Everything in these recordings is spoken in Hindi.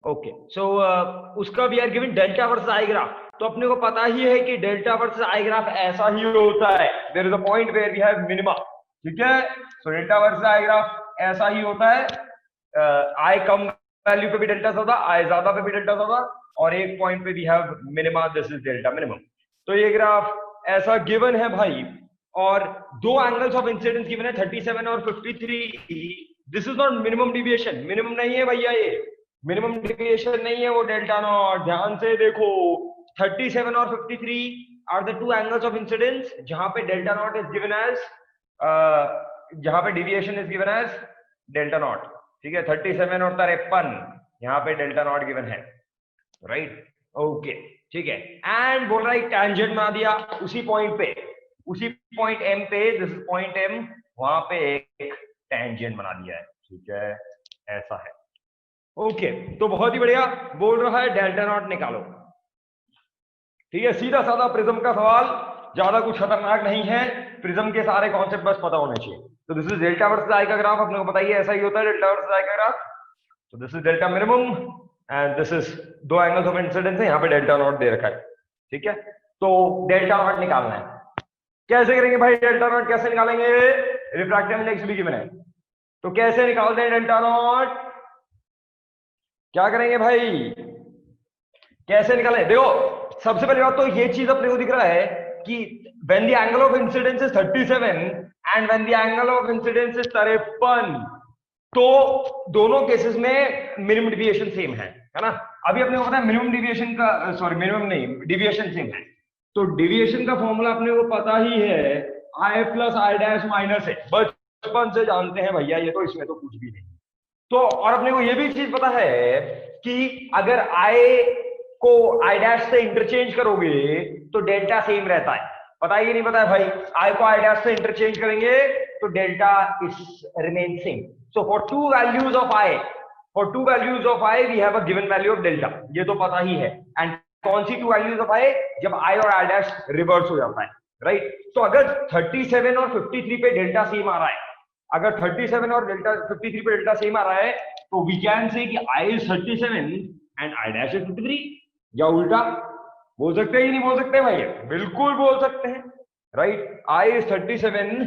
ओके सो उसका we are given delta versus i graph. तो अपने को पता ही है कि डेल्टा वर्सेस आई ग्राफ ऐसा ही होता है, there is a point where we have minima, ठीक है। So delta versus i graph ऐसा ही होता है, आई कम वैल्यू पे भी डेल्टा ज्यादा, आई ज्यादा पे भी डेल्टा ज्यादा, और एक पॉइंट पे we have minima, this is delta minimum. तो ये ग्राफ ऐसा गिवन है भाई, और दो एंगल्स ऑफ इंसिडेंस गिवन है 37 और 53। This is not minimum deviation, minimum नहीं है भैया, ये मिनिमम डेविएशन नहीं है वो डेल्टा नॉट। ध्यान से देखो, 37 और 53 are the two angles of incidence जहां पे delta naught is given as, जहां पे deviation is given as delta naught, ठीक है। 37 और 53 यहाँ पे डेल्टा नॉट गिवन है, राइट, ओके, ठीक है। एंड बोल रहा है टैंजेंट बना दिया उसी पॉइंट पे, उसी पॉइंट एम पे, दिस इज पॉइंट एम, वहां पे एक टैंजेंट बना दिया है, ठीक है, ऐसा है। ओके तो बहुत ही बढ़िया, बोल रहा है डेल्टा नॉट निकालो, ठीक है। सीधा साधा प्रिज्म का सवाल, ज्यादा कुछ खतरनाक नहीं है, प्रिज्म के सारे कॉन्सेप्ट बस पता होने चाहिए। तो दिस इज डेल्टा वर्सेस आई का ग्राफ, अपने को बताइए ऐसा ही होता है डेल्टा वर्सेस आई का ग्राफ। तो this is delta minimum and this is दो एंगल्स ऑफ इंसिडेंस है, यहाँ पे डेल्टा नॉट दे रखा है, ठीक है। तो डेल्टा नॉट निकालना है, कैसे करेंगे भाई डेल्टा नॉट, कैसे निकालेंगे, रिफ्रैक्टिव इंडेक्स भी गिवन है, तो कैसे निकालते हैं डेल्टा नॉट, क्या करेंगे भाई, कैसे निकालें। देखो सबसे पहली बात तो ये चीज अपने को दिख रहा है कि when the angle of incidence is 37 and when the angle of incidence is 53, तो दोनों केसेस में मिनिमम डिविएशन सेम है ना। अभी अपने को पता है मिनिमम डिविएशन का, सॉरी मिनिमम नहीं, डिविएशन सेम है। तो डिविएशन का फॉर्मूला अपने को पता ही है, आई प्लस आई डैश माइनस है, बचपन से जानते हैं भैया ये, तो इसमें तो कुछ भी नहीं। तो और अपने को ये भी चीज पता है कि अगर आई को आई डैश से इंटरचेंज करोगे तो डेल्टा सेम रहता है, पता है कि नहीं पता है भाई, आई को आई डैश से इंटरचेंज करेंगे तो delta is remain same. So for two values of i, for two values of i we have a given value of delta, ये तो पता ही है। एंड कौन सी टू वैल्यूज ऑफ आई, जब आई और आई डैश रिवर्स हो जाता है, राइट। तो अगर 37 और 53 पे डेल्टा सेम आ रहा है, अगर 37 और डेल्टा 53 पे डेल्टा सेम आ रहा है, तो वी कैन से कि I is 37 and I dash is 53, या उल्टा बोल सकते हैं, नहीं बोल सकते भाई, बिल्कुल बोल सकते हैं, right. I is 37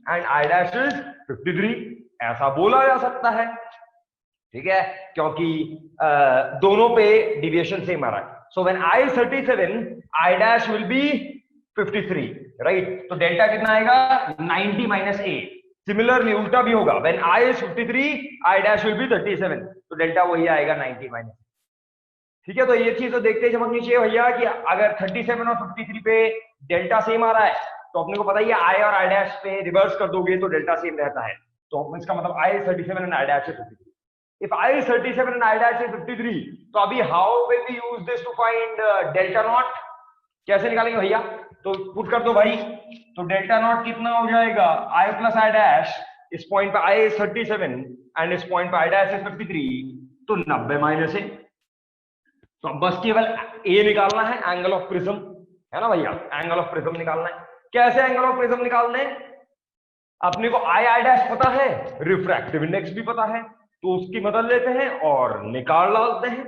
and I dash is 53, ऐसा बोला जा सकता है, ठीक है, क्योंकि दोनों पे डिविएशन सेम आ रहा है। So when I is 37 i dash will be 53, right. तो डेल्टा कितना आएगा, 90 माइनस ए। सिमिलरली उल्टा भी होगा, when I is 53 I dash will be 37, तो डेल्टा वही आएगा 90 माइनस, ठीक है। तो ये चीज तो देखते ही समझनी चाहिए भैया कि अगर 37 और 53 पे डेल्टा सेम आ रहा है, तो अपने को पता ही है आई और आई डैश पे रिवर्स कर दोगे तो डेल्टा सेम रहता है, तो इसका मतलब I is 37 and I dash is 53। If I is 37 and I dash is 53, तो अभी how will we use this to find delta naught, कैसे निकालेंगे भैया, तो पुट कर दो भाई। तो डेल्टा नॉट कितना हो जाएगा, i प्लस आई डैश, इस पॉइंट पे i is 37 एंड इस पॉइंट पे i डैश is 53, तो 90 माइनस है। तो अब बस केवल a निकालना है, एंगल ऑफ प्रिज्म, है ना भैया, एंगल ऑफ प्रिज्म निकालना है। कैसे एंगल ऑफ प्रिज्म निकालना है, अपने को आई डैश पता है, रिफ्रैक्टिव इंडेक्स भी पता है, तो उसकी मदद लेते हैं और निकाल डालते हैं,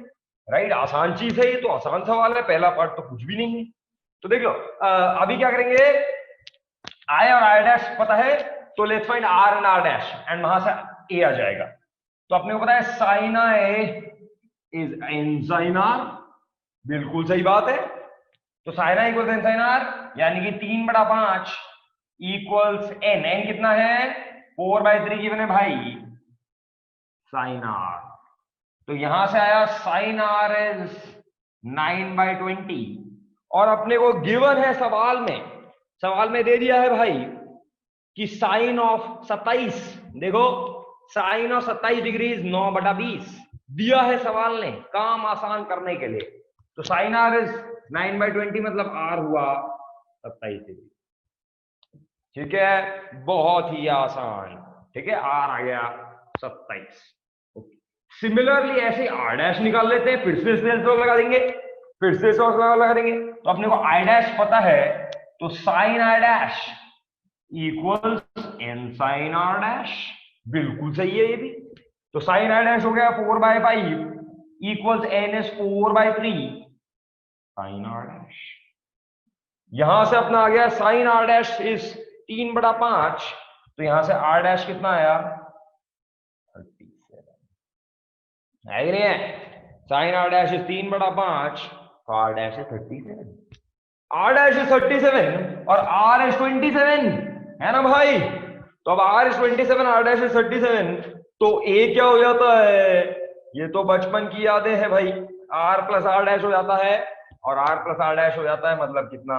राइट। आसान चीज है ये, तो आसान सवाल है, पहला पार्ट तो कुछ भी नहीं है। तो देख लो अभी क्या करेंगे, आई और आई डैश पता है, तो let's find r and r dash, and वहां से ए आ जाएगा। तो अपने को पता है sine A is n sine r, बिल्कुल सही बात है। तो sine A equals n sine r, यानी कि 3/5 इक्वल्स एन, एन कितना है 4/3 गिवन है भाई, साइन आर। तो यहां से आया साइन आर इज 9/20, और अपने को गिवन है सवाल में दे दिया है भाई कि साइन ऑफ 27, देखो साइन ऑफ 27 डिग्री 9/20 दिया है सवाल ने, काम आसान करने के लिए। तो साइन आर इज 9/20, मतलब आर हुआ 27 डिग्री, ठीक है, बहुत ही आसान, ठीक है, आर आ गया 27। सिमिलरली ऐसे आर डैश निकाल लेते हैं, फिर से सेल्स लगा देंगे, फिर से सोर्स लगा देंगे। तो अपने को आई डैश पता है, तो साइन आई dash equals n sine r dash, बिल्कुल सही है ये भी। तो साइन आई डैश हो गया 4/5 equals n is 4/3 sine r dash. यहां से अपना आ गया साइन r डैश इज 3/5, तो यहां से r डैश कितना आया 37 है कि नहीं है। साइन r डैश इज 3/5, तो r dash is 37, r dash is 37 और r इज 27 है ना भाई। तो अब r is 27, r dash is 37, तो a क्या हो जाता है, ये तो बचपन की यादें हैं भाई, r प्लस r डैश हो जाता है और r प्लस r डैश हो जाता है, मतलब कितना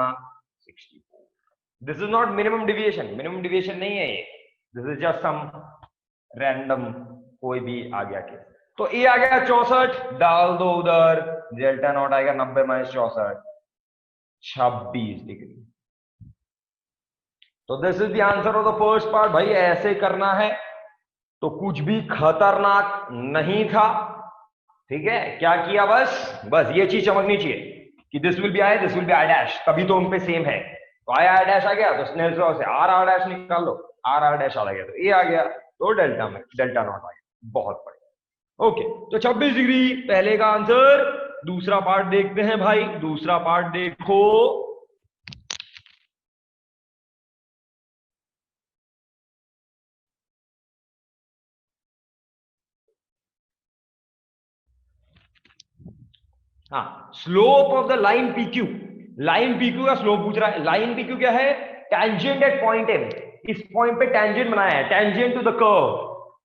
64। This is not minimum deviation, minimum deviation नहीं है ये, this is just some random कोई भी आ गया केस। तो ए आ गया 64, डाल दो उधर, डेल्टा नॉट आएगा 90 - 64 26 डिग्री। तो this is the answer of the first part. भाई ऐसे करना है तो कुछ भी खतरनाक नहीं था, ठीक है। क्या किया, बस ये चीज चमकनी चाहिए कि this will be i, this will be i dash, तभी तो उन पे सेम है। तो आई डैश आ गया तो स्नेल्स लॉ से आर डैश निकाल लो, आर डैश आ गया तो ए आ गया, तो डेल्टा में डेल्टा नॉट आ गया। बहुत बढ़िया, ओके। तो 26 डिग्री पहले का आंसर। दूसरा पार्ट देखते हैं भाई, दूसरा पार्ट देखो। हाँ, slope of the line PQ, line PQ का स्लोप पूछ रहा है। लाइन पीक्यू क्या है, टेंजेंट एट पॉइंट एम, इस पॉइंट पे टेंजेंट बनाया है, टेंजेंट टू द कर्व,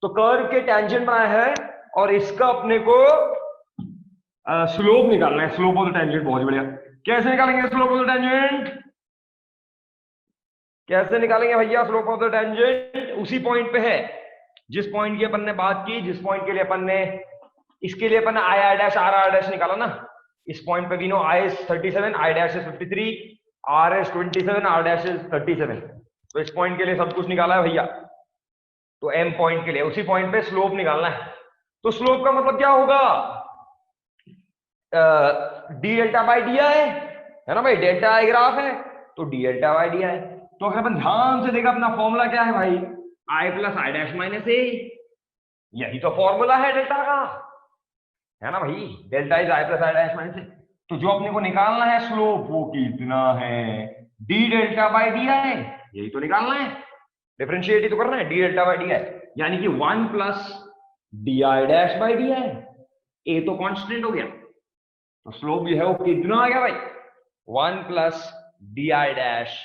तो कर्व के टेंजेंट बनाया है और इसका अपने को स्लोप निकालना है, स्लोप ऑफ द टेंजेंट। बहुत बढ़िया, कैसे निकालेंगे स्लोप ऑफ द टेंजेंट, कैसे निकालेंगे भैया स्लोप ऑफ द टेंजेंट, उसी पॉइंट पे है जिस पॉइंट की अपन ने बात की, जिस पॉइंट के लिए अपन ने, इसके लिए अपन i i dash r dash निकाला ना। इस पॉइंट पे we know i is 37, i dash is 53, r is 27, r dash is 37। तो इस पॉइंट के लिए सब कुछ निकाला है भैया। तो एम पॉइंट के लिए उसी पॉइंट पे स्लोप निकालना है। तो स्लोप का मतलब क्या होगा, डी डेल्टा बाई डी आई है ना भाई, डेल्टा आई ग्राफ है तो डी डेल्टा बाई डी आई। तो अगर अपन ध्यान से देखा, अपना फॉर्मूला क्या है भाई, I plus I dash minus A, यही तो फॉर्मूला है डेल्टा का, है ना भाई, delta is I plus I dash minus A. तो जो अपने को निकालना है स्लोप वो कितना है, d delta by d I, यही तो निकालना है, डिफरेंशिएट ही तो करना है, d delta by d I, यानी कि 1 plus d I dash by d I, A तो कांस्टेंट हो गया, तो स्लोप जो है वो कितना आ गया भाई, 1 plus d I dash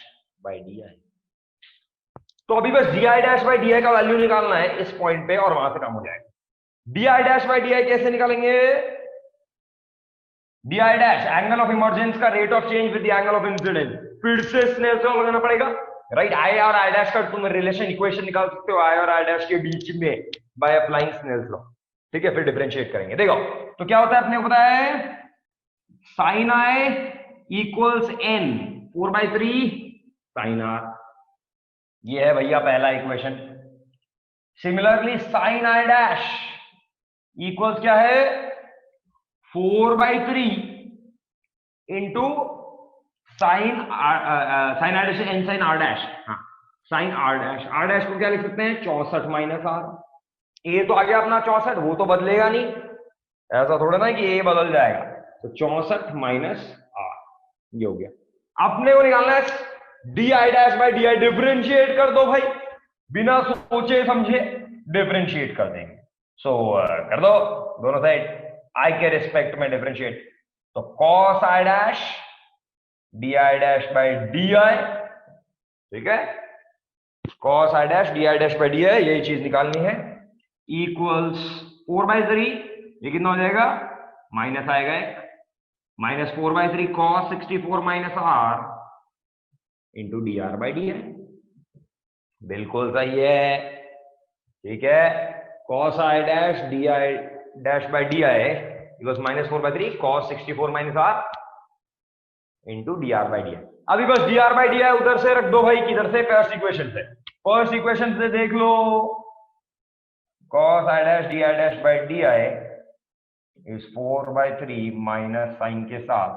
by d आई। तो अभी बस D I dash by d आई का वैल्यू निकालना है इस पॉइंट पे और वहां से काम हो जाएगा। D I dash by d I कैसे निकालेंगे, d I dash angle of emergence का rate of change with the angle of incidence, फिर से स्नेल्स लॉ लगाना पड़ेगा, राइट। आई और आई डैश का तुम रिलेशन इक्वेशन निकाल सकते हो आई और आई डैश के बीच में बाय अप्लाइंग स्नेल्स लॉ, ठीक है। फिर डिफरेंशिएट करेंगे, देखो तो क्या होता है, अपने को पता है sine I equals n 4/3 sine r, ये है भैया पहला इक्वेशन। सिमिलरली साइन आई डैश इक्वल्स क्या है 4/3 into sine sine r dash n sine r dash, हाँ sine r dash, r dash को क्या लिख सकते हैं 64 माइनस आर। ए तो आ गया अपना 64, वो तो बदलेगा नहीं, ऐसा थोड़ा ना कि ए बदल जाएगा, तो 64 माइनस आर, ये हो गया। अपने को निकालना है D I dash by d I, differentiate कर दो भाई, बिना सोचे समझे डिफरेंशिएट कर देंगे। सो कर दो दोनों साइड, आई के रिस्पेक्ट में डिफरेंशिएट, तो cos i dash d I dash by d आई, ठीक है, cos i dash d I dash by d I, यही चीज निकालनी है, इक्वल्स 4/3, ये कितना हो जाएगा, माइनस आएगा एक, minus 4/3 cos 64 minus r into d r by d i, बिल्कुल सही है, ठीक है। Cos i dash d I dash by d i equals minus 4/3 cos 64 minus r into d r by d i. अभी बस d r by d i उधर से रख दो भाई, किधर से, फर्स्ट इक्वेशन से, फर्स्ट इक्वेशन से देख लो, cos i dash di dash by di is 4/3 minus sine के साथ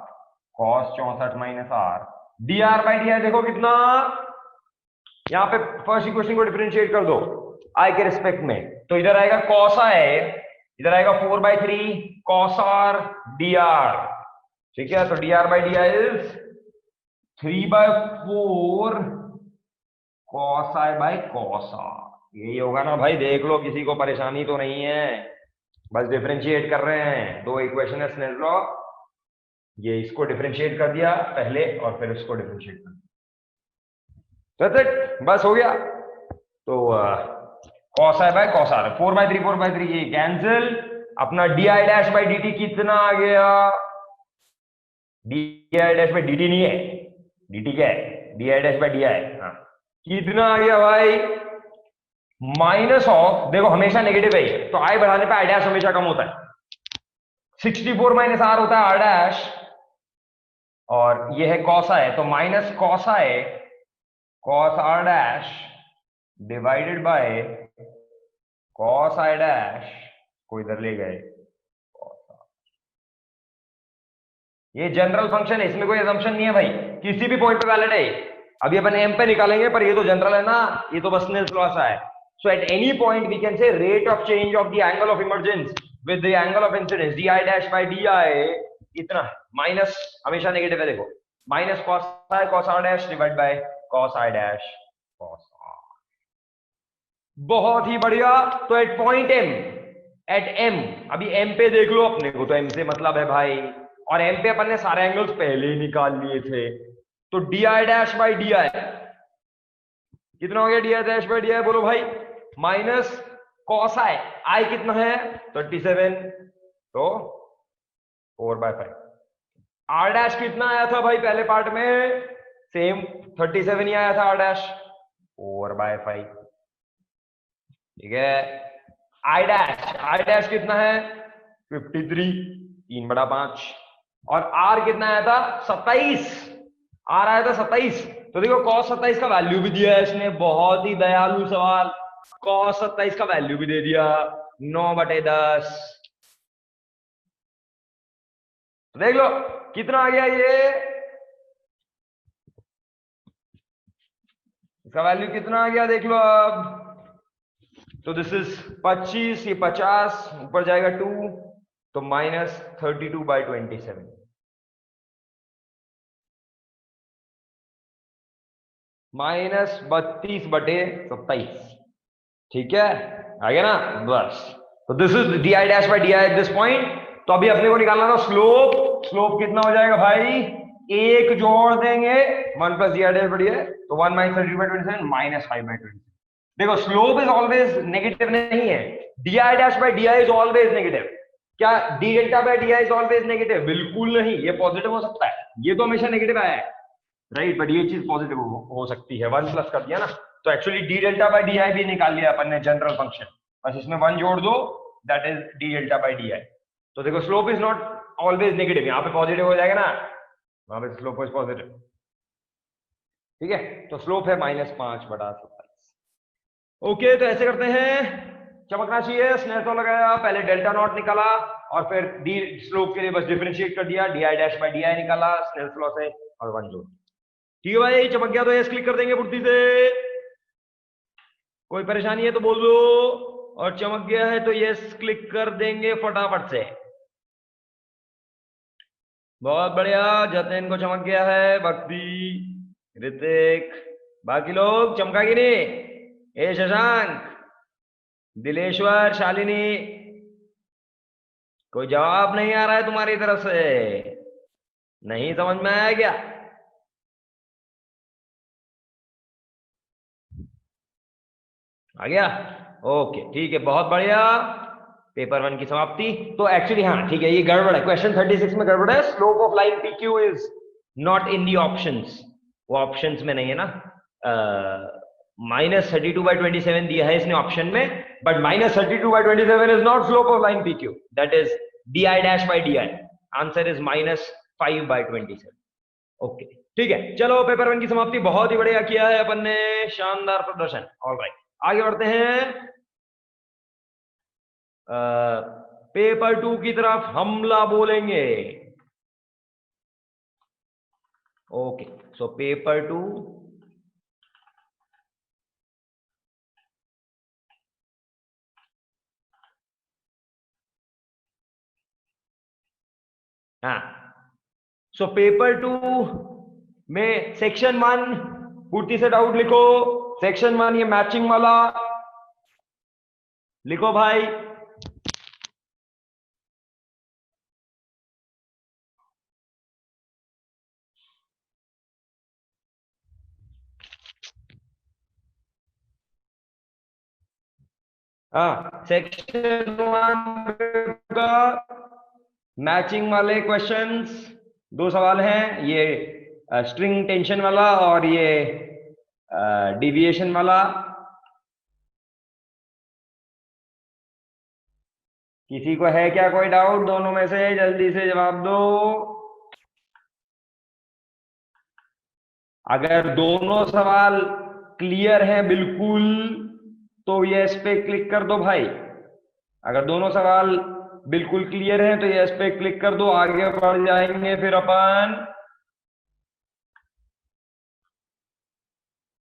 cos 64 minus r, dr by di देखो कितना, यहां पे फर्स्ट इक्वेशन को डिफरेंशिएट कर दो i के रिस्पेक्ट में, तो इधर आएगा cos i इधर आएगा 4/3 cos r dr, ठीक है। तो dr by di is 3/4 cos i by cos r, यही होगा ना भाई, देख लो, किसी को परेशानी तो नहीं है, बस डिफरेंशिएट कर रहे हैं। दो इक्वेशन है स्नेल लॉ, ये इसको डिफरेंशिएट कर दिया पहले और फिर इसको डिफरेंशिएट कर दिया, that's it, बस हो गया। तो cos i by cos r, 4/3 ये कैंसिल, अपना di डैश बाई dt कितना आ गया, di डैश बाई dt नहीं है, dt क्या है, di डैश बाई di, हाँ, कितना आ गया भाई, माइनस ऑफ, देखो हमेशा नेगेटिव है तो i बढ़ाने पे i डैश हमेशा कम होता है, 64 माइनस r होता है r डैश, और ये है cos i, तो minus cos i cos r dash divided by cos i dash को इधर ले गए, ये जनरल फंक्शन है, इसमें कोई असम्पशन नहीं है भाई, किसी भी पॉइंट पे वैलिड है। अभी अपन m पे निकालेंगे, पर ये तो जनरल है ना, ये तो बस स्नेल्स लॉ सा है। So at any point we can say rate of change of the angle of emergence with the angle of incidence di dash by di इतना है, माइनस हमेशा नेगेटिव है, देखो minus cos r dash divide by cos i dash cos r, बहुत ही बढ़िया। तो at point m, at m, अभी m पे देख लो अपने को, तो m से मतलब है भाई, और m पे अपन ने सारे एंगल्स पहले ही निकाल लिए थे, तो di डैश बाई di कितना हो गया, di डैश बाई di बोलो भाई, माइनस cos i कितना है 37, तो 4/5, r डैश कितना आया था भाई पहले पार्ट में, सेम 37 ही आया था r डैश, 4/5, ठीक है। i डैश कितना है 53, 3/5, और r कितना आया था 27, r आया था 27, तो देखो cos 27 का वैल्यू भी दिया है इसने, बहुत ही दयालु सवाल, cos 27 का वैल्यू भी दे दिया 9/10, तो देख लो कितना आ गया ये, इसका वैल्यू कितना आ गया देख लो अब, तो दिस इज 25, ये 50 ऊपर जाएगा 2, तो माइनस 32/27, माइनस 32/27, ठीक है, आ गया ना, बस। तो this is di dash by di at this point. तो अभी अपने को निकालना था स्लोप, स्लोप कितना हो जाएगा भाई, एक जोड़ देंगे 1 plus di dash by di, तो 1 माइनस 32/27 माइनस 5/27। देखो स्लोप इज ऑलवेज नेगेटिव नहीं है, di dash by di is always negative, क्या d delta by di is always negative, बिल्कुल नहीं, ये पॉजिटिव हो सकता है, ये तो हमेशा नेगेटिव आया है, राइट, बट ये चीज पॉजिटिव हो सकती है, 1 प्लस कर दिया ना, तो actually D delta by d आई भी निकाल लिया अपन ने जनरल फंक्शन, बस इसमें 1 जोड़ दो, that is D delta by d आई। तो देखो slope is not always negative, यहाँ पे पॉजिटिव हो जाएगा ना, वहां पे स्लोप इज पॉजिटिव, ठीक है। तो स्लोप है -5/27। ओके, तो ऐसे करते हैं, चमकना चाहिए, स्नेल लॉ लगाया, पहले डेल्टा नॉट निकाला, और फिर डी स्लोप के लिए बस डिफरेंशिएट कर दिया, D I dash by d आई निकाला स्नेल लॉ से, और 1 जोड़, ठीक है भाई। चमक गया तो यस क्लिक कर देंगे फुर्ती से, कोई परेशानी है तो बोल दो, और चमक गया है तो यस क्लिक कर देंगे फटाफट से, बहुत बढ़िया। जतिन को चमक गया है, भक्ति, ऋतिक, बाकी लोग चमका कि नहीं, ए शशांक, दिलेश्वर, शालिनी, कोई जवाब नहीं आ रहा है तुम्हारी तरफ से, नहीं समझ में आया क्या, आ गया, ओके, ठीक है, बहुत बढ़िया। पेपर 1 की समाप्ति। तो एक्चुअली हाँ ठीक है, ये गड़बड़ है, क्वेश्चन 36 में गड़बड़ है, slope of line P Q is not in the options, वो ऑप्शंस में नहीं है ना, -32/27 दिया है इसने ऑप्शन में, but -32/27 is not slope of line P Q, that is di dash by di, answer is -5/27। Okay, ठीक है, चलो पेपर 1 की समाप्ति, बहुत ही बढ़िया किया है अपन ने, शानदार प्रदर्शन। ऑलराइट, आगे बढ़ते हैं, पेपर 2 की तरफ हमला बोलेंगे। ओके, सो पेपर 2, हाँ, सो पेपर 2 में सेक्शन 1 पूर्ति से डाउट लिखो। सेक्शन 1 ये मैचिंग वाला लिखो भाई। हाँ, सेक्शन 1 का मैचिंग वाले क्वेश्चंस 2 सवाल हैं, ये स्ट्रिंग टेंशन वाला और ये डिविएशन वाला। किसी को है क्या कोई डाउट दोनों में से? जल्दी से जवाब दो। अगर दोनों सवाल क्लियर हैं बिल्कुल तो यस पे क्लिक कर दो भाई। अगर दोनों सवाल बिल्कुल क्लियर हैं तो यस पे क्लिक कर दो, आगे बढ़ जाएंगे फिर अपन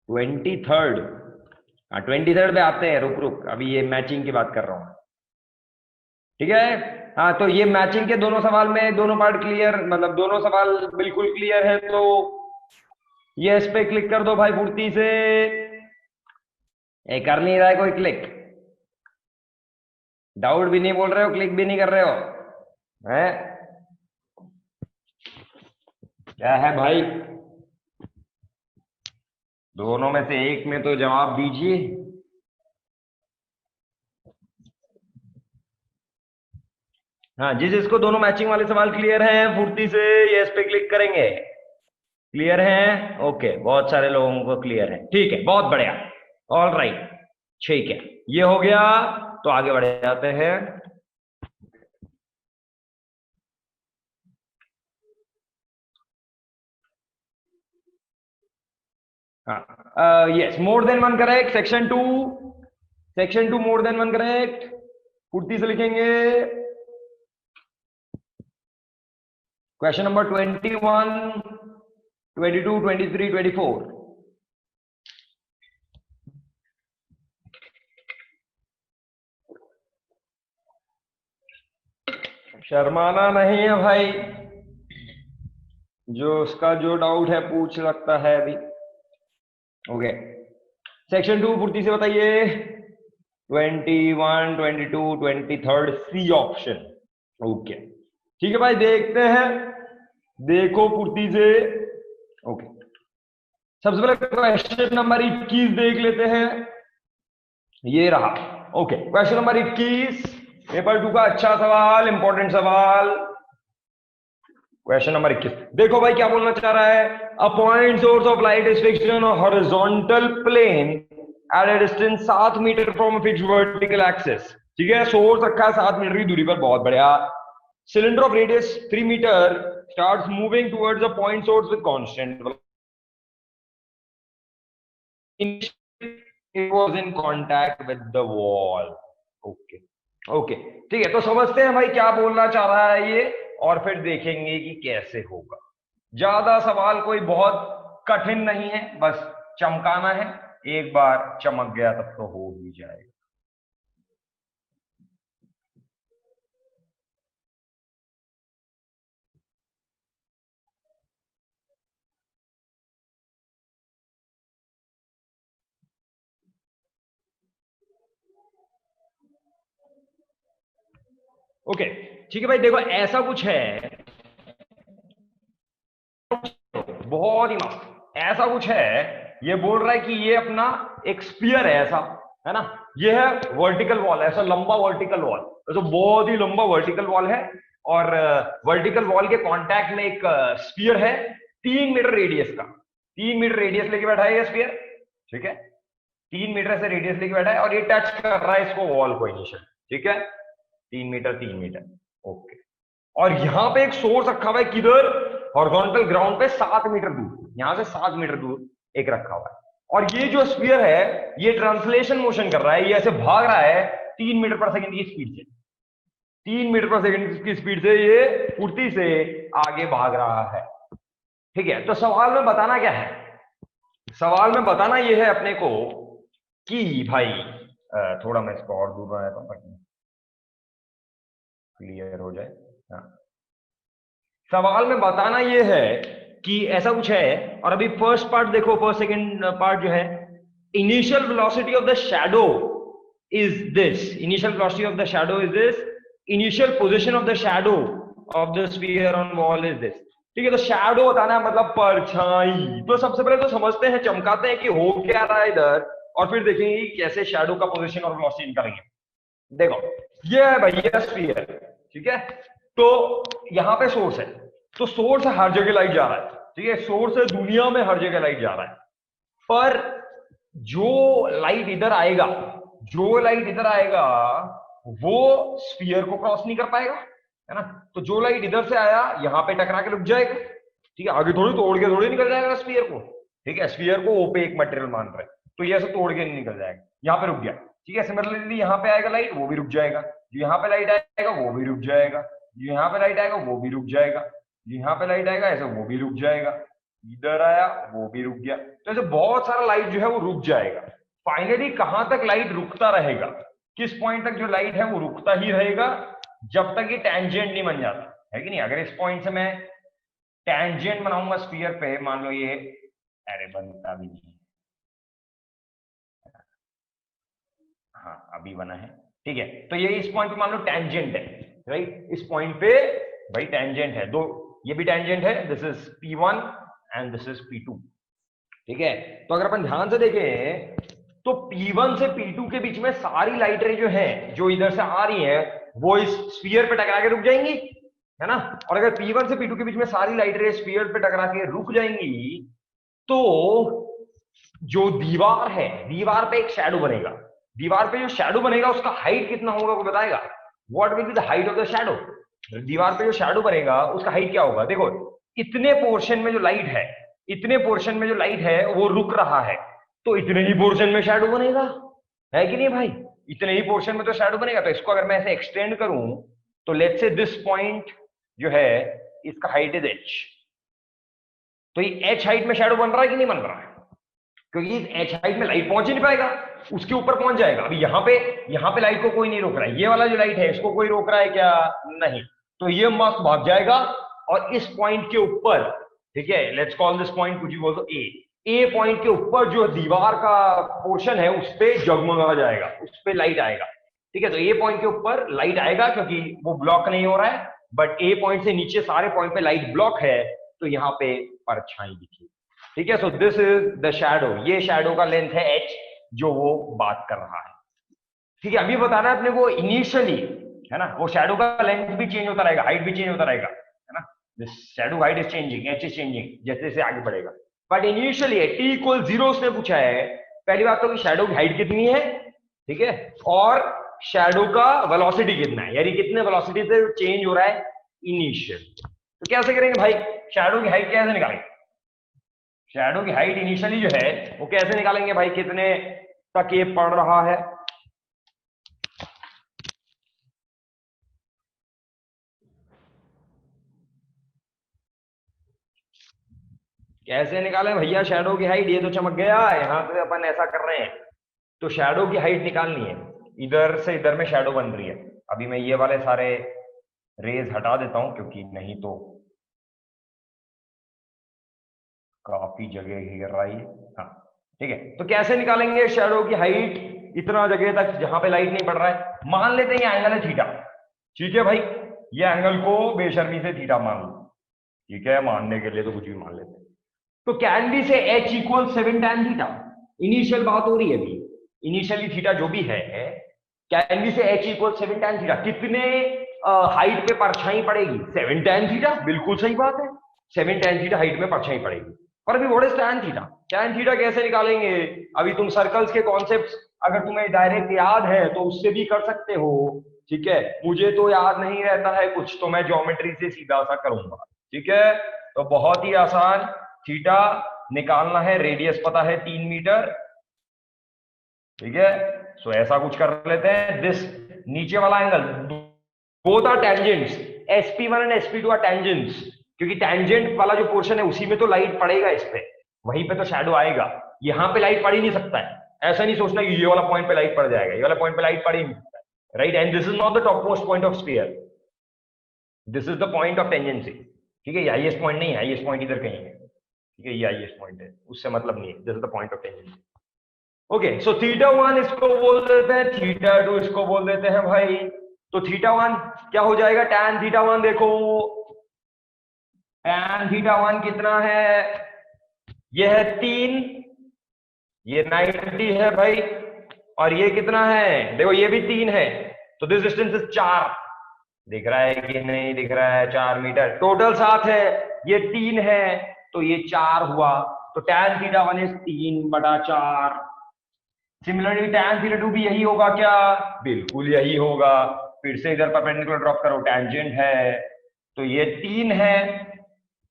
23rd। हाँ, 23rd पे आते हैं। रुक रुक, अभी ये मैचिंग की बात कर रहा हूं, ठीक है। हाँ, तो ये मैचिंग के दोनों सवाल में दोनों पार्ट क्लियर, मतलब दोनों सवाल बिल्कुल क्लियर है तो यस पे क्लिक कर दो भाई फुर्ती से। ये कर नहीं रहा है कोई क्लिक? डाउट भी नहीं बोल रहे हो, क्लिक भी नहीं कर रहे हो, हैं? क्या है भाई? दोनों में से एक में तो जवाब दीजिए। हाँ, जिसको दोनों मैचिंग वाले सवाल क्लियर हैं फुर्ती से यस पे क्लिक करेंगे। क्लियर है? ओके, बहुत सारे लोगों को क्लियर है, ठीक है, बहुत बढ़िया, ऑल राइट, ठीक है, ये हो गया। तो आगे बढ़ जाते हैं। हाँ, yes, more than one correct. Section two more than one correct, फुर्ती से लिखेंगे। Question number 21, 22, 23, 24। शर्माना नहीं है भाई, जो उसका जो डाउट है पूछ सकता है अभी। ओके, सेक्शन 2 फुर्ती से बताइए। 21, 22, 23 सी ऑप्शन। ओके, ठीक है भाई, देखते हैं, देखो फुर्ती से। ओके, सबसे पहले क्वेश्चन नंबर 21 देख लेते हैं, ये रहा। ओके, क्वेश्चन नंबर 21 पेपर 2 का अच्छा सवाल, इंपॉर्टेंट सवाल। क्वेश्चन नंबर 21 देखो भाई क्या बोलना चाह रहा है। A point source of light is fixed on a horizontal plane at a distance 7 metre from fix vertical axis. ठीक है, सोर्स रखा है 7 मीटर की दूरी पर, बहुत बढ़िया। Cylinder of radius 3 metre starts moving towards a point source with constant, it was in contact with the wall। Okay okay, ठीक है, तो समझते हैं भाई क्या बोलना चाह रहा है ये, और फिर देखेंगे कि कैसे होगा। ज्यादा सवाल कोई बहुत कठिन नहीं है, बस चमकाना है, एक बार चमक गया तब तो हो ही जाएगा। ओके, ठीक है भाई, देखो ऐसा कुछ है, बहुत ही मस्त, ऐसा कुछ है। ये बोल रहा है कि ये अपना एक स्फीयर है, ऐसा है ना, ये है वर्टिकल वॉल, ऐसा लंबा वर्टिकल वॉल, तो बहुत ही लंबा वर्टिकल वॉल है, और वर्टिकल वॉल के कांटेक्ट में एक स्फीयर है 3 मीटर रेडियस का। 3 मीटर रेडियस लेके बैठा है ये स्फीयर, ठीक है, 3 मीटर से रेडियस लेके बैठा है, और ये टच कर रहा है इसको वॉल को इनिशियल, ठीक है, 3 मीटर 3 मीटर। ओके, और यहां पे एक सोर्स रखा हुआ है, किधर? हॉरिजॉन्टल ग्राउंड पे 7 मीटर दूर, यहां से 7 मीटर दूर एक रखा हुआ है, और ये जो स्फीयर है ये ट्रांसलेशन मोशन कर रहा है, ये ऐसे भाग रहा है 3 मीटर पर सेकंड की स्पीड से। 3 मीटर पर सेकंड की स्पीड से ये फुर्ती से आगे भाग रहा है, ठीक है। तो सवाल में बताना क्या है? सवाल में बताना ये है अपने को कि भाई थोड़ा मैं इसको और दूर रहता हूं ताकि क्लियर हो जाए। हाँ, सवाल में बताना ये है कि ऐसा कुछ है, और अभी फर्स्ट पार्ट देखो, फर्स्ट सेकंड पार्ट जो है, initial velocity of the shadow is this, initial velocity of the shadow is this, initial position of the shadow of the sphere on wall is this. ठीक है, तो शैडो बताना है मतलब परछाई। तो सबसे पहले तो समझते हैं, चमकाते हैं कि हो क्या रहा है इधर, और फिर देखेंगे कैसे शैडो का पोजीशन और वेलोसिटी निकालेंगे। देखो ये है भैया स्फीयर, ठीक है, तो यहां पे सोर्स है, तो सोर्स हर जगह लाइट जा रहा है, ठीक है, सोर्स है, दुनिया में हर जगह लाइट जा रहा है, पर जो लाइट इधर आएगा, जो लाइट इधर आएगा वो स्फीयर को क्रॉस नहीं कर पाएगा, है ना। तो जो लाइट इधर से आया यहां पे टकरा के रुक जाएगा, ठीक है, आगे थोड़ी तोड़ के थोड़ी निकल जाएगा स्फीयर को, ठीक है, स्फीयर को ओपेक मटेरियल मान रहे, तो ये ऐसे तोड़ के नहीं निकल जाएगा, यहाँ पे रुक गया, ठीक है। सिमिलरली यहाँ पे आएगा लाइट, वो भी रुक जाएगा, जो यहाँ पे लाइट आएगा वो भी रुक जाएगा, जो यहाँ पे लाइट आएगा वो भी रुक जाएगा, जो यहाँ पे लाइट आएगा ऐसे वो भी रुक जाएगा, इधर आया वो भी रुक गया, तो ऐसे बहुत सारा लाइट जो है वो रुक जाएगा। फाइनली कहां तक लाइट रुकता रहेगा, किस पॉइंट तक जो लाइट है वो रुकता ही रहेगा, जब तक ये टेंजेंट नहीं बन जाता है कि नहीं। अगर इस पॉइंट से मैं टेंजेंट बनाऊंगा स्फीयर पे, मान लो ये, अरे बनता भी नहीं, हाँ अभी बना है, ठीक है, तो ये इस पॉइंट पे मान लो टेंजेंट है, राइट, इस पॉइंट पे भाई टेंजेंट है, दो ये भी टेंजेंट है, this is P1 and this is P2, ठीक है। तो अगर अपन ध्यान से देखें तो P1 से P2 के बीच में सारी लाइटें जो हैं, जो इधर से आ रही हैं, वो इस स्फीयर पे टकरा के रुक जाएंगी, है ना। और अगर P1 से P2 के बीच में सारी लाइटें स्फीयर पे टकरा के रुक जाएंगी, तो जो दीवार है, दीवार पे एक शैडो बनेगा, दीवार पे जो शैडो बनेगा उसका हाइट कितना होगा वो बताएगा, what will be the height of the shadow. दीवार पे जो शैडो बनेगा उसका हाइट क्या होगा, देखो इतने पोर्शन में जो लाइट है, इतने पोर्शन में जो लाइट है वो रुक रहा है, तो इतने ही पोर्शन में शैडो बनेगा, है कि नहीं भाई, इतने ही पोर्शन में तो शैडो बनेगा। तो इसको अगर मैं ऐसे एक्सटेंड करूं तो लेट्स से दिस पॉइंट जो है इसका हाइट इज h, तो ये h हाइट में शैडो बन रहा है कि नहीं बन रहा है, क्योंकि इस h हाइट में लाइट पहुंच ही नहीं पाएगा, उसके ऊपर पहुंच जाएगा। अभी यहाँ पे लाइट को कोई नहीं रोक रहा है, ये वाला जो लाइट है इसको कोई रोक रहा है क्या, नहीं, तो ये मस्त भाग जाएगा और इस पॉइंट के ऊपर, ठीक है, लेट्स कॉल दिस पॉइंट कुछ भी बोल दो ए पॉइंट के ऊपर जो दीवार का पोर्शन है उस पे जगमगा जाएगा, उस पे लाइट आएगा, ठीक है। तो ए पॉइंट के ऊपर लाइट आएगा क्योंकि वो ब्लॉक नहीं हो रहा है, बट ए पॉइंट से नीचे सारे पॉइंट पे लाइट ब्लॉक है, तो यहाँ पे परछाई दिखी, ठीक है। So this is the shadow, ये शैडो का लेंथ है h जो वो बात कर रहा है, ठीक है। अभी बताना है अपने को इनिशियली, है ना, वो शैडो का लेंथ भी चेंज होता रहेगा, हाइट भी चेंज होता रहेगा, है ना, this shadow height is changing, h is changing जैसे जैसे आगे बढ़ेगा, बट इनिशियली t इक्वल 0 उसने पूछा है। पहली बात तो कि शैडो की हाइट कितनी है, ठीक है, और शैडो का वेलोसिटी कितना है, यानी कितने वेलोसिटी से चेंज हो रहा है इनिशियल। तो कैसे करेंगे भाई, शैडो की हाइट कैसे निकालेंगे, शैडो की हाइट इनिशियली जो है वो कैसे निकालेंगे भाई, कितने तक ये पड़ रहा है, कैसे निकालें भैया शैडो की हाइट, ये तो चमक गया, यहां पे अपन ऐसा कर रहे हैं, तो शैडो की हाइट निकालनी है, इधर से इधर में शैडो बन रही है। अभी मैं ये वाले सारे रेज हटा देता हूं क्योंकि नहीं तो काफी जगह घेर रहा है, हाँ ठीक है। तो कैसे निकालेंगे शैडो की हाइट इतना जगह तक जहां पे लाइट नहीं पड़ रहा है, मान लेते हैं ये एंगल है थीटा, ठीक है भाई, ये एंगल को बेशर्मी से थीटा मान लो, ठीक है, मानने के लिए तो कुछ भी मान लेते हैं। तो कैन बी से h equal 7 tan theta, initial बात हो रही है अभी, इनिशियली थीटा जो भी है, कैन बी से h इक्वल 7 tan थीटा, कितने हाइट पे परछाई पड़ेगी, 7 tan थीटा, बिल्कुल सही बात है, 7 tan थीटा हाइट में परछाई पड़ेगी। पर अभी what is tan theta, tan theta कैसे निकालेंगे, अभी तुम सर्कल्स के कॉन्सेप्ट्स अगर तुम्हें डायरेक्ट याद है तो उससे भी कर सकते हो, ठीक है, मुझे तो याद नहीं रहता है कुछ, तो मैं ज्योमेट्री से सीधा सा करूंगा, ठीक है। तो बहुत ही आसान, थीटा निकालना है, रेडियस पता है 3 मीटर, ठीक है। सो ऐसा कुछ कर लेते हैं, दिस नीचे वाला angle, both are tangents, sp1 and sp2 are tangents, क्योंकि टेंजेंट वाला जो पोर्शन है उसी में तो लाइट पड़ेगा, इस पे वहीं पे तो शैडो आएगा, यहाँ पे लाइट पड़ ही नहीं सकता है, ऐसा नहीं सोचना कि ये वाला पॉइंट पे लाइट पड़ जाएगा, ये वाला पॉइंट पे लाइट पड़ ही नहीं सकता है, right. And this is not the top most point of sphere, this is the point of tangency, ठीक है, ये हाईएस्ट पॉइंट नहीं है, हाईएस्ट पॉइंट इधर कहीं है, ठीक है, ये हाईएस्ट पॉइंट है, उससे मतलब नहीं है, this is the point of tangent. Okay, so θ1 इसको बोल देते हैं, θ2 इसको बोल देते हैं भाई। तो θ1 क्या हो जाएगा, tan θ1, देखो tan θ1 कितना है, ये है 3, ये 90 है भाई, और ये कितना है, देखो ये भी 3 है, तो दिस डिस्टेंस इज 4, दिख रहा है कि नहीं दिख रहा है, 4 मीटर, टोटल 7 है, ये 3 है, तो ये 4 हुआ, तो tan θ1 इज 3/4। सिमिलरली tan θ2 भी यही होगा क्या, बिल्कुल यही होगा, फिर से इधर परपेंडिकुलर ड्रॉप करो, टेंजेंट है, तो ये 3 है,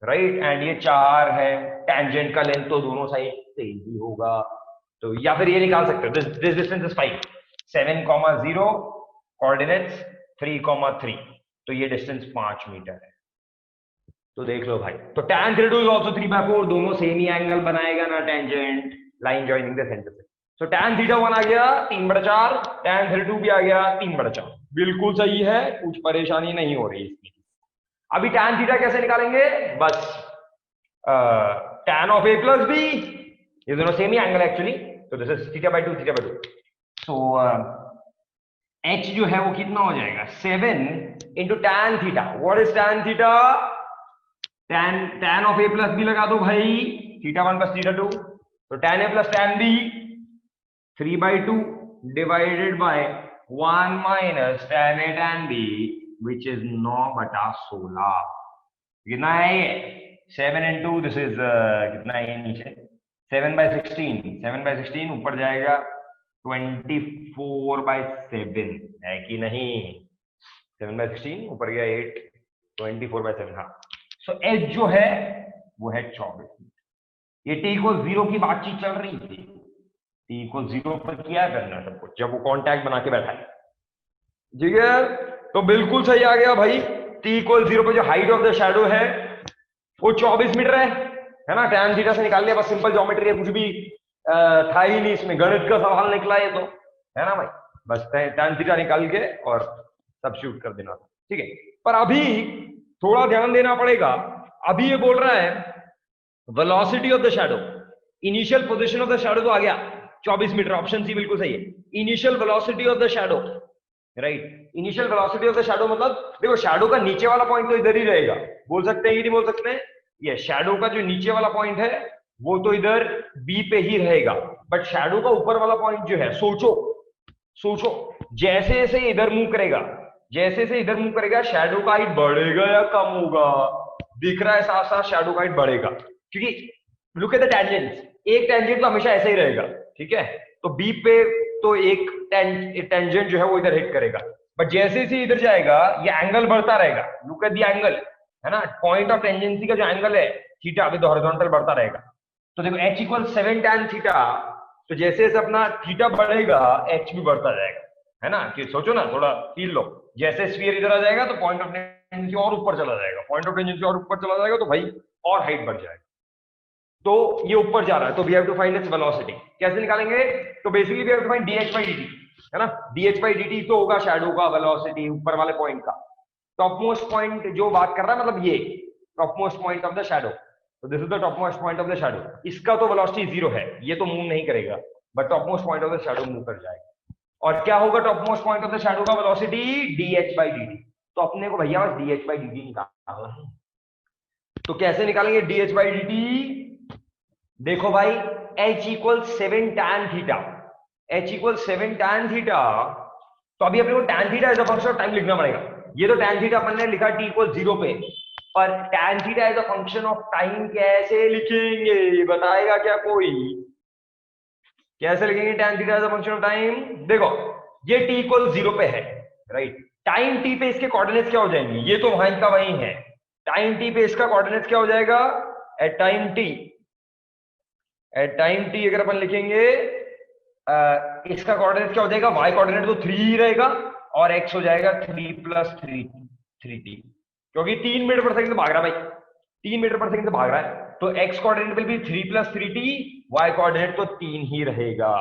राइट, एंड ये 4 है, टेंजेंट का लेंथ तो दोनों साइड सेम ही होगा, तो या फिर ये निकाल सकते हो, दिस डिस्टेंस इज 5, 7,0 कोऑर्डिनेट्स 3,3, तो ये डिस्टेंस 5 मीटर है। तो देख लो भाई, तो tan θ2 इज आल्सो 3/4, दोनों सेम ही एंगल बनाएगा ना tangent, line joining the centre से। तो tan θ1 आ गया 3/4, tan θ2 भी आ गया 3/4, बिल्कुल सही है, कुछ परेशानी नहीं हो रही इसमें। अभी tan θ कैसे निकालेंगे, बस tan of a plus b, ये दोनों सेम ही एंगल एक्चुअली, तो दिस इज θ/2 θ/2। सो h जो है वो कितना हो जाएगा, 7 into tan θ। What is tan θ, tan of a plus b लगा दो भाई, θ1 प्लस θ2, तो tan a plus tan b 3/2 divided by 1 minus tan a tan b which is 9/16। कितना है ये, 7 into दिस इज कितना है ये नीचे, 7/16, 7/16 ऊपर जाएगा 24/7, है कि नहीं, 7/16 ऊपर गया 8, 24/7, हाँ। सो h जो है वो है 24। ये t को 0 की बातचीत चल रही थी, t को 0 पर किया करना सब कुछ, जब वो कॉन्टैक्ट बना के बैठा है, ठीक है, तो बिल्कुल सही आ गया भाई, t इक्वल 0 पर जो हाइट ऑफ द शैडो है वो 24 मीटर है ना, tan θ से निकाल लिया, बस सिंपल ज्योमेट्री है, कुछ भी था ही नहीं इसमें, गणित का सवाल निकला ये तो, है ना भाई, बस tan θ निकाल के और सब्स्टिट्यूट कर देना, ठीक है। पर अभी थोड़ा ध्यान देना पड़ेगा, अभी ये बोल रहा है velocity of the shadow, initial position of the shadow तो आ गया 24 मीटर, ऑप्शन सी बिल्कुल सही है, initial velocity of the shadow, right, initial velocity of the shadow मतलब देखो शैडो का नीचे वाला पॉइंट तो इधर ही रहेगा, बोल सकते हैं कि नहीं बोल सकते हैं, ये शैडो का जो नीचे वाला पॉइंट है वो तो इधर बी पे ही रहेगा, बट शैडो का ऊपर वाला पॉइंट जो है, सोचो जैसे जैसे इधर मूव करेगा, जैसे जैसे इधर मूव करेगा, शैडो का हाइट बढ़ेगा या कम होगा, दिख रहा है साथ साथ शैडो का हाइट बढ़ेगा, क्योंकि लुक एट द टेंजेंट्स, एक टेंजेंट तो हमेशा ऐसे ही रहेगा, ठीक है, तो बी पे तो एक टेंजेंट जो है वो इधर हिट करेगा, बट जैसे जैसे इधर जाएगा ये एंगल बढ़ता रहेगा, लुक एट द एंगल, है ना, पॉइंट ऑफ टेंजेंसी का जो एंगल है थीटा अभी तो हॉरिजॉन्टल बढ़ता रहेगा, तो देखो h इक्वल 7 tan थीटा, तो जैसे जैसे अपना थीटा बढ़ेगा h भी बढ़ता जाएगा, है ना, कि सोचो ना, थोड़ा फील लो, जैसे स्फीयर इधर आ जाएगा तो पॉइंट ऑफ टेंजेंसी और ऊपर चला जाएगा, पॉइंट ऑफ टेंजेंसी और ऊपर चला जाएगा तो भाई और हाइट बढ़ जाएगा, तो ये ऊपर जा रहा है, तो we have to find its velocity, कैसे निकालेंगे, तो basically we have to find dh/dt, है ना, dh/dt तो होगा शैडो का वेलोसिटी ऊपर वाले पॉइंट का, टॉप मोस्ट पॉइंट जो बात कर रहा है, मतलब ये top most point of the shadow, तो this is the top most point of the shadow, इसका तो वेलोसिटी 0 है, ये तो मूव नहीं करेगा, but top most point of the shadow move कर जाएगा, और क्या होगा top most point of the shadow का वेलोसिटी, dh/dt, तो अपने को भैया बस dh/dt निकालना है, तो कैसे निकालेंगे dh/dt, देखो भाई h equal 7 tan theta, h equal 7 tan theta, तो अभी अपने को tan theta as a function of time लिखना पड़ेगा, ये तो tan थीटा अपन ने लिखा t इक्वल 0 पे, पर tan theta as a function of time कैसे लिखेंगे, बताएगा क्या कोई, कैसे लिखेंगे tan theta as a function of time, देखो ये t इक्वल 0 पे है, राइट, टाइम t पे इसके कोऑर्डिनेट्स क्या हो जाएंगे, ये तो वहीं का वहीं है, टाइम t पे इसका कोऑर्डिनेट्स क्या हो जाएगा, एट टाइम t अगर अपन लिखेंगे इसका कोऑर्डिनेट क्या हो जाएगा, y कोऑर्डिनेट तो 3 ही रहेगा, और x हो जाएगा 3 + 3t, क्योंकि 3 मीटर पर सेकंड भाग रहा है भाई, 3 मीटर पर सेकंड भाग रहा है, तो x coordinate will be 3 + 3t, y coordinate तो 3 ही रहेगा,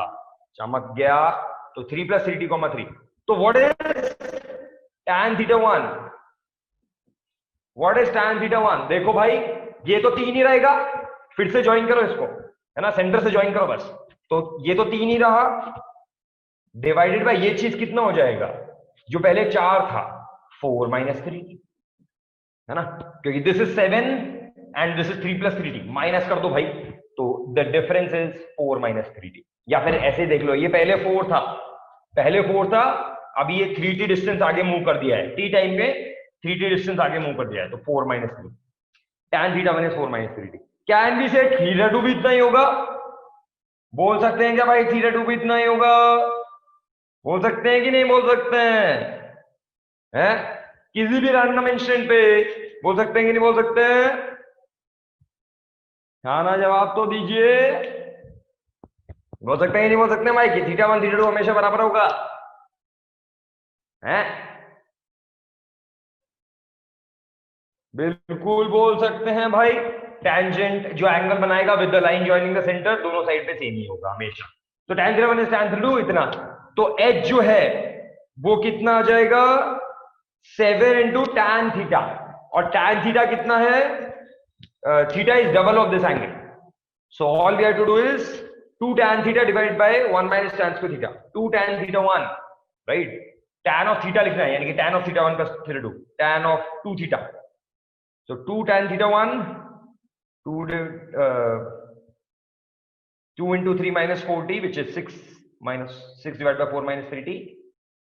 चमक गया, तो 3 + 3t, 3, तो what is tan θ1, what is tan theta 1? देखो भाई ये तो 3 ही रहेगा, फिर से ज्वाइन करो इसको, है ना, सेंटर से ज्वाइन करो बस। तो ये तो 3 ही रहा, डिवाइडेड बाय ये चीज कितना हो जाएगा, जो पहले 4 था, 4 - 3, है ना, क्योंकि this is 7 and this is 3 + 3t, minus कर दो भाई, तो द डिफरेंस इज 4 - 3t। या फिर ऐसे देख लो, ये पहले 4 था, अभी ये 3t डिस्टेंस आगे मूव कर दिया है, t टाइम में 3t डिस्टेंस आगे मूव कर दिया है, तो 4 - 3, tan theta 1 is 4 - 3t। Can be said theta 2 भी इतना ही होगा, बोल सकते हैं क्या भाई थीटा 2 भी इतना ही होगा, बोल सकते हैं कि नहीं बोल सकते हैं? किसी भी रैंडम इंस्टेंट पे बोल सकते हैं कि नहीं बोल सकते हैं? हाँ ना, जवाब तो दीजिए, बोल सकते हैं कि नहीं बोल सकते हैं भाई कि थीटा 1 थीटा 2 हमेशा बराबर होगा, है? बिल्कुल बोल सकते हैं भाई, टेंजेंट जो एंगल बनाएगा with the line joining the centre, दोनों साइड पे सेम ही होगा हमेशा। तो tan theta 1 is tan theta 2 इतना, तो h जो है वो कितना आ जाएगा, 7 × tan थीटा, और tan थीटा कितना है, theta is double of this angle, so all we have to do is 2 tan theta divide by 1 - tan square theta, 2 tan theta 1, right, tan of theta लिखना है, यानी कि tan of theta 1 + theta 2, tan of 2 theta, so 2 tan theta 1, 2 × 3 - 4t, which is 6 divided by 4 - 3t,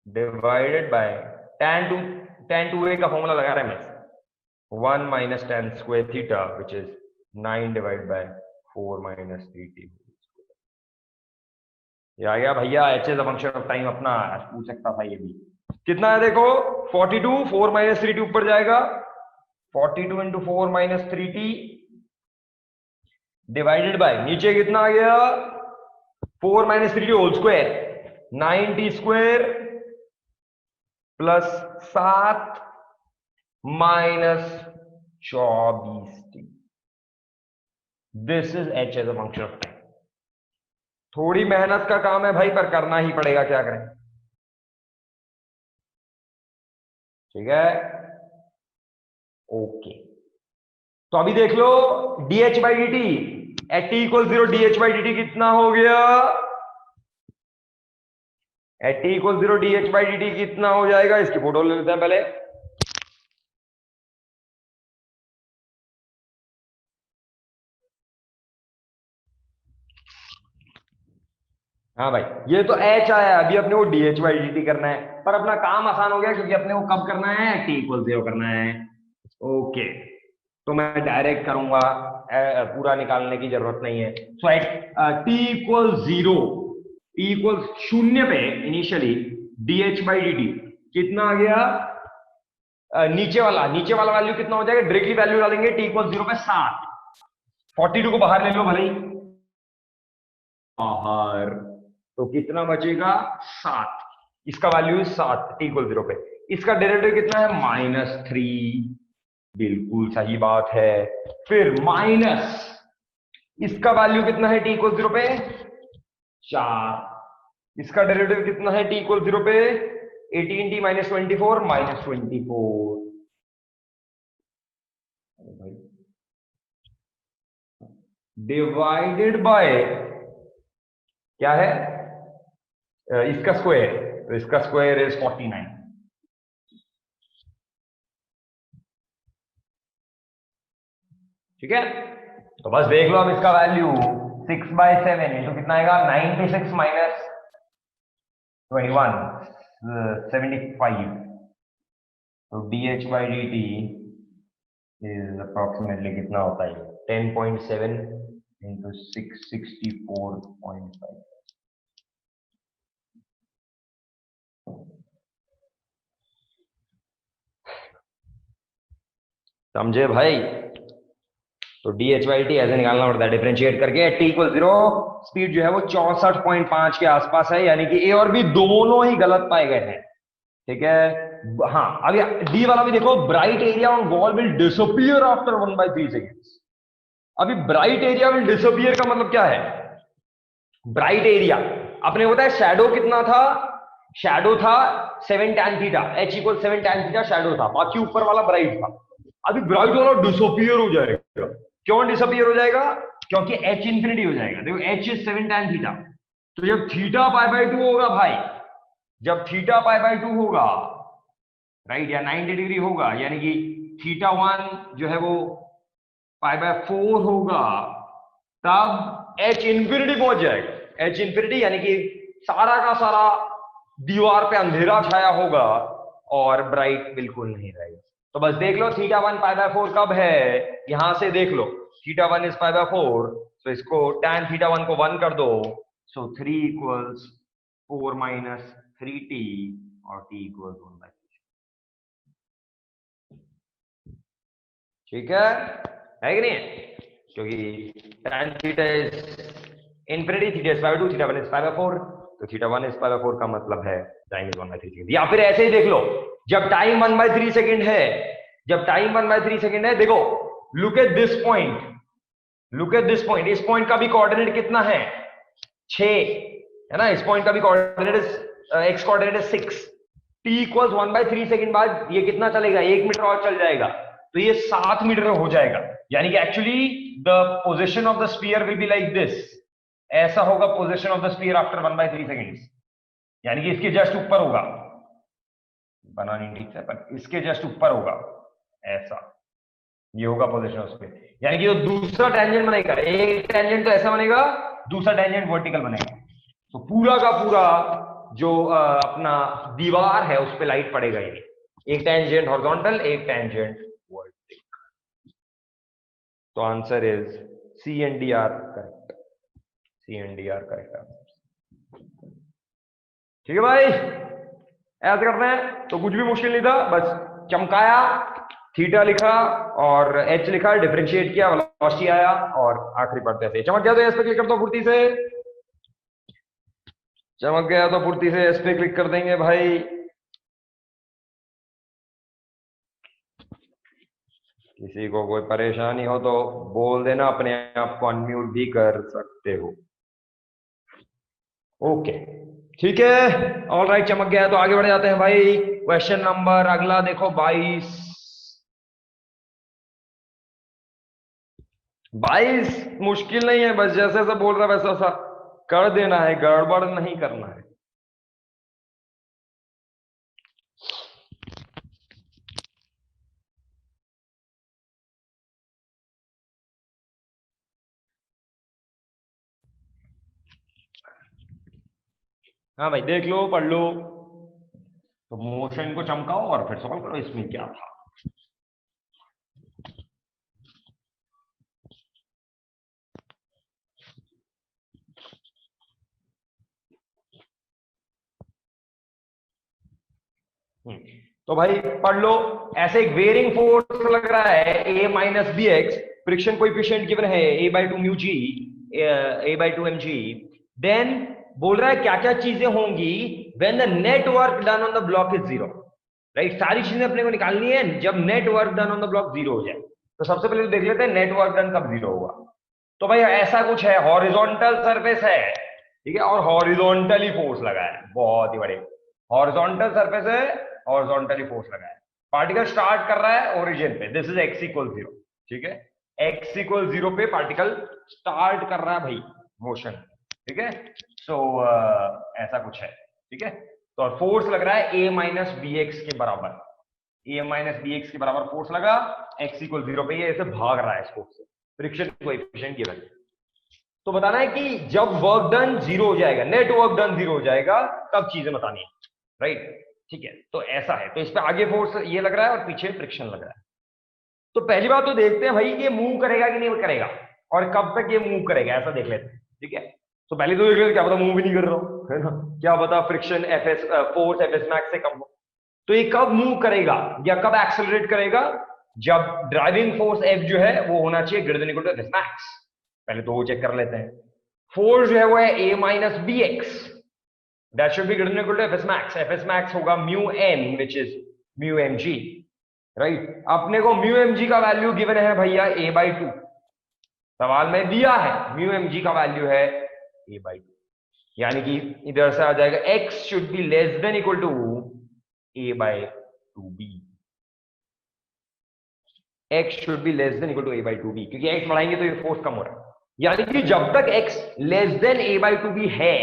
divided by tan 2a का फॉर्मूला लगा रहे हैं मैं, 1 - tan square theta, which is 9 divided by 4 - 3t। ये आ गया भैया, h is a function of time, अपना पूछ सकता था ये भी। कितना है देखो, 42, 4 - 3t ऊपर जाएगा, 42 × 4 - 3t डिवाइडेड बाय नीचे कितना आ गया, 4 - 3t whole square, 9t square plus 7 minus 24t। This is h as a function of time. थोड़ी मेहनत का काम है भाई, पर करना ही पड़ेगा, क्या करें, ठीक है, ओके। तो अभी देख लो dh/dt एट t = 0, dh/dt कितना हो गया, एट t = 0 dh/dt कितना हो जाएगा, इसकी फोटो ले लेते हैं पहले। हाँ भाई, ये तो h आया, अभी अपने को dh/dt करना है, पर अपना काम आसान हो गया, क्योंकि अपने को कब करना है, t = 0 करना है, ओके। तो मैं डायरेक्ट करूंगा, पूरा निकालने की जरूरत नहीं है। सो एट t = 0, t = 0 पे इनिशियली dh/dt कितना आ गया, नीचे वाला वैल्यू कितना हो जाएगा, डायरेक्टली वैल्यू डालेंगे, t = 0 पे 7, 42 को बाहर ले लो भले ही, बाहर, तो कितना बचेगा, 7, इसका वैल्यू 7 t = 0 पे, इसका डेरिवेटिव कितना है, -3, बिल्कुल सही बात है, फिर माइनस इसका वैल्यू कितना है t = 0 पे, 4, इसका डेरिवेटिव कितना है t = 0 पे, 18t - 24 -24, डिवाइडेड बाय क्या है, इसका स्क्वायर, तो इसका स्क्वायर इज 49, ठीक है। तो बस देख लो अब इसका वैल्यू 6/7, तो कितना आएगा, 96 - 21, 75, तो dh/dt इज अप्रोक्सीमेटली कितना होता है, 10.7 × 664.5, समझे भाई। तो dh/dt ऐसे निकालना पड़ता है, डिफरेंशिएट करके, t = 0 स्पीड जो है वो 64.5 के आसपास है, यानी कि ए और बी दोनों ही गलत पाए गए हैं, ठीक है। हाँ, अभी डी वाला भी देखो, bright area on wall will disappear after 1/3 seconds. अभी ब्राइट एरिया विल डिसअपीयर का मतलब क्या है, ब्राइट एरिया अपने होता है, शैडो कितना था, शैडो था 7 tan theta, h = 7 tan theta shadow था, बाकी ऊपर वाला ब्राइट था। अभी ब्राइट वाला डिसअपियर हो जाएगा। क्यों डिसअपियर हो जाएगा? क्योंकि h इंफिनिटी हो जाएगा। देखो h इज 7 tan थीटा, तो जब थीटा पाई बाय 2 होगा भाई, जब थीटा पाई बाय 2 होगा, राइट, या 90 डिग्री होगा, यानी कि थीटा 1 जो है वो पाई बाय 4 होगा, तब h इंफिनिटी पहुंच जाएगा। h इंफिनिटी यानी कि सारा का सारा दीवार पे अंधेरा छाया होगा और ब्राइट बिल्कुल नहीं रहेगा। तो बस देख लो थीटा 1 पाई बाय 4 कब है, यहां से देख लो थीटा 1 इज पाई बाय 4, तो इसको tan थीटा 1 को 1 कर दो, सो 3 इक्वल्स 4 माइनस 3t और t इक्वल्स 1 बाय 3। ठीक है कि नहीं है? क्योंकि tan theta is infinity, theta is pi by 2, theta 1 is pi by 4, तो थीटा 1 इज पाई बाय 4 का मतलब है टाइम इज 1 बाय 3 सेकंड। या फिर ऐसे ही देख लो, जब टाइम 1 बाय 3 सेकंड है, जब टाइम 1 बाय 3 सेकंड है, देखो look at this point, look at this point, इस पॉइंट का भी कोऑर्डिनेट कितना है? 6 है ना, इस पॉइंट का भी कोऑर्डिनेट एक्स कोऑर्डिनेट है 6। t इक्वल्स 1 बाय 3 सेकंड बाद ये कितना चलेगा? 1 मीटर और चल जाएगा, तो ये 7 मीटर हो जाएगा। यानी कि actually the position of the sphere will be like this, ऐसा होगा position of the sphere after 1 by 3 seconds, यानी कि इसके जस्ट ऊपर होगा, बना नहीं ठीक है पर इसके जस्ट ऊपर होगा, ऐसा ये होगा पोजीशन ऑफ स्फीयर। यानी कि जो दूसरा टेंजेंट बनेगा, एक टेंजेंट तो ऐसा बनेगा, दूसरा टेंजेंट वर्टिकल बनेगा, तो पूरा का पूरा जो अपना दीवार है उस पे लाइट पड़ेगा ही, एक टेंजेंट हॉरिजॉन्टल, एक टेंजेंट वर्टिकल। तो answer is C and D are correct, C and D are correct answer. ठीक है भाई, ऐसा करते हैं तो कुछ भी मुश्किल नहीं था, बस चमकाया, थीटा लिखा और एच लिखा, डिफरेंशिएट किया, वेलोसिटी आया और आखिरी पार्ट ऐसे चमक गया। तो एस पे क्लिक करता हूं फुर्ती से, चमक गया तो फुर्ती से एस पे क्लिक कर देंगे भाई। किसी को कोई परेशानी हो तो बोल देना, अपने आप को अनम्यूट भी कर सकते हो। ओके ठीक है, ऑल राइट, चमक गया तो आगे बढ़ जाते हैं भाई। क्वेश्चन नंबर अगला देखो 22। 22 मुश्किल नहीं है, बस जैसे जैसा बोल रहा वैसा सा कर देना है, गड़बड़ नहीं करना है। हाँ भाई देख लो, पढ़ लो, तो मोशन को चमकाओ और फिर सॉल्व करो इसमें क्या था। तो भाई पढ़ लो, ऐसे एक वेयरिंग फोर्स लग रहा है a minus b x, friction coefficient given है a by 2 mu g, a by 2 mg, then बोल रहा है क्या क्या चीजें होंगी when the net work done on the block is zero, right. सारी चीजें अपने को निकालनी है जब net work done on the block zero हो जाए। तो सबसे पहले देख लेते हैं नेट वर्क डन कब जीरो होगा। तो भाई ऐसा कुछ है, हॉरिजॉन्टल सरफेस है, ठीक है, और हॉरिजॉन्टली फोर्स लगा है, बहुत ही बड़े हॉरिजॉन्टल सरफेस है, हॉरिजॉन्टली फोर्स लगा है, पार्टिकल स्टार्ट कर रहा है ओरिजिन पे, दिस इज एक्स इक्वल 0, ठीक है, एक्स इक्वल 0 पे पार्टिकल स्टार्ट कर रहा है भाई मोशन, ठीक है। सो ऐसा कुछ है, ठीक है। तो फोर्स लग रहा है a माइनस बी एक्स के बराबर, a माइनस बी एक्स के बराबर फोर्स लगा, x इक्वल 0 पे ये ऐसे भाग रहा है इस फोर्स से, फ्रिक्शन कोएफिशिएंट गिवन। तो बताना है कि जब वर्क डन जीरो हो जाएगा, नेट वर्क डन जीरो हो जाएगा, तब चीजें बतानी है, राइट, ठीक है। तो ऐसा है, तो इस पे आगे फोर्स ये लग रहा है और पीछे फ्रिक्शन लग रहा है। तो पहली बात तो देखते हैं भाई ये मूव करेगा कि नहीं करेगा और कब तक ये मूव करेगा, ऐसा देख लेते हैं, ठीक है। तो पहले तो देख लेते, क्या पता मूव भी नहीं कर रहा हूं, है ना, क्या पता friction FS force FS max से कम हो। तो ये कब मूव करेगा या कब एक्सेलरेट करेगा? जब ड्राइविंग फोर्स एफ जो है वो होना चाहिए greater than equal to FS max. पहले तो वो चेक कर लेते हैं। फोर्स जो है वो है a minus b x, that should be greater than equal to FS max. FS max होगा mu m which is mu m g, right. अपने को म्यू एम जी का वैल्यू गिवन है भैया a बाई 2, सवाल में दिया है म्यू एम जी का वैल्यू है a बाई 2, यानी कि इधर से आ जाएगा x should be less than equal to a by 2b। x should be less than equal to a/2b, क्योंकि x बढ़ाएंगे तो ये फोर्स कम हो रहा है। यानी कि जब तक x लेस देन a/2b है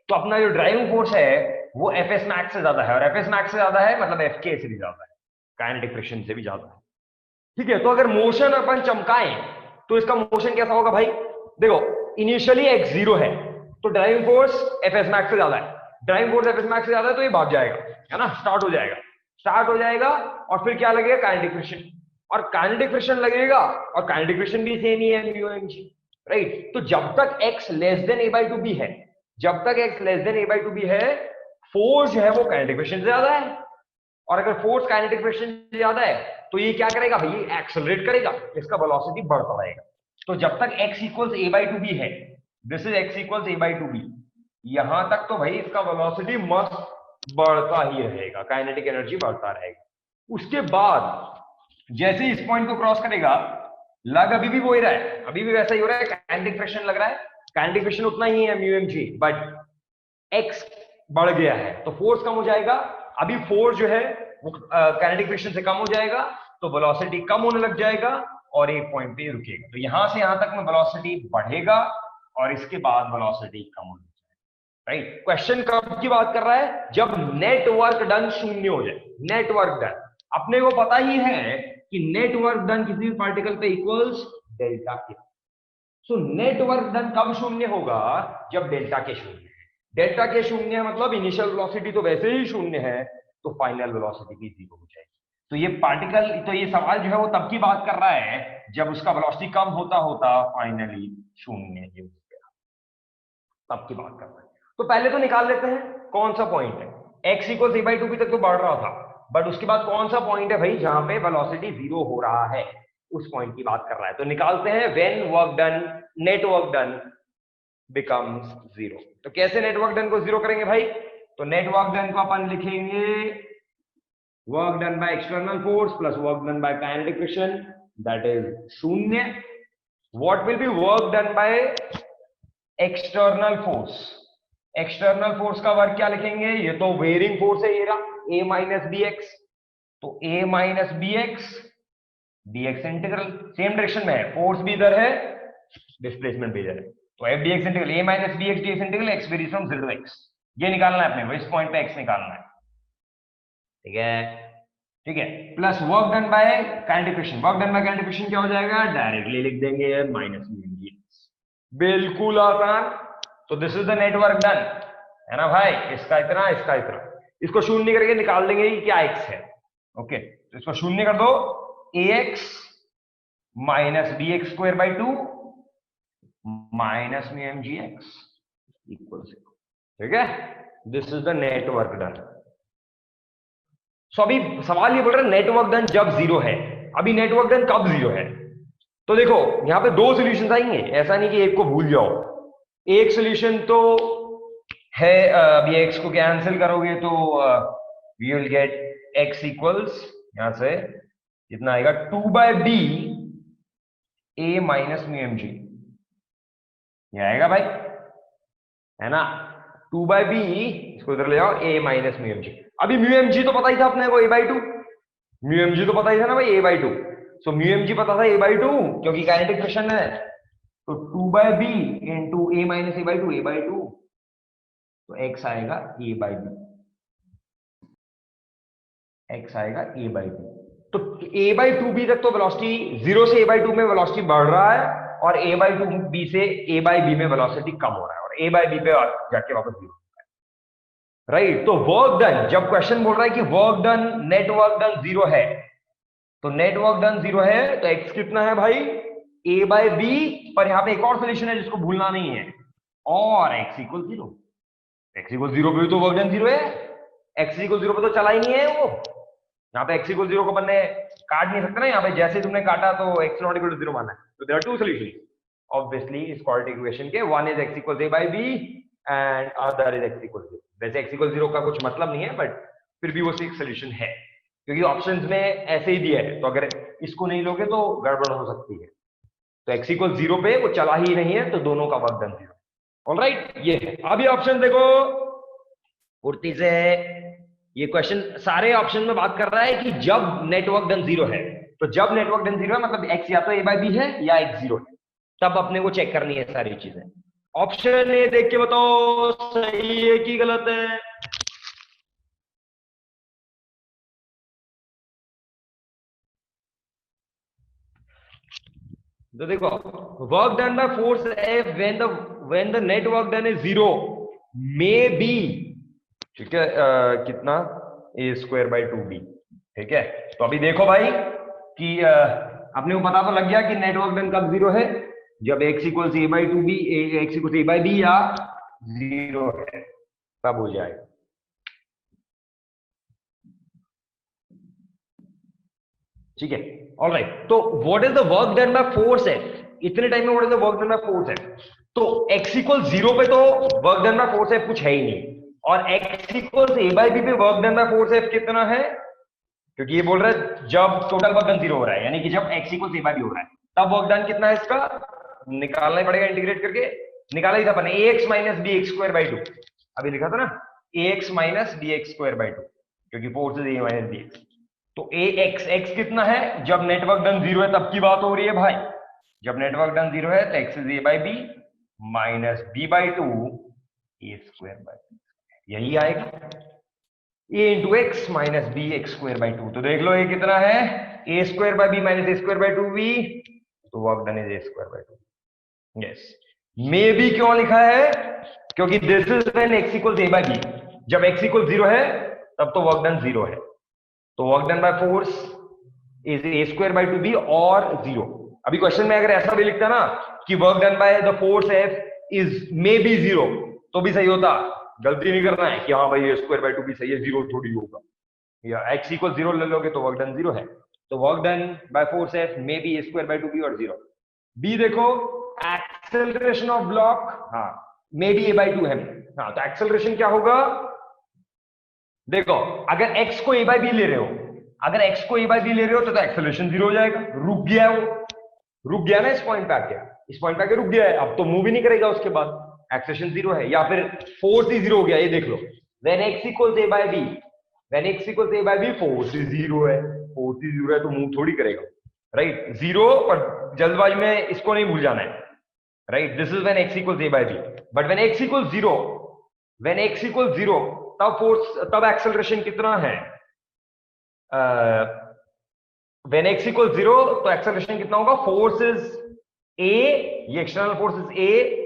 तो अपना जो ड्राइविंग फोर्स है वो Fs मैक्स से ज्यादा है, और Fs मैक्स से ज्यादा है मतलब Fk से भी ज्यादा है, काइनेटिक फ्रिक्शन से भी ज्यादा है। ठीक है, तो अगर मोशन अपन चमकाएं तो इसका मोशन कैसा होगा भाई? देखो, इनिशियली x 0 है तो ड्राइविंग फोर्स Fs मैक्स से ज्यादा है, ड्राइविंग फोर्स Fs मैक्स से ज्यादा है तो ये भाग जाएगा, है ना, स्टार्ट हो जाएगा और फिर क्या लगेगा? काइनेटिक फ्रिक्शन, और काइनेटिक फ्रिक्शन लगेगा, और काइनेटिक फ्रिक्शन भी सेम ही है, म्यू एम जी, राइट। तो जब तक x लेस देन a/2b है, जब तक x लेस देन a/2b है, फोर्स जो है वो काइनेटिक फ्रिक्शन से ज्यादा है, और अगर फोर्स काइनेटिक फ्रिक्शन से ज्यादा है तो ये क्या करेगा भाई? ये एक्सेलरेट करेगा, इसका वेलोसिटी बढ़ता रहेगा। तो जब तक x इक्वल्स a/2b है, this is x equals a/2b, यहां तक तो भाई इसका वेलोसिटी मस्त बढ़ता ही रहेगा, काइनेटिक एनर्जी बढ़ता रहेगा। उसके बाद जैसे इस पॉइंट को क्रॉस करेगा, लग अभी भी वो ही रहा है, अभी भी वैसा ही हो रहा है, काइनेटिक फ्रिक्शन लग रहा है, काइनेटिक फ्रिक्शन उतना ही है mu m g, but x बढ़ गया है तो फोर्स कम हो जाएगा। अभी फोर्स जो है वो काइनेटिक फ्रिक्शन से कम हो जाएगा तो वेलोसिटी कम होने लग जाएगा और एक पॉइंट पे रुकेगा। तो यहां से यहां तक में वेलोसिटी बढ़ेगा और इसके बाद वेलोसिटी कम होने लगेगा, राइट। क्वेश्चन कब की बात कर रहा है? जब नेटवर्क डन शून्य हो जाए। नेटवर्क डन अपने को पता ही है कि नेटवर्क डन किसी भी पार्टिकल पे इक्वल्स डेल्टा के। सो नेटवर्क डन कब शून्य होगा? जब डेल्टा के शून्य। डेल्टा के शून्य मतलब इनिशियल वेलोसिटी तो वैसे ही शून्य है तो फाइनल वेलोसिटी भी 0 हो जाएगी। तो ये पार्टिकल, तो ये सवाल जो है वो तब की बात कर रहा है जब उसका वेलोसिटी कम होता होता फाइनली शून्य हो गया, तब की बात कर रहा है। तो पहले तो निकाल लेते हैं कौन सा पॉइंट है। x इक्वल a/2b तक तो बढ़ रहा था, बट उसके बाद कौन सा पॉइंट है भाई जहां पे वेलोसिटी 0 हो रहा है, उस पॉइंट की बात कर रहा है। तो निकालते हैं when work done, net work done becomes 0। तो कैसे नेटवर्क डन को 0 करेंगे भाई? तो नेटवर्क डन को अपन लिखेंगे work done by external force plus work done by kinetic friction, that is शून्य। What will be work done by external force? External force का वर्क क्या लिखेंगे? ये तो वेयरिंग फोर्स है, ये रहा a माइनस बी एक्स, तो a minus b x dx integral, same direction में है, फोर्स भी इधर है, डिस्प्लेसमेंट भी इधर है, तो f dx integral a minus b x dx integral x varies from 0 to x, ये निकालना है अपने को, इस पॉइंट पे x निकालना है, ठीक है, ठीक है। Plus work done by kinetic friction, work done by kinetic friction क्या हो जाएगा? डायरेक्टली लिख देंगे माइनस dx, बिल्कुल आसान। तो this is the net work done, है ना भाई, इसका इतना, इसका इतना, इसको शून्य करके निकाल देंगे कि क्या x है, ओके। तो इसको शून्य कर दो, ax minus b x square by 2 minus mu m g x equal 0, ठीक है। This is the net work done. So अभी सवाल ये बोल रहा है नेटवर्क डन जब 0 है। अभी नेटवर्क डन कब 0 है? तो देखो यहां पे दो सॉल्यूशंस आएंगे, ऐसा नहीं कि एक को भूल जाओ। एक सॉल्यूशन तो है, अभी x को कैंसिल करोगे तो we will get x equals, यहां से कितना आएगा 2/b a minus mu m g, ये आएगा भाई, है ना, 2/b, इसको इधर ले जाओ, a minus mu m g. अभी म्यू एम जी तो पता ही था अपने को a/2, म्यू एम जी तो पता ही था ना भाई a/2, सो म्यू एम जी पता था a/2 क्योंकि काइनेटिक फ्रिक्शन है, तो 2/b into a minus a/2, तो x आएगा a/b, x आएगा a/b। तो a/2b तक तो वेलोसिटी 0 से a/2 में वेलोसिटी बढ़ रहा है और a/2b से a/b में वेलोसिटी कम हो रहा है, और a/b पे जाके वापस 0 होता है, राइट। तो वर्क डन, जब क्वेश्चन बोल रहा है कि वर्क डन, नेटवर्क डन 0 है, तो नेटवर्क डन 0 है तो x कितना है भाई? a/b, पर यहां पे एक और सोल्यूशन है जिसको भूलना नहीं है, और x इक्वल 0, x इक्वल 0 पे भी तो वर्क डन 0 है, x इक्वल 0 पे तो चला ही नहीं है वो, यहाँ पे x इक्वल 0 को बनने काट नहीं सकते ना, यहाँ पे जैसे तुमने काटा तो x नॉट इक्वल टू 0 माना है। तो there are two solutions obviously इस क्वाड्रेटिक इक्वेशन के, one is x equal a/b and other is x equal 0। वैसे x इक्वल 0 का कुछ मतलब नहीं है, बट फिर भी वो एक सॉल्यूशन है क्योंकि ऑप्शंस में ऐसे ही दिया है, तो अगर इसको नहीं लोगे तो गड़बड़ हो सकती है। तो x इक्वल 0 पे वो चला ही नहीं है, तो दोनों का वर्क डन 0। ऑलराइट, ये है। अभी ऑप्शन देखो फुर्ती से, ये क्वेश्चन सारे ऑप्शन में बात कर रहा है कि जब नेटवर्क डन 0 है, तो जब नेटवर्क डन 0 है मतलब x या तो a बाई बी है या x 0 है, तब अपने को चेक करनी है सारी चीजें। ऑप्शन ए देख के बताओ सही है कि गलत है। तो देखो, work done by force F when the net work done is 0 may be, ठीक है, कितना ए स्क्वायर बाई 2b, ठीक है। तो अभी देखो भाई कि अपने को पता तो लग गया कि नेटवर्क डन कब 0 है, जब x equal A by 2b, x equal A by b या 0 है, तब हो जाएगा। ठीक है, ऑलराइट। तो what is the work done by force F, इतने टाइम में what is the work done by force F? तो x इक्वल 0 पे तो work done by force F कुछ है ही नहीं, और x equal A by B पे work done by force F कितना है, क्योंकि ये बोल रहा है जब टोटल वर्क डन 0 हो रहा है, यानी कि जब x equal A by b हो रहा है, तब वर्क डन कितना है इसका निकालना ही पड़ेगा, इंटीग्रेट करके निकाला ही था अपने, ax minus b x square by 2, अभी लिखा था ना, ax minus b x square by 2, क्योंकि force is a minus b x. तो x कितना है, जब नेटवर्क डन 0 है तब की बात हो रही है भाई, जब नेटवर्क डन 0 है तो x is a by b minus b by 2 a square by 2, यही आएगा, a into x minus b x square by 2। तो देख लो ये कितना है, a square by b minus a square by 2b, तो work done is a square by 2। Yes, maybe क्यों लिखा है, क्योंकि this is when x equal a by b, जब x इक्वल 0 है तब तो वर्क डन 0 है, तो work done by force is a square by 2b और 0। अभी क्वेश्चन में अगर ऐसा भी लिखता ना कि work done by the force F is may be 0, तो भी सही होता, गलती नहीं करना है कि हाँ भाई ए स्क्वायर बाई 2b सही है, 0 थोड़ी होगा, या x इक्वल 0 ले लोगे तो वर्क डन 0 है, तो work done by force F may be A square by 2b और 0। बी देखो, एक्सेलरेशन ऑफ ब्लॉक, हाँ मे बी a बाई 2 है, हाँ तो एक्सेलरेशन क्या होगा, देखो अगर x को a बाई बी ले रहे हो, अगर x को a बाई बी ले रहे हो तो एक्सेलरेशन 0 हो जाएगा, रुक गया है वो, रुक गया ना इस पॉइंट पे आके, इस पॉइंट पे आके रुक गया है, अब तो मूव ही नहीं करेगा उसके बाद, एक्सेलरेशन 0 है, या फिर फोर्स ही 0 हो गया, ये देख लो, when x equals a by B, when x equals a by B force ही 0 है, फोर्स ही 0 है तो मूव थोड़ी करेगा, राइट, 0, पर जल्दबाजी में इसको नहीं भूल जाना है, right, this is when x equals a by b, but when x equals 0, when x equals 0 तब फोर्स, तब एक्सेलरेशन कितना है, व्हेन x इक्वल 0 तो एक्सेलरेशन कितना होगा, फोर्स इज a, ये external force is a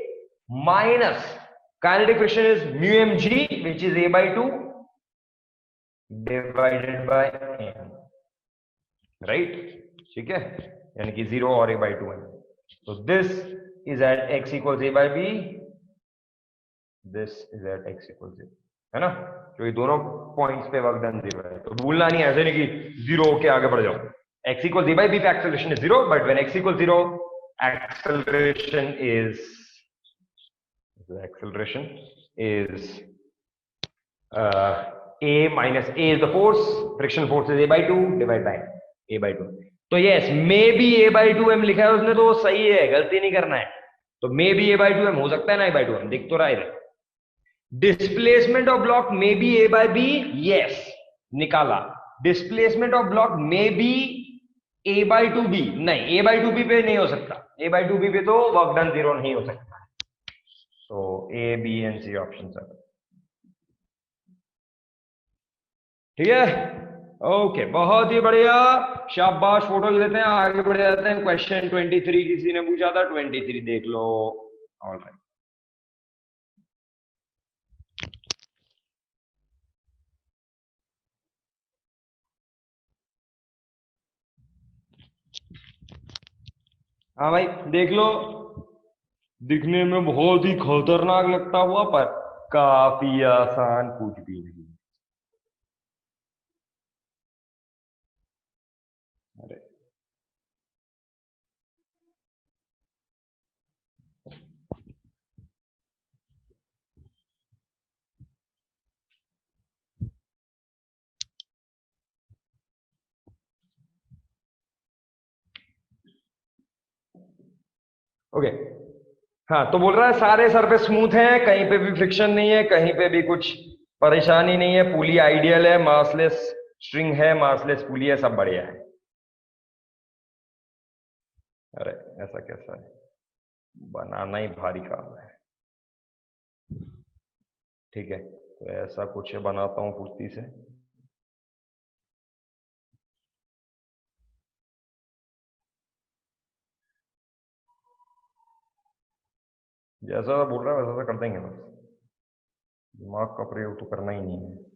minus kinetic friction is mu m g which is a by 2 divided by m, right, ठीक है, यानी कि 0 और a बाई 2 है, तो this is at x equal a by b, this is at x equal 0, है ना, क्योंकि दोनों पॉइंट्स पे वर्क डन 0 है, तो भूलना नहीं, ऐसे नहीं कि 0 होके आगे बढ़ जाओ, x equal a by b पे acceleration is 0, but when x equal 0 acceleration is a minus a is the force, friction force is a by 2 divided by a by 2, तो yes may be a by 2m लिखा है उसने, तो सही है, गलती नहीं करना है, तो मे बी a by 2m हो सकता है ना, a by 2m दिख तो रहा है, displacement of block may be a by b, yes निकाला, displacement of block may be a by 2b, नहीं a by 2b पे नहीं हो सकता, a by 2b पे तो वर्क डन 0 नहीं हो सकता, तो a b and c option है, ठीक है, ओके, बहुत ही बढ़िया, शाबाश, फोटो लेते हैं, आगे बढ़ जाते हैं, क्वेश्चन 23 किसी ने पूछा था, 23 देख लो, ऑलराइट, हाँ भाई देख लो, दिखने में बहुत ही खतरनाक लगता हुआ पर काफी आसान कुछ भी नहीं, अरे ओके, हाँ तो बोल रहा है सारे सरफेस स्मूथ हैं, कहीं पे भी फ्रिक्शन नहीं है, कहीं पे भी कुछ परेशानी नहीं है, पुली आइडियल है, मासलेस स्ट्रिंग है, मासलेस पुली है, सब बढ़िया है। अरे ऐसा कैसा है, बनाना ही भारी काम है। ठीक है, तो ऐसा कुछ बनाता हूं फुर्ती से। जैसा बोल रहा है वैसा कर देंगे, बस दिमाग का प्रयोग तो करना ही नहीं है।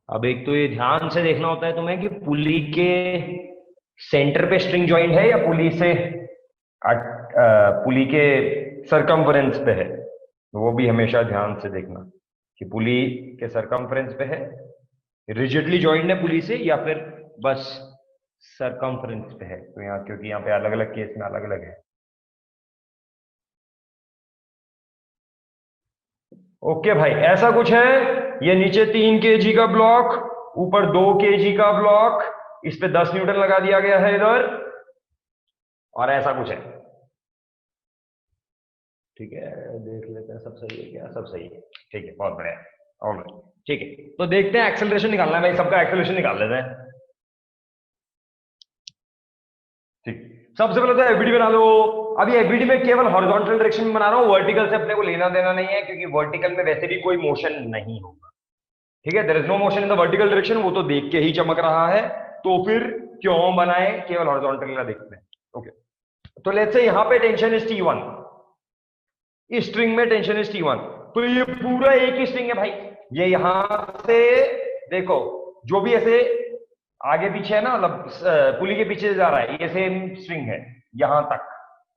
अब एक तो ये ध्यान से देखना होता है तुम्हें कि पुली के सेंटर पे स्ट्रिंग ज्वाइंट है या पुली से पुली के सरकमफ्रेंस पे है, तो वो भी हमेशा ध्यान से देखना कि पुली के सरकमफ्रेंस पे है, रिजिडली ज्वाइंट है पुली से, या फिर बस सरकमफ्रेंस पे है। तो यहाँ क्योंकि यहाँ पे अलग अलग केस में अलग अलग है। ओके भाई, ऐसा कुछ है, ये नीचे 3 kg का ब्लॉक, ऊपर 2 kg का ब्लॉक, इस पे 10 न्यूटन लगा दिया गया है इधर, और ऐसा कुछ है। ठीक है, देख लेते हैं सब सही है क्या, सब सही है। ठीक है, बहुत बढ़िया। ऑलराइट, ठीक है, तो देखते हैं एक्सेलरेशन निकालना है भाई, सबका एक्सेलरेशन निकाल लेते हैं। ठीक, सबसे पहले तो एफबीडी बना लो। अभी एफबीडी में केवल हॉरिजॉन्टल डायरेक्शन में बना रहा हूं, वर्टिकल से अपने को लेना देना नहीं है, क्योंकि वर्टिकल में वैसे भी कोई मोशन नहीं होगा। ठीक है, there is no motion in the vertical direction, वो तो देख के ही चमक रहा है, तो फिर क्यों बनाए, केवल हॉरिजॉन्टल का देखते हैं। ओके, तो लेट्स से यहां पे टेंशन इज T1, इस स्ट्रिंग में टेंशन इज T1, तो ये पूरा एक ही स्ट्रिंग है भाई। ये यहां से देखो, जो भी ऐसे आगे पीछे है ना, मतलब पुली के पीछे जा रहा है, ये सेम स्ट्रिंग है यहां तक,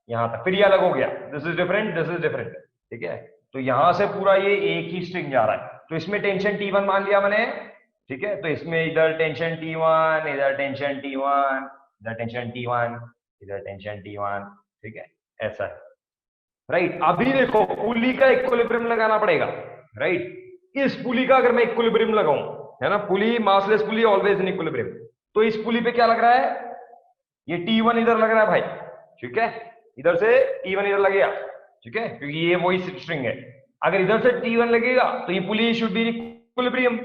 यहां तक, फिर ये अलग हो गया, this is different, this is different. ठीक है, तो यहां से पूरा ये एक ही स्ट्रिंग जा रहा है, तो इसमें टेंशन T1 मान लिया मैंने। ठीक है, तो इसमें इधर टेंशन T1, इधर टेंशन T1, इधर टेंशन T1, इधर टेंशन T1। ठीक है, ऐसा है। राइट, अभी देखो पुली का इक्विलिब्रियम लगाना पड़ेगा। राइट, इस पुली का अगर मैं इक्विलिब्रियम लगाऊं, है ना, pulley massless pulley always in equilibrium, तो इस पुली पे क्या लग रहा है, ये T1 इधर लग रहा है भाई। ठीक है, इधर से T1 इधर लगेगा। ठीक है, क्योंकि ये वही स्ट्रिंग है। अगर इधर से T1 लगेगा तो ये pulley should be in equilibrium.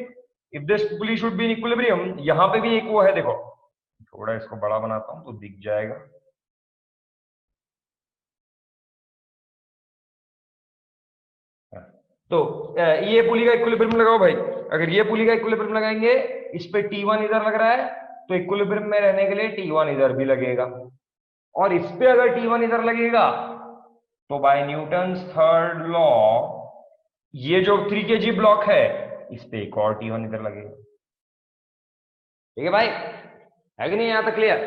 If this pulley should be in equilibrium, यहां पे भी एक वो है, देखो थोड़ा इसको बड़ा बनाता हूं तो दिख जाएगा। तो ये पुली का इक्विलिब्रियम लगाओ भाई। अगर ये पुली का इक्विलिब्रियम लगाएंगे, इस पे T1 इधर लग रहा है, तो इक्विलिब्रियम में रहने के लिए T1 इधर भी लगेगा, और इस पे अगर T1 इधर लगेगा, तो बाय न्यूटन्स थर्ड लॉ ये जो 3 kg ब्लॉक है, इस पे एक और T1 इधर लगेगा। ठीक है भाई, है कि नहीं, यहां तक क्लियर?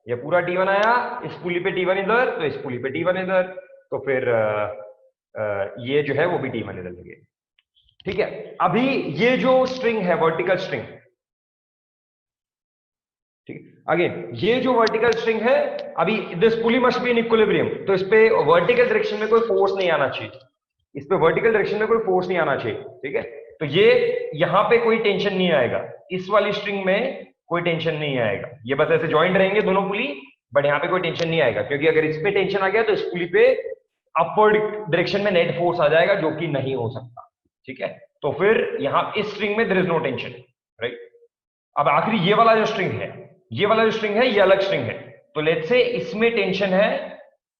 ये पूरा T1 आया, इस पुली पे T1 इधर, तो इस पुली पे T1 इधर, तो फिर ये जो है वो भी T1 इधर लगेगा। ठीक है, अभी ये जो स्ट्रिंग है वर्टिकल स्ट्रिंग, ठीक है, अगेन ये जो वर्टिकल स्ट्रिंग है, अभी this pulley must be in equilibrium, तो इस पे वर्टिकल डायरेक्शन में कोई फोर्स नहीं आना चाहिए, इस पे वर्टिकल डायरेक्शन में कोई फोर्स नहीं आना चाहिए। ठीक है, तो ये यहां पे कोई टेंशन नहीं आएगा, इस वाली स्ट्रिंग में कोई टेंशन नहीं आएगा, ये बस ऐसे ज्वाइंट रहेंगे दोनों पुली, बट यहां पे कोई टेंशन नहीं आएगा, क्योंकि अगर इस पे टेंशन आ गया तो इस पुली पे अपवर्ड डायरेक्शन में नेट फोर्स आ जाएगा, जो कि नहीं हो सकता। ठीक है, तो फिर यहां इस स्ट्रिंग में there is no tension. Right, अब आखिरी ये वाला जो स्ट्रिंग है, ये वाला जो स्ट्रिंग है ये अलग स्ट्रिंग है, तो लेट्स से इसमें टेंशन है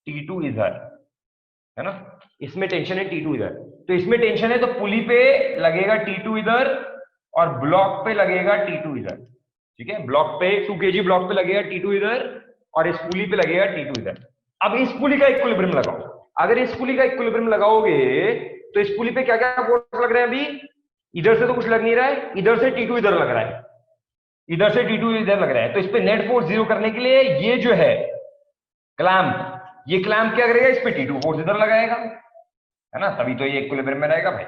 T2 इधर, है ना, इसमें टेंशन है T2 इधर, तो इसमें टेंशन है तो पुली पे लगेगा T2 इधर, और ब्लॉक पे लगेगा T2 इधर। ठीक है, ब्लॉक पे 2 kg ब्लॉक पे लगेगा T2 इधर, और इस पुली पे लगेगा T2 इधर। अब इस पुली का इक्विलिब्रियम लगाओ, अगर इस पुली का इक्विलिब्रियम लगाओगे तो इस पुली पे क्या क्या फोर्स लग रहे हैं, अभी इधर से तो कुछ लग नहीं रहा है, इधर से T2 इधर लग रहा है, इधर से T2 इधर लग रहा है, तो इस पे नेट फोर्स जीरो करने के लिए ये जो है क्लैंप, ये क्लैंप क्या करेगा, इस पे T2 फोर्स इधर लगाएगा, है ना, तभी तो ये इक्विलिब्रियम में रहेगा भाई।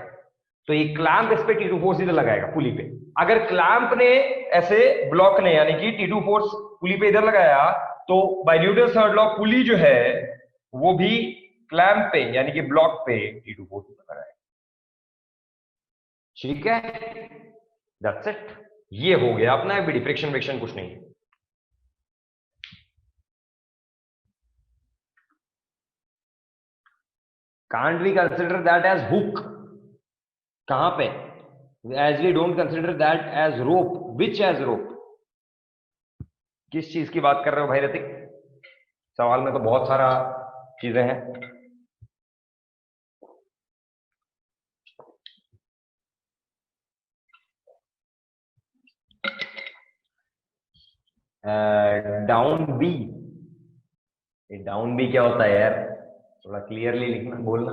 तो ये क्लैंप इस पे T2 फोर्स इधर लगाएगा पुली पे। अगर क्लैंप ने ऐसे ब्लॉक ने यानी कि T2 फोर्स पुली पे इधर लगाया, तो बाय न्यूटन्स थर्ड लॉ पुली जो है वो भी क्लैंप पे यानी कि ब्लॉक पे T2 फोर्स इधर लगाएगा। ठीक है, दैट्स इट, ये हो गया अपना एफबीडी, फ्रिक्शन फ्रिक्शन कुछ नहीं है। Can't we consider that as hook, कहां पे, as we don't consider that as rope, which as rope, किस चीज की बात कर रहे हो भाई ऋतिक? सवाल में तो बहुत सारा चीजें हैं। डाउन बी, डाउन बी क्या होता है यार, थोड़ा क्लियरली लिखना, बोलना।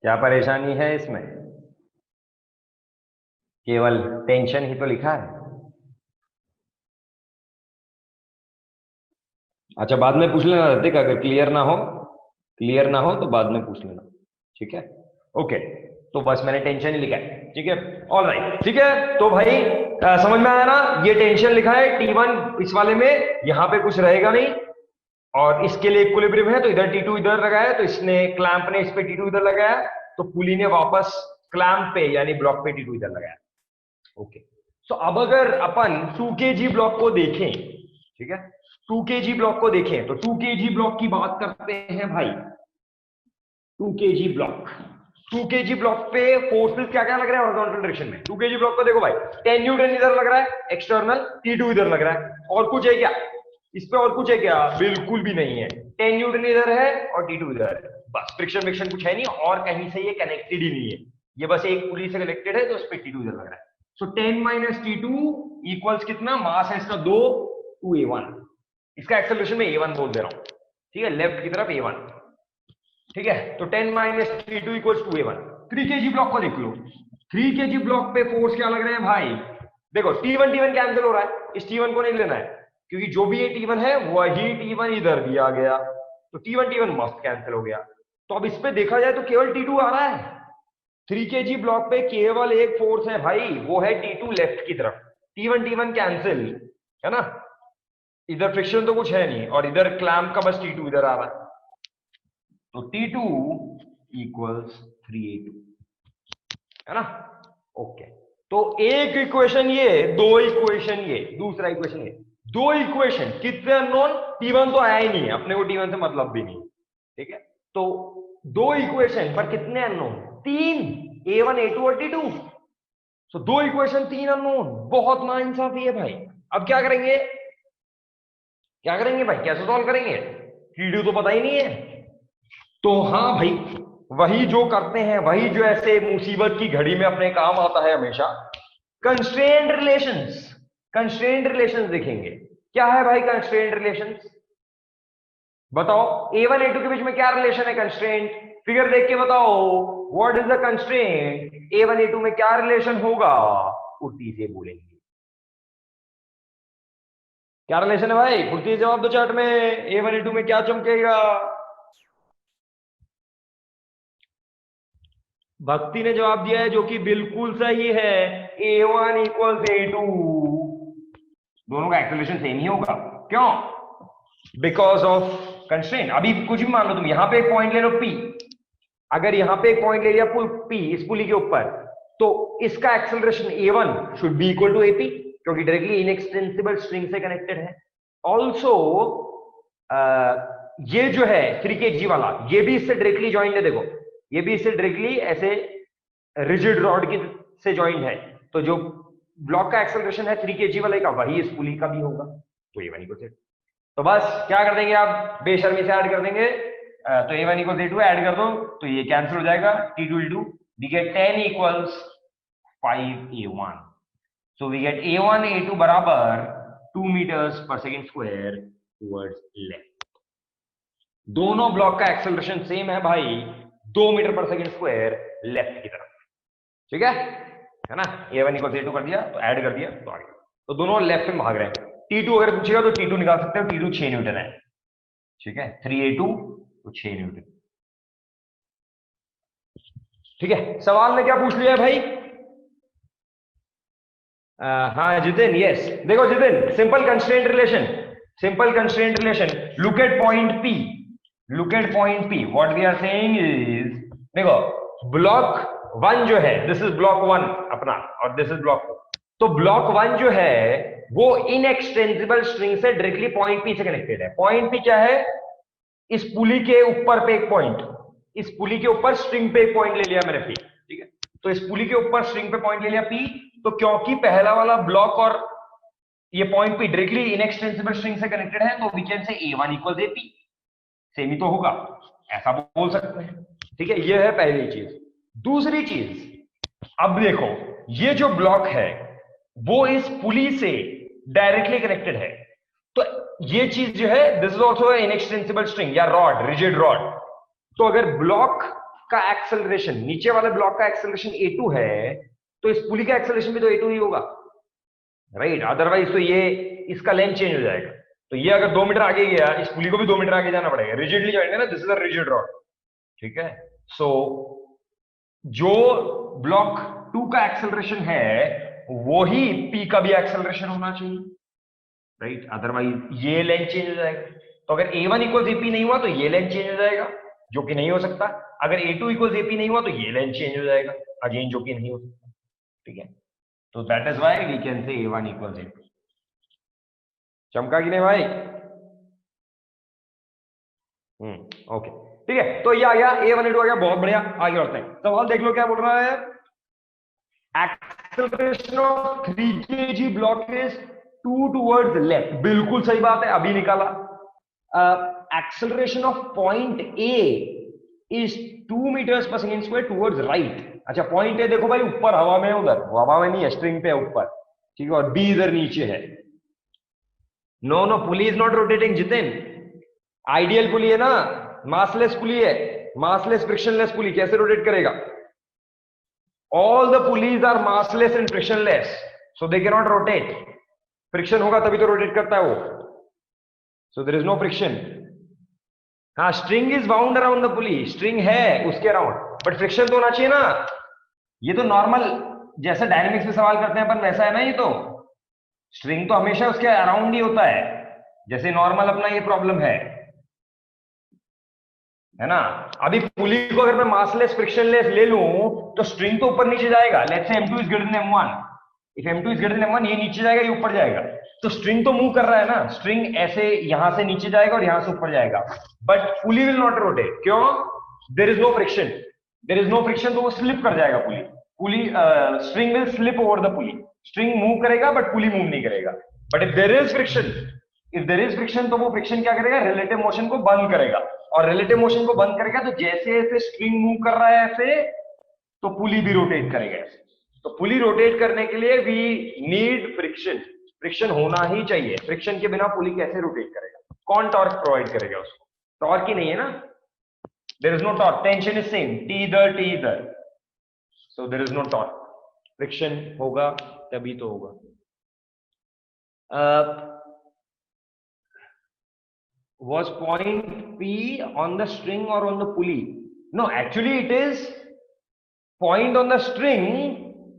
क्या परेशानी है इसमें? केवल टेंशन ही तो लिखा है। अच्छा, बाद में पूछ लेना ऋतिक, अगर क्लियर ना हो तो बाद में पूछ लेना, ठीक है? ओके, तो बस मैंने टेंशन ही लिखा है, ठीक है? ऑल राइट, ठीक है। तो भाई समझ में आया ना, ये टेंशन लिखा है T1 इस वाले में, यहां पे कुछ रहेगा नहीं, और इसके लिए इक्विलिब्रियम है, तो इधर T2 इधर लगाया, तो इसने क्लैंप ने इस पे T2 इधर लगाया, तो पुली ने वापस क्लैंप पे यानी ब्लॉक पे T2 इधर लगाया। ओके, तो अब अगर अपन 2 kg ब्लॉक को देखें, ठीक है, 2 kg ब्लॉक को देखें, तो 2 kg ब्लॉक की बात करते हैं भाई। 2 kg ब्लॉक, 2 kg ब्लॉक पे फोर्सेस क्या क्या लग रहा है हॉरिजॉन्टल डायरेक्शन में? 2 kg ब्लॉक को देखो भाई, 10 न्यूटन इधर लग रहा है एक्सटर्नल, T2 इधर लग रहा है, और कुछ है क्या इस पे? और कुछ है क्या? बिल्कुल भी नहीं है। 10 न्यूटन इधर है और T2 इधर है, बस फ्रिक्शन कुछ है नहीं, और कहीं से ये कनेक्टेड ही नहीं है, ये बस एक पुली से कनेक्टेड है, तो उस पे T2 इधर लग रहा है। सो 10 माइनस T2 इक्वल्स कितना? मास है इसका 2, 2A1, इसका एक्सेलरेशन में A1 बोल दे रहा हूं, ठीक है, लेफ्ट की तरफ A1, ठीक है? तो 10 minus T2 equals 2A1। 3 kg block को देख लो, 3 kg ब्लॉक पे फोर्स क्या लग रहे हैं भाई? देखो T1 कैंसिल हो रहा है, इस T1 को नहीं लेना है, क्योंकि जो भी ये T1 है वही T1 इधर भी आ गया, तो T1 मस्त कैंसिल हो गया। तो अब इस पे देखा जाए तो केवल T2 आ रहा है, 3 kg ब्लॉक पे केवल एक फोर्स है भाई, वो है T2 लेफ्ट की तरफ, T1 कैंसिल है ना, इधर फ्रिक्शन तो कुछ है नहीं, और इधर क्लैंप का बस T2 इधर आ रहा है, तो T2 इक्वल्स 3A2, है ना? ओके, तो एक इक्वेशन ये, दो इक्वेशन ये, दूसरा इक्वेशन ये, दो इक्वेशन, कितने अननोन? T1 तो आया ही नहीं है, अपने को T1 से मतलब भी नहीं, ठीक है? तो दो इक्वेशन पर कितने अननोन? 3, A1 A2 और T2। सो दो इक्वेशन 3 अननोन, बहुत नाइंसाफी है भाई। अब क्या करेंगे भाई, कैसे सॉल्व करेंगे? T2 तो पता ही नहीं है, तो हाँ भाई, वही जो करते हैं, वही जो ऐसे मुसीबत की घड़ी में अपने काम आता है हमेशा, कंस्ट्रेंट रिलेशंस देखेंगे। क्या है भाई कंस्ट्रेंट रिलेशंस? बताओ, A1 A2 के बीच में क्या रिलेशन है? कंस्ट्रेंट, फिगर देख के बताओ, what is the constraint? A1 A2 में क्या रिलेशन होगा? फुर्ती से बोलेंगे, क्या रिलेशन है भाई? फुर्ती से जवाब दो चार्ट में, A1 A2 में क्या चमकेगा? भक्ति ने जवाब दिया है, जो कि बिल्कुल सही है, A1 इक्वल्स A2, दोनों का एक्सेलरेशन सेम ही होगा। क्यों? Because of constraint. अभी कुछ भी मान लो, तुम यहां पे एक पॉइंट ले लो P, अगर यहां पे एक पॉइंट ले लिया P इस पुली के ऊपर, तो इसका acceleration A1 should be equal to AP, क्योंकि डायरेक्टली इनएक्सटेंसिबल स्ट्रिंग से कनेक्टेड है। ऑल्सो ये जो है 3 kg वाला, ये भी इससे डायरेक्टली ज्वाइंट है, देखो ये भी इससे डायरेक्टली ऐसे रिजिड रॉड की से ज्वाइंट है, तो जो ब्लॉक का एक्सेलरेशन है 3 kg वाले का, वही इस पुली का भी होगा, तो ये वही कुछ। तो बस क्या कर देंगे आप, बेशर्मी से ऐड कर देंगे, तो A1 इक्वल A2 ऐड कर दो, तो ये कैंसिल हो जाएगा, T2 L2, we get 10 equals 5A1, so we get A1 A2 बराबर 2 meters per second square towards left। दोनों ब्लॉक का एक्सेलरेशन सेम है भाई, 2 मीटर पर सेकेंड स्क्वायर लेफ्ट की तरफ, ठीक है ना? A1 इक्वल A2 कर दिया, तो ऐड कर दिया, तो आ गया, तो दोनों लेफ्ट में भाग रहे हैं। T2 अगर पूछेगा तो T2 निकाल सकते हो, T2 6 न्यूटन है, ठीक है, 3A2 तो 6 न्यूटन, ठीक है। सवाल में क्या पूछ लिया है भाई? हाँ जितिन, यस, देखो Jitin, simple constraint relation, look at point P, what we are saying is, देखो ब्लॉक 1 जो है, दिस इज ब्लॉक 1 अपना, और दिस इज ब्लॉक 2, तो ब्लॉक 1 जो है वो इनएक्सटेंसिबल स्ट्रिंग से डायरेक्टली पॉइंट पी से कनेक्टेड है। पॉइंट पी क्या है? इस पुली के ऊपर पे एक पॉइंट, इस पुली के ऊपर स्ट्रिंग पे एक पॉइंट ले लिया मैंने पी, ठीक है। तो इस पुली के ऊपर स्ट्रिंग पे पॉइंट ले लिया पी, तो क्योंकि पहला वाला ब्लॉक और ये point P directly inextensible string से कनेक्टेड है, तो we can say A1 equals AP, same ही तो होगा, ऐसा बोल सकते हैं, ठीक है। ये है पहली चीज। दूसरी चीज, अब देखो ये जो ब्लॉक है वो इस पुली से डायरेक्टली कनेक्टेड है, तो ये चीज जो है this is also inextensible string या रॉड, रिजिड रॉड। तो अगर ब्लॉक का एक्सेलरेशन, नीचे वाले ब्लॉक का एक्सेलरेशन A2 है, तो इस पुली का एक्सेलरेशन भी तो A2 ही होगा, राइट। अदरवाइज तो ये इसका लेंथ चेंज हो जाएगा। तो ये अगर 2 मीटर आगे गया, इस पुली को भी 2 मीटर आगे जाना पड़ेगा, रिजिडली जाएंगे ना, this is a rigid rod, ठीक है। सो जो ब्लॉक 2 का एक्सेलरेशन है वो ही P का भी एक्सेलरेशन होना चाहिए, राइट। अदरवाइज ये लेंथ चेंज हो जाएगा। तो अगर A1 इक्वल्स AP नहीं हुआ तो ये लेंथ चेंज हो जाएगा, जो कि नहीं हो सकता। अगर A2 इक्वल्स AP नहीं हुआ तो ये लेंथ चेंज हो जाएगा, अगेन जो कि नहीं हो सकता, ठीक है। तो that is why we can say A1 equals AP। चमका कि नहीं भाई? ओके, ठीक है। तो ये आ गया, A1 A2 आ गया, बहुत बढ़िया। आगे बढ़ते हैं, सवाल देख लो क्या बोल रहा है। Acceleration of 3 kg block is 2 towards left, बिल्कुल सही बात है, अभी निकाला। Acceleration of point A is 2 meters पर सेकेंड स्क्वायर टुवर्ड्स राइट। अच्छा, पॉइंट A देखो भाई ऊपर हवा में, उधर हवा में नहीं है, स्ट्रिंग पे ऊपर, ठीक है, और B इधर नीचे है। No no, pulley is not rotating Jitin, ideal pulley है ना, मासलेस पुली है, मासलेस फ्रिक्शनलेस पुली, कैसे रोटेट करेगा? All the pulleys are massless and frictionless, so they cannot rotate. Friction होगा तभी तो रोटेट करता है वो, so there is no friction. हाँ, string is bound around the pulley, string है उसके अराउंड, बट फ्रिक्शन तो होना चाहिए ना। ये तो नॉर्मल जैसे डायनेमिक्स में सवाल करते हैं अपन वैसा है ना, ये तो स्ट्रिंग तो हमेशा उसके अराउंड ही होता है, जैसे नॉर्मल अपना ये प्रॉब्लम है ना। अभी पुली को अगर मैं मासलेस फ्रिक्शनलेस ले लूं तो स्ट्रिंग तो ऊपर नीचे जाएगा। Let's say M2 is greater than M1, if M2 is greater than M1, ये नीचे जाएगा, ये ऊपर जाएगा, तो स्ट्रिंग तो मूव कर रहा है ना, स्ट्रिंग ऐसे यहां से नीचे जाएगा और यहां से ऊपर जाएगा, but pulley will not rotate. क्यों? There is no friction, there is no friction, तो वो स्लिप कर जाएगा pulley, string will slip over the pulley, string move करेगा बट पुली मूव नहीं करेगा। But if there is friction, तो वो फ्रिक्शन क्या करेगा? रिलेटिव मोशन को बंद करेगा, और रिलेटिव मोशन को बंद करेगा तो जैसे जैसे स्ट्रिंग मूव कर रहा है ऐसे, तो पुली भी रोटेट करेगा ऐसे। तो पुली रोटेट करने के लिए वी नीड फ्रिक्शन, फ्रिक्शन होना ही चाहिए, फ्रिक्शन के बिना पुली कैसे रोटेट करेगा? कौन टॉर्क प्रोवाइड करेगा उसको? टॉर्क ही नहीं है ना, there is no torque, tension is same, T इधर, so there is no torque. Friction होगा तभी तो होगा। Was point P on the string or on the pulley? No, actually it is point on the string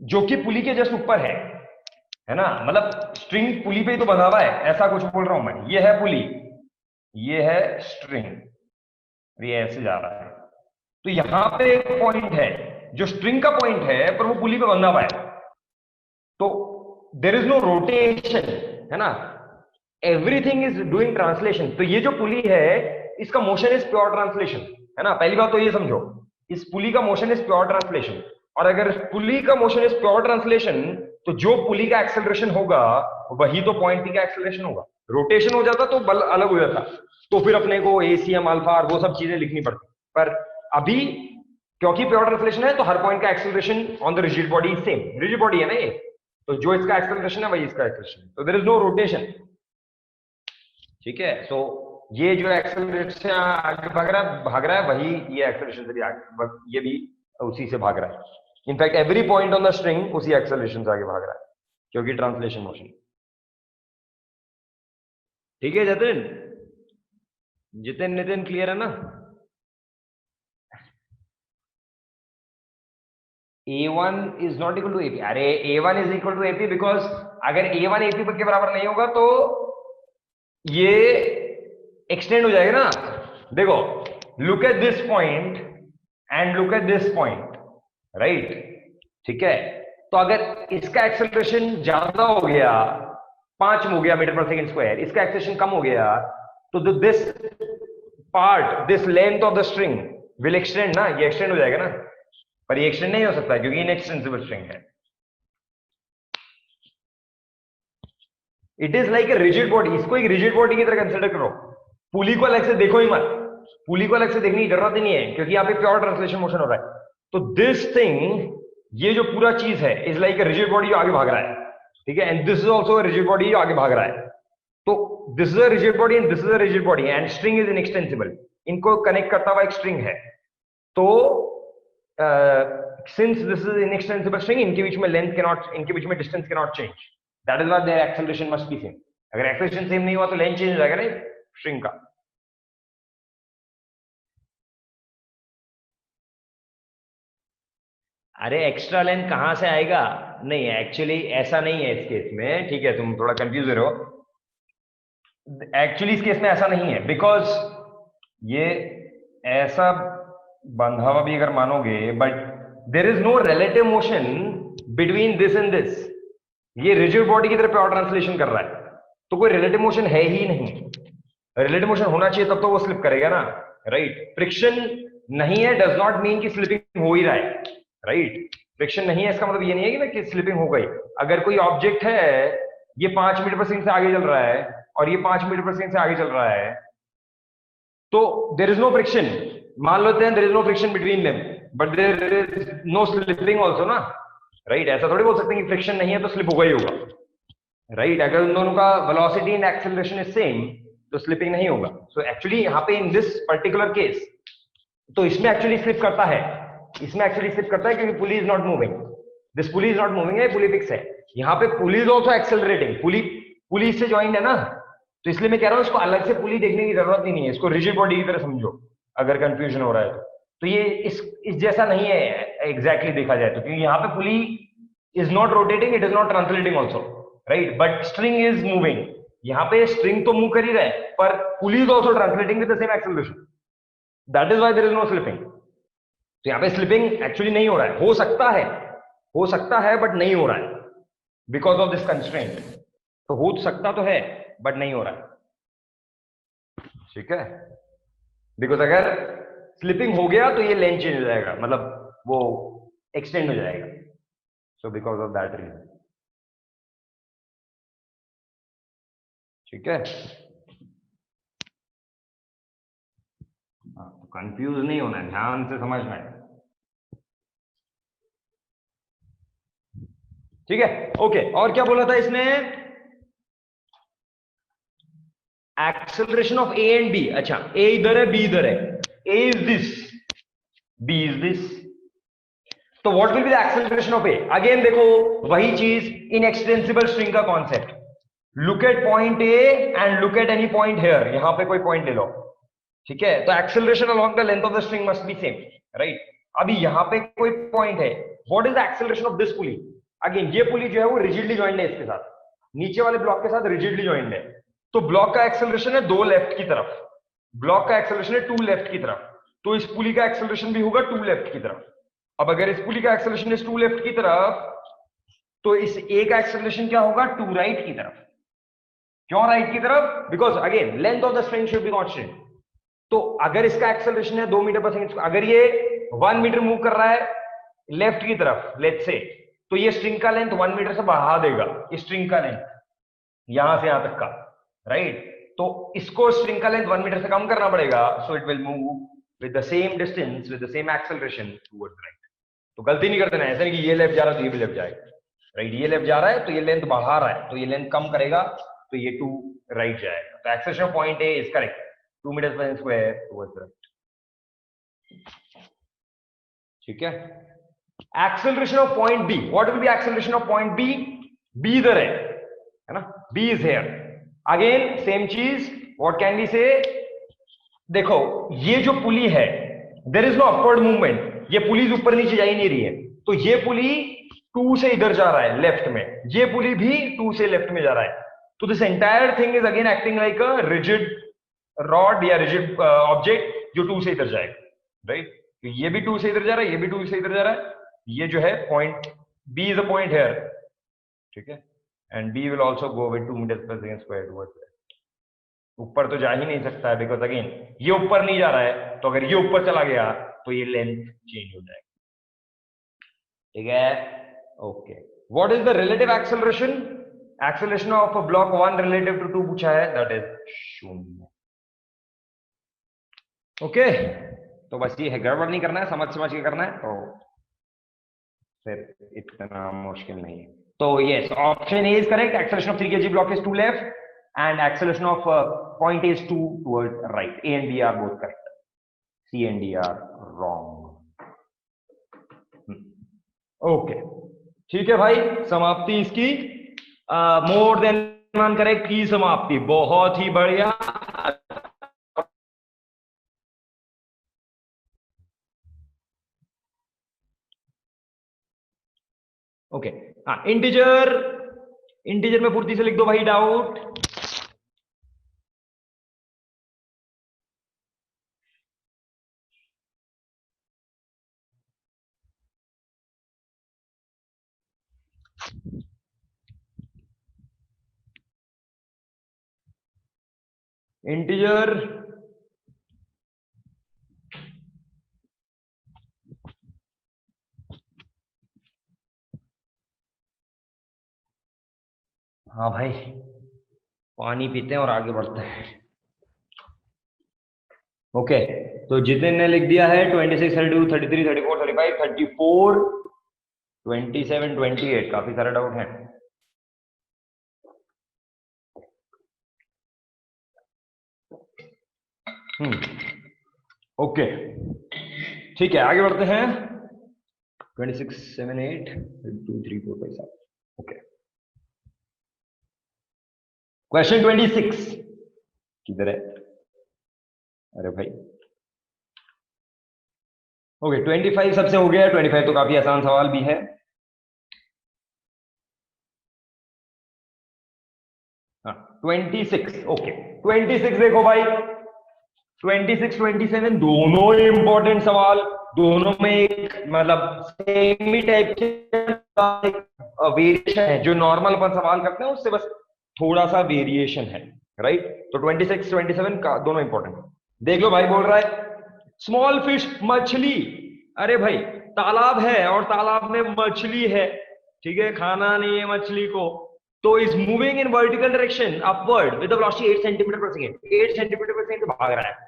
जो कि पुली के जस्ट ऊपर है ना, मतलब स्ट्रिंग पुली पे ही तो बंधा हुआ है, ऐसा कुछ बोल रहा हूं मैं। ये है पुली, ये है स्ट्रिंग, ये ऐसे जा रहा है, तो यहां पे एक पॉइंट है जो स्ट्रिंग का पॉइंट है, पर वो पुली पे बंधा हुआ है, तो देयर इज नो रोटेशन, है ना, एवरीथिंग इज डूइंग ट्रांसलेशन। तो ये जो पुली है इसका मोशन इज प्योर ट्रांसलेशन, है ना। पहली बात तो ये समझो, इस पुली का मोशन इज प्योर ट्रांसलेशन, और अगर पुली का मोशन इज प्योर ट्रांसलेशन तो जो पुली का एक्सेलरेशन होगा वही तो पॉइंट पी का एक्सेलरेशन होगा। रोटेशन हो जाता तो बल अलग हो जाता, तो फिर अपने को ACM अल्फा और वो सब चीजें लिखनी पड़ती, पर अभी क्योंकि प्योर ट्रांसलेशन है तो हर पॉइंट का acceleration on the rigid body same, rigid body है ना ये, तो जो इसका एक्सेलरेशन है वही इसका एक्सेलरेशन, तो देयर इज नो रोटेशन, ठीक है। सो ये जो एक्सेलरेशन से आगे भाग रहा है वही ये एक्सेलरेशन से भी आगे, ये भी उसी से भाग रहा है। In fact every point on the string उसी एक्सेलरेशन से आगे भाग रहा है, क्योंकि ट्रांसलेशन मोशन। ठीक है जतिन, नितिन क्लियर है ना? A1 is not equal to AP, अरे A1 is equal to AP because अगर A1 AP के बराबर नहीं होगा तो ये एक्सटेंड हो जाएगा ना। देखो, look at this point and look at this point, right, ठीक है। तो अगर इसका एक्सेलरेशन ज्यादा हो गया, 5 हो गया मीटर पर सेकंड स्क्वायर, इसका एक्सेलरेशन कम हो गया, तो this part, this length of the string will extend ना, ये एक्सटेंड हो जाएगा ना, पर ये एक्सटेंड नहीं हो सकता क्योंकि इनएक्सटेंसिबल स्ट्रिंग है। It is like a rigid body, इसको एक रिजिड बॉडी की तरह कंसिडर करो। पुली को अलग से देखो ही मत, पुली को अलग से देखने की जरूरत ही नहीं है क्योंकि यहाँ पे प्योर ट्रांसलेशन मोशन हो रहा है। तो दिस थिंग, ये जो पूरा चीज है, is like a rigid body जो आगे भाग रहा है, ठीक है, and this is also a rigid body जो आगे भाग रहा है। तो this is a rigid body and this is a rigid body and string is inextensible, इनको कनेक्ट करता हुआ एक स्ट्रिंग है। तो since this is inextensible string, इनके बीच में लेंथ कैनॉट, इनके बीच में distance cannot change, that is why there acceleration must be same. अगर एक्सेलरेशन सेम नहीं हुआ तो लेंथ चेंज हो जाएगा ना स्ट्रिंग का। अरे एक्स्ट्रा लेंथ कहां से आएगा? नहीं, एक्चुअली ऐसा नहीं है इस केस में, ठीक है, तुम थोड़ा कंफ्यूज हो। एक्चुअली इस केस में ऐसा नहीं है, बिकॉज ये ऐसा बंधा हुआ भी अगर मानोगे, but there is no relative motion between this and this. ये रिजिड बॉडी की तरफ प्योर ट्रांसलेशन कर रहा है, तो कोई रिलेटिव मोशन है ही नहीं। रिलेटिव मोशन होना चाहिए तब तो वो स्लिप करेगा ना, राइट। फ्रिक्शन नहीं है डज नॉट मीन कि स्लिपिंग हो ही रहा है, राइट। फ्रिक्शन नहीं है इसका मतलब ये नहीं है कि ना कि स्लिपिंग हो गई। अगर कोई ऑब्जेक्ट है, ये 5 मीटर पर सेकंड से आगे चल रहा है और ये 5 मीटर पर सेकंड से आगे चल रहा है, तो देयर इज नो फ्रिक्शन, मान लेते हैं there is no friction between them, but there is no slipping also ना, राइट। ऐसा थोड़ी बोल सकते हैं कि फ्रिक्शन नहीं है तो स्लिप होगा ही होगा, राइट। अगर उन दोनों का velocity and acceleration is same तो स्लिपिंग नहीं होगा। सो एक्चुअली यहाँ पे इन दिस पर्टिकुलर केस, तो इसमें एक्चुअली स्लिप करता है, इसमें एक्चुअली स्लिप करता है क्योंकि पुली is not moving, this pulley is not moving है, पुली फिक्स है। यहाँ पे पुली इज आल्सो एक्सेलरेटिंग, पुली इससे ज्वाइंट है ना, तो इसलिए मैं कह रहा हूँ इसको अलग से पुली देखने की जरूरत ही नहीं है, इसको रिजिड बॉडी की तरह समझो अगर कंफ्यूजन हो रहा है तो ये इस जैसा नहीं है एग्जैक्टली देखा जाए तो, क्योंकि यहाँ पे पुली is not rotating, it is not translating also, right, but string is moving. यहाँ पे स्ट्रिंग तो मूव कर ही रहा है पर pulley is also translating with the same acceleration, that is why there is no slipping. तो यहाँ पे स्लिपिंग एक्चुअली नहीं हो रहा है, हो सकता है बट नहीं हो रहा है बिकॉज ऑफ दिस कंस्ट्रेंट। तो हो सकता तो है बट नहीं हो रहा है, ठीक है, बिकॉज अगर स्लिपिंग हो गया तो ये लेंथ चेंज हो जाएगा, मतलब वो एक्सटेंड हो जाएगा। So because of that reason, ठीक है। तो कंफ्यूज नहीं होना है, ध्यान से समझना है, ठीक है, ओके। और क्या बोला था इसने? Acceleration of A and B. अच्छा, ए इधर है, बी इधर है, A is this, B is this, तो what will be the acceleration of A? Again देखो वही चीज, इनएक्सटेंसिबल स्ट्रिंग का concept, look at point A and look at any point here, यहां पे कोई पॉइंट ले लो, ठीक है, तो acceleration along the length of the string must be same, right. अभी यहां पे कोई पॉइंट है, what is the acceleration of this pulley? Again ये पुली जो है वो रिजिडली जॉइंड है इसके साथ, नीचे वाले ब्लॉक के साथ रिजिडली जॉइंड है, तो ब्लॉक का एक्सेलरेशन है 2 लेफ्ट की तरफ, ब्लॉक का एक्सेलरेशन है 2 लेफ्ट की तरफ, तो इस पुली का एक्सेलरेशन भी होगा 2 लेफ्ट की तरफ। अब अगर इस पुली का एक्सेलरेशन इस 2 लेफ्ट की तरफ, तो इस ए का एक्सेलरेशन क्या होगा? 2 राइट की तरफ। क्यों राइट की तरफ? Because again length of the string should be constant. तो अगर इसका एक्सेलरेशन है 2 मीटर पर सेकंड, अगर ये 1 मीटर मूव कर रहा है लेफ्ट की तरफ लेट्स से, तो ये स्ट्रिंग का लेंथ 1 मीटर से बढ़ा देगा, इस स्ट्रिंग का लेंथ यहां से यहां तक का, राइट। तो इसको स्ट्रिंग का लेंथ 1 मीटर से कम करना पड़ेगा, so it will move with the same distance with the same acceleration towards right. तो गलती नहीं कर देना, ऐसा नहीं कि ये लेफ्ट जा रहा है तो ये भी लेफ्ट जाएगा, राइट। ये लेफ्ट जा रहा है तो ये लेंथ बढ़ा रहा है, तो ये लेंथ कम करेगा तो ये 2 राइट जाएगा। तो acceleration of point A is correct, 2 meter पर स्क्वायर टुवर्ड्स राइट, ठीक है। Acceleration of point B, what will be acceleration of point B? B इधर है ना, B is here. Again same चीज, व्हाट कैन वी से? देखो ये जो पुली है, there is no upward movement, ये पुली ऊपर नीचे जा ही नहीं रही है, तो ये पुली 2 से इधर जा रहा है लेफ्ट में, ये पुली भी 2 से लेफ्ट में जा रहा है, तो this entire thing is again acting like a rigid rod या रिजिड ऑब्जेक्ट जो 2 से इधर जाएगा, राइट। तो ये भी 2 से इधर जा रहा है, ये भी 2 से इधर जा रहा है, ये जो है point B is a point here, ठीक है, and B will also go with 2 meters per second square towards that. ऊपर तो जा ही नहीं सकता है, बिकॉज अगेन ये ऊपर नहीं जा रहा है, तो अगर ये ऊपर चला गया तो ये लेंथ चेंज हो जाएगा, ठीक है। Okay, what is the relative acceleration? Acceleration of a block 1 relative to 2 पूछा है, दैट इज 0। ओके, तो बस ये है, गड़बड़ नहीं करना है, समझ समझ के करना है, तो फिर इतना मुश्किल नहीं है। तो yes, option A is correct, acceleration of 3 kg block is 2 left and acceleration of point is 2 toward right. A and B are both correct. C and D are wrong. Okay, ठीक है भाई, समाप्ति इसकी मोर देन वन करेक्ट की समाप्ति, बहुत ही बढ़िया। ओके, हाँ, इंटीजर में फुर्ती से लिख दो भाई डाउट। इंटीजर हाँ भाई, पानी पीते हैं और आगे बढ़ते हैं। ओके, तो जितिन ने लिख दिया है 26, 32, 33, 34, 35, 34, 27, 28, काफी सारे डाउट हैं। ओके, ठीक है, आगे बढ़ते हैं। 26, 7, 8, 2, 3, 4, 5, 7। ओके, क्वेश्चन 26 किधर है? अरे भाई, ओके, 25 सबसे हो गया। 25 तो काफी आसान सवाल भी है। हाँ, 26। ओके, 26 देखो भाई, 26, 27 दोनों इंपॉर्टेंट सवाल, दोनों में एक मतलब सेम ही टाइप के वेरिएशन है, जो नॉर्मल अपन सवाल करते हैं उससे बस थोड़ा सा वेरिएशन है, राइट। तो 26, 27 का दोनों इंपॉर्टेंट। देख लो भाई, बोल रहा है स्मॉल फिश, मछली। अरे भाई, तालाब है और तालाब में मछली है, ठीक है, खाना नहीं है मछली को, तो is moving in vertical direction upward with velocity 8 centimetre पर सेकेंड, 8 सेंटीमीटर पर सेकेंड भाग रहा है।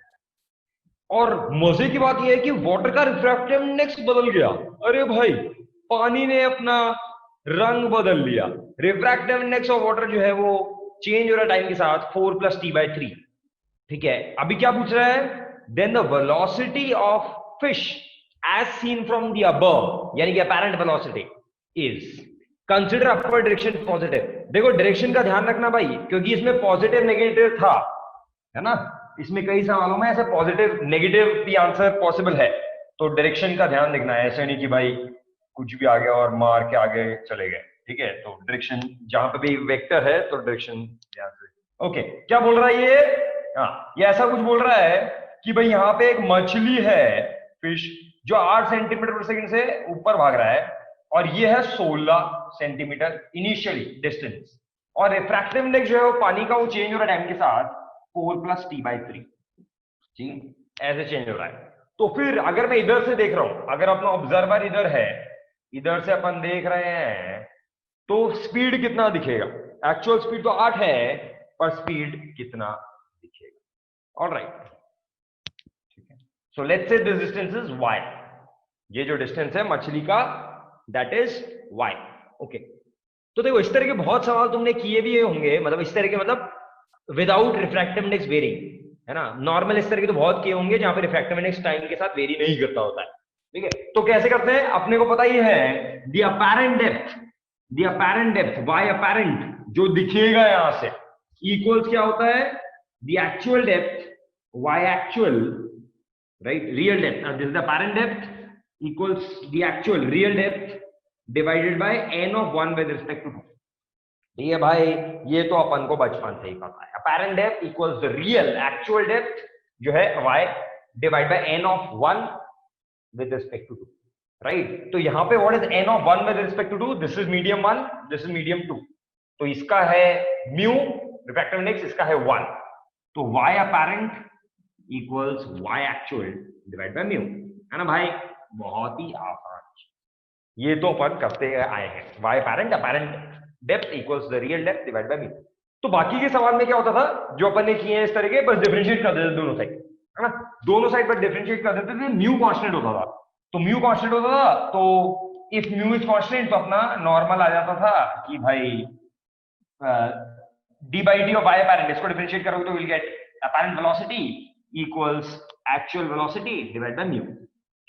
और मजे की बात यह है कि वाटर का रिफ्रैक्टिव इंडेक्स बदल गया। अरे भाई, पानी ने अपना रंग बदल लिया। रिफ्रैक्टिव इंडेक्स ऑफ वाटर जो है वो चेंज हो रहा है टाइम के साथ, 4+t/3, ठीक है। अभी क्या पूछ रहा है? Then the velocity of fish as seen from the above, यानी कि apparent velocity is consider upward direction positive. देखो, डायरेक्शन का ध्यान रखना भाई, क्योंकि इसमें पॉजिटिव नेगेटिव था, है ना। इसमें कई सवालों में ऐसे पॉजिटिव नेगेटिव भी आंसर पॉसिबल है, तो डायरेक्शन का ध्यान रखना है। ऐसे नहीं कि भाई कुछ भी आ गया और मार के आगे चले गए, ठीक है। तो डायरेक्शन जहां पे भी वेक्टर है तो डायरेक्शन ध्यान से। ओके, क्या बोल रहा है ये? हाँ, ये ऐसा कुछ बोल रहा है कि भाई यहाँ पे एक मछली है, फिश, जो 8 सेंटीमीटर पर सेकंड से ऊपर भाग रहा है, और ये है 16 सेंटीमीटर इनिशियली डिस्टेंस, और रिफ्रैक्टिव इंडेक्स जो है वो पानी का वो चेंज हो रहा है टाइम के साथ 4+t/3, ठीक, ऐसे चेंज हो रहा है। तो फिर अगर मैं इधर से देख रहा हूं, अगर अपना ऑब्जर्वर इधर है, इधर से अपन देख रहे हैं, तो स्पीड कितना दिखेगा? एक्चुअल स्पीड तो 8 है, पर स्पीड कितना दिखेगा? ऑलराइट, ठीक है। So let's say this distance is y, ये जो डिस्टेंस है मछली का, दैट इज y। ओके, तो देखो, इस तरह के बहुत सवाल तुमने किए भी होंगे, मतलब इस तरह के, मतलब विदाउट रिफ्रैक्टिव इंडेक्स वेरिंग, है ना। नॉर्मल इस तरह के तो बहुत किए होंगे जहां पे रिफ्रैक्टिव इंडेक्स टाइम के साथ वेरी नहीं करता होता है, ठीक है। तो कैसे करते हैं? अपने को पता ही है, the apparent depth y apparent जो दिखेगा यहां से, इक्वल्स क्या होता है? The actual depth y actual, right, real depth, this is the apparent depth equals the actual real depth divided by n of 1 with respect to 2। ठीक है भाई, ये तो अपन को बचपन से ही पता है। Apparent depth equals the real actual depth जो है y divide by n of 1 with respect to 2। Right. तो यहाँ पे what is n of one with respect to two, this is medium one, this is medium two, तो इसका है म्यू रिफ्रैक्टिव इंडेक्स, इसका है 1, तो y apparent equals y actual divide by mu, है ना भाई, बहुत ही आसान, ये तो अपन करते आए हैं, y apparent depth equals the real depth divide by mu. तो बाकी के सवाल में क्या होता था, जो अपन ने किए हैं इस तरह के, बस डिफरेंशिएट कर देते दोनों साइड, है ना, दोनों साइड पर डिफरेंशिएट कर देते थे, म्यू कांस्टेंट होता था, तो म्यू कांस्टेंट होता था, तो इफ म्यू इज कांस्टेंट तो अपना नॉर्मल आ जाता था कि भाई D by D of y apparent, इसको डिफरेंशिएट करोगे तो will get apparent velocity equals actual velocity divided by mu,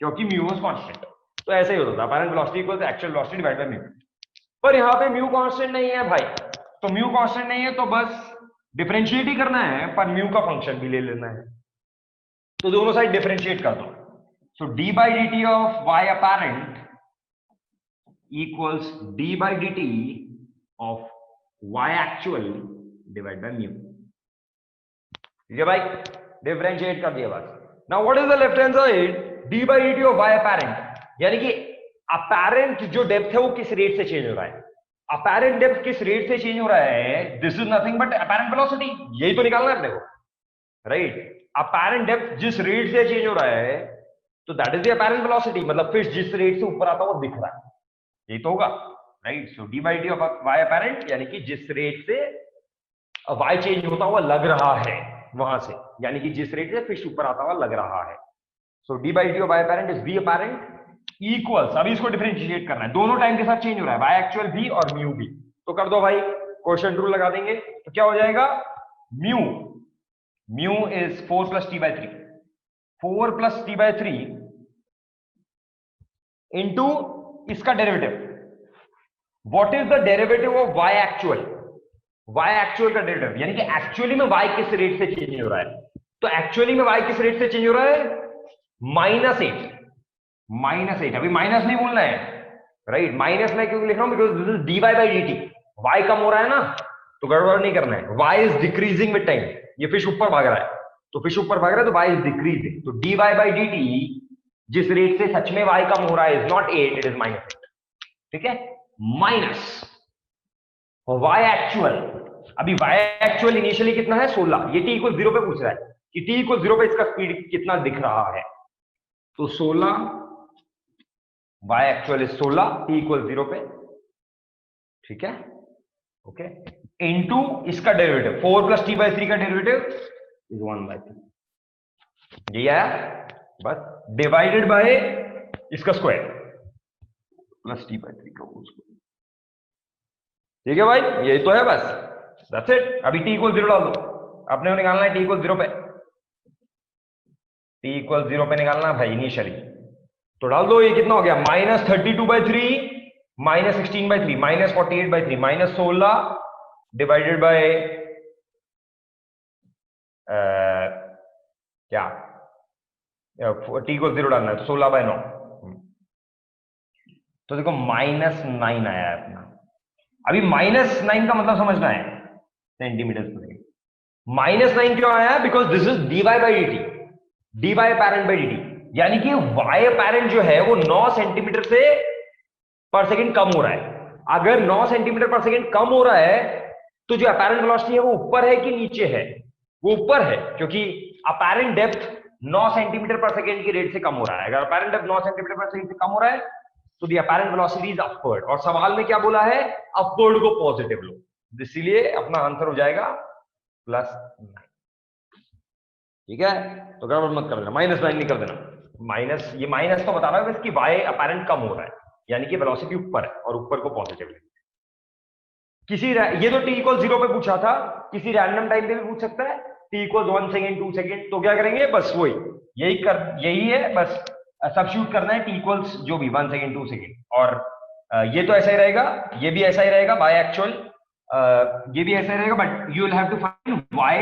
क्योंकि mu was constant, तो ऐसे ही होता था, apparent velocity equals actual velocity divided by mu। पर यहाँ पे mu constant नहीं है भाई, तो mu constant नहीं है तो बस डिफरेंशिएट ही करना है, पर mu का फंक्शन भी ले लेना है, तो दोनों साइड डिफरेंशिएट कर दो, सो d by dt of y apparent equals d by dt of y actual divided by mu, ठीक है भाई, डिफरेंशिएट कर दिया बस। Now what is the left hand side, d by dt of y apparent, यानी कि apparent जो डेप्थ है वो किस रेट से चेंज हो रहा है, apparent डेप्थ किस रेट से चेंज हो रहा है, this is nothing but apparent velocity, यही तो निकालना है अपने को, राइट, apparent डेप्थ जिस रेट से चेंज हो रहा है तो that is the apparent velocity, मतलब फिश जिस रेट से ऊपर आता है वो दिख रहा है, यही तो होगा, right, so d by dt of y apparent यानी कि जिस रेट से y चेंज होता हुआ लग रहा है वहां से, यानी कि जिस रेट से फिश ऊपर आता हुआ लग रहा है, सो d by dt of y apparent is v apparent equals, अभी इसको डिफरेंशिएट करना है, दोनों टाइम के साथ चेंज हो रहा है, y actual भी और म्यू भी, तो कर दो भाई, क्वेश्चन रूल लगा देंगे, तो क्या हो जाएगा, mu is 4 plus t by 3, 4 plus t by 3 into इसका derivative, what is the derivative of y actual, y actual का डेरिवेटिव, यानी कि एक्चुअली में y किस रेट से चेंज हो रहा है, तो एक्चुअली में y किस रेट से चेंज हो रहा है, -8, अभी माइनस नहीं बोलना है, राइट, माइनस में क्यों लिख रहा हूं, because this is dy by dt, y कम हो रहा है ना, तो गड़बड़ नहीं करना है, y is decreasing with time, ये फिश ऊपर भाग रहा है, तो फिश ऊपर भाग रहा है तो y इज डिक्रीजिंग, तो dy by dt जिस रेट से सच में y कम हो रहा है इज नॉट 8, इट इज -8, ठीक है, माइनस y actual, अभी y actual इनिशियली कितना है 16, ये t इक्वल 0 पे पूछ रहा है कि t इक्वल 0 पे इसका स्पीड कितना दिख रहा है, तो 16 y actual is 16, t equal 0 पे, ठीक है, ओके, इनटू इसका डेरिवेटिव 4 प्लस टी बाई 3 का डेरिवेटिव इज 1 बाई 3, ये आया बस, डिवाइडेड बाय इसका स्क्वायर प्लस टी बाई 3 का होल स्क्वायर, ठीक है भाई, यही तो है बस, दैट्स इट। अभी t इक्वल 0 डाल दो, अपने को निकालना है t इक्वल 0 पे, t इक्वल 0 पे निकालना है भाई इनिशियली, तो डाल दो, ये कितना हो गया, -32/3 -16/3 -48/3 -16 डिवाइडेड बाय क्या, t को 0 डालना है तो 16/9, तो देखो -9 आया है अपना, अभी -9 का मतलब समझना है सेंटीमीटर पर सेकेंड, -9 क्यों आया, because this is dy by dt, dy apparent by dt, यानी कि y apparent जो है वो 9 सेंटीमीटर से पर सेकंड कम हो रहा है, अगर 9 सेंटीमीटर पर सेकंड कम हो रहा है तो जो apparent velocity है वो ऊपर है कि नीचे है, वो ऊपर है, क्योंकि apparent depth 9 सेंटीमीटर पर सेकंड की रेट से कम हो रहा है, अगर apparent depth 9 सेंटीमीटर पर सेकंड से कम हो रहा है तो दी apparent velocity is upward, और सवाल में क्या बोला है, अपवर्ड को पॉजिटिव लो, इसीलिए अपना आंसर हो जाएगा +9, ठीक है, तो गड़बड़ मत कर देना, -9 नहीं कर देना, माइनस, ये माइनस तो बता रहा है कि y apparent कम हो रहा है, यानी कि वेलोसिटी ऊपर है और ऊपर को पॉजिटिव ले, किसी ये तो t इक्वल 0 पे पूछा था, किसी रैंडम टाइम पे भी पूछ सकता है, t इक्वल 1 सेकेंड 2 सेकेंड, तो क्या करेंगे, बस वही यही है, बस सब्स्टिट्यूट करना है, t इक्वल्स जो भी 1 सेकेंड 2 सेकेंड, और ये तो ऐसा ही रहेगा, ये भी ऐसा ही रहेगा, y एक्चुअल ये भी ऐसा ही रहेगा, but you will have to find y